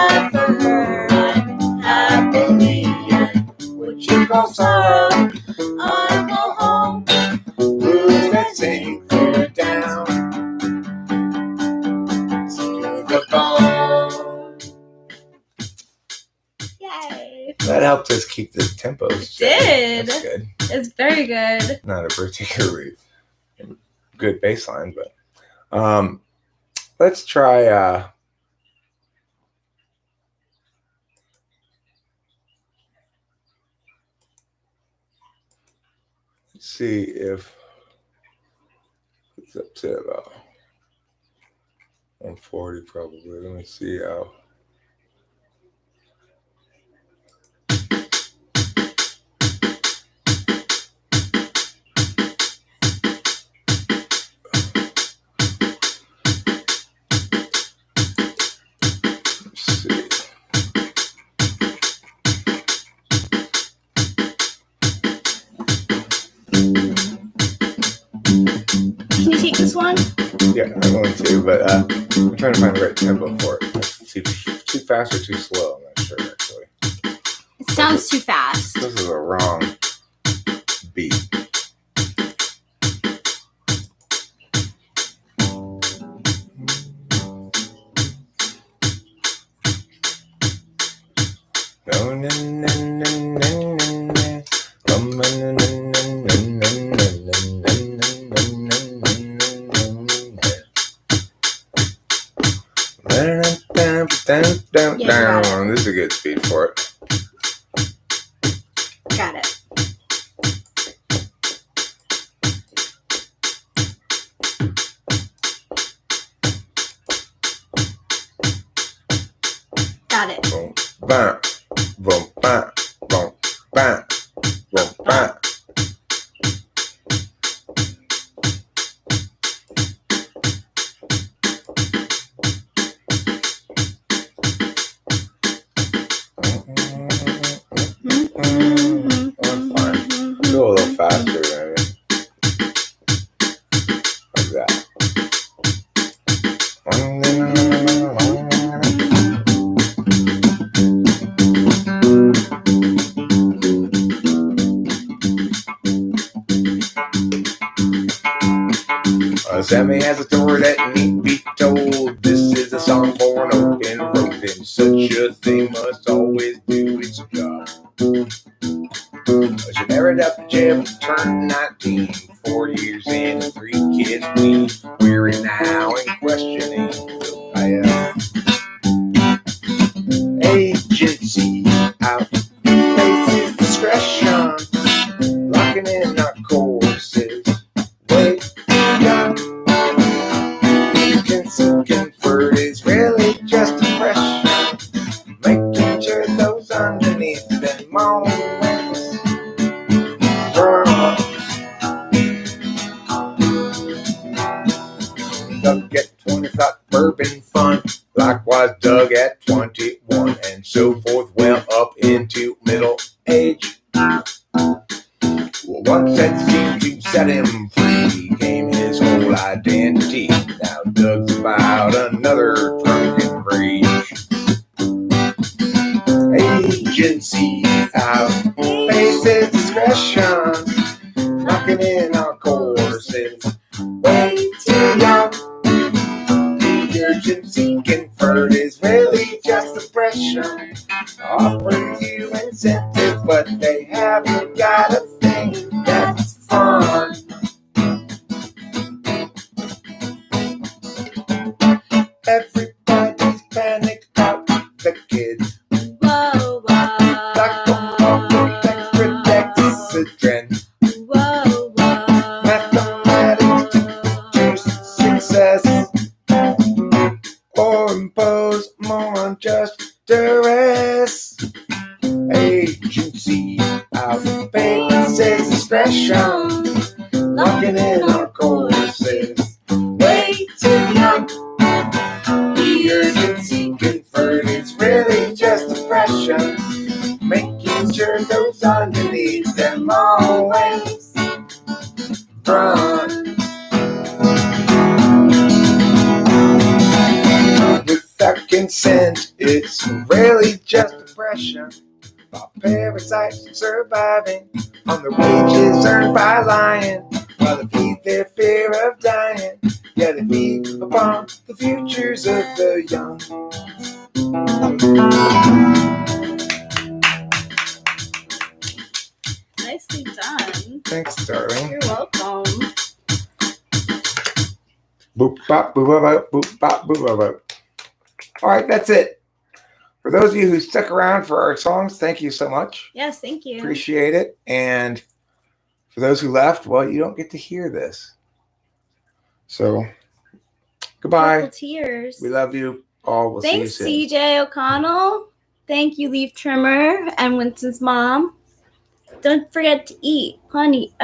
sad for her, happily, what you call sorrow. I go home, Blues that sing clear down to the bone. Yay! That helped us keep the tempo steady. Did. That's good. It's very good. Not a particularly good bass line, but let's try let's see if it's up to about 140 probably. Let me see how. Can you take this one? Yeah, I'm going to, but I'm trying to find the right tempo for it. Too fast or too slow? I'm not sure, actually. It sounds too fast. This is a wrong beat. This is a good speed for it. Got it. Got it. Boom, bam, boom, bam, boom, bam, boom, bam. Go a little faster, maybe. Like that. Sammy has a story that need be told. This is a song for an open road, and such a thing must always do its job. She married up to Jim, turned 19, 4 years in, 3 kids wean, weary now and questioning the path. Agency out, faces discretion, locking in our courses. Wait, young, comfort is really just depression, making sure those underneath them always. Doug at 20 thought bourbon fun, likewise Doug at 21, and so forth, well up into middle age. Well, once that seemed to set him free, became his whole identity. Now Doug's about another drunken rage. Agency out, faces discretion, knocking in our courses. Way too young. The urgency conferred is really just depression. Offering you incentives, but they haven't got a thing that's fun. Everybody's panicked about the kids. Whoa, whoa. Like the extra dexedrine. Whoa, whoa. Mathematics to success, or impose more unjust duress. Agency outpaces discretion, locking in our courses. Way too young. The urgency conferred is really just depression, making sure those underneath them always run. Without consent, it's really just depression. While parasites surviving on the wages earned by lying, while they feed their fear of dying. Yeah, they feed upon the futures of the young. Nicely done. Thanks, darling. You're welcome. Boop, bop, boop, bop, boop, bop, boop, bop, bop. All right, that's it. For those of you who stuck around for our songs, thank you so much. Yes, thank you. Appreciate it. And for those who left, well, you don't get to hear this. So, goodbye. Couple tears. We love you all. We'll Thanks, see you soon. CJ O'Connell. Thank you, Leaf Trimmer and Winston's mom. Don't forget to eat plenty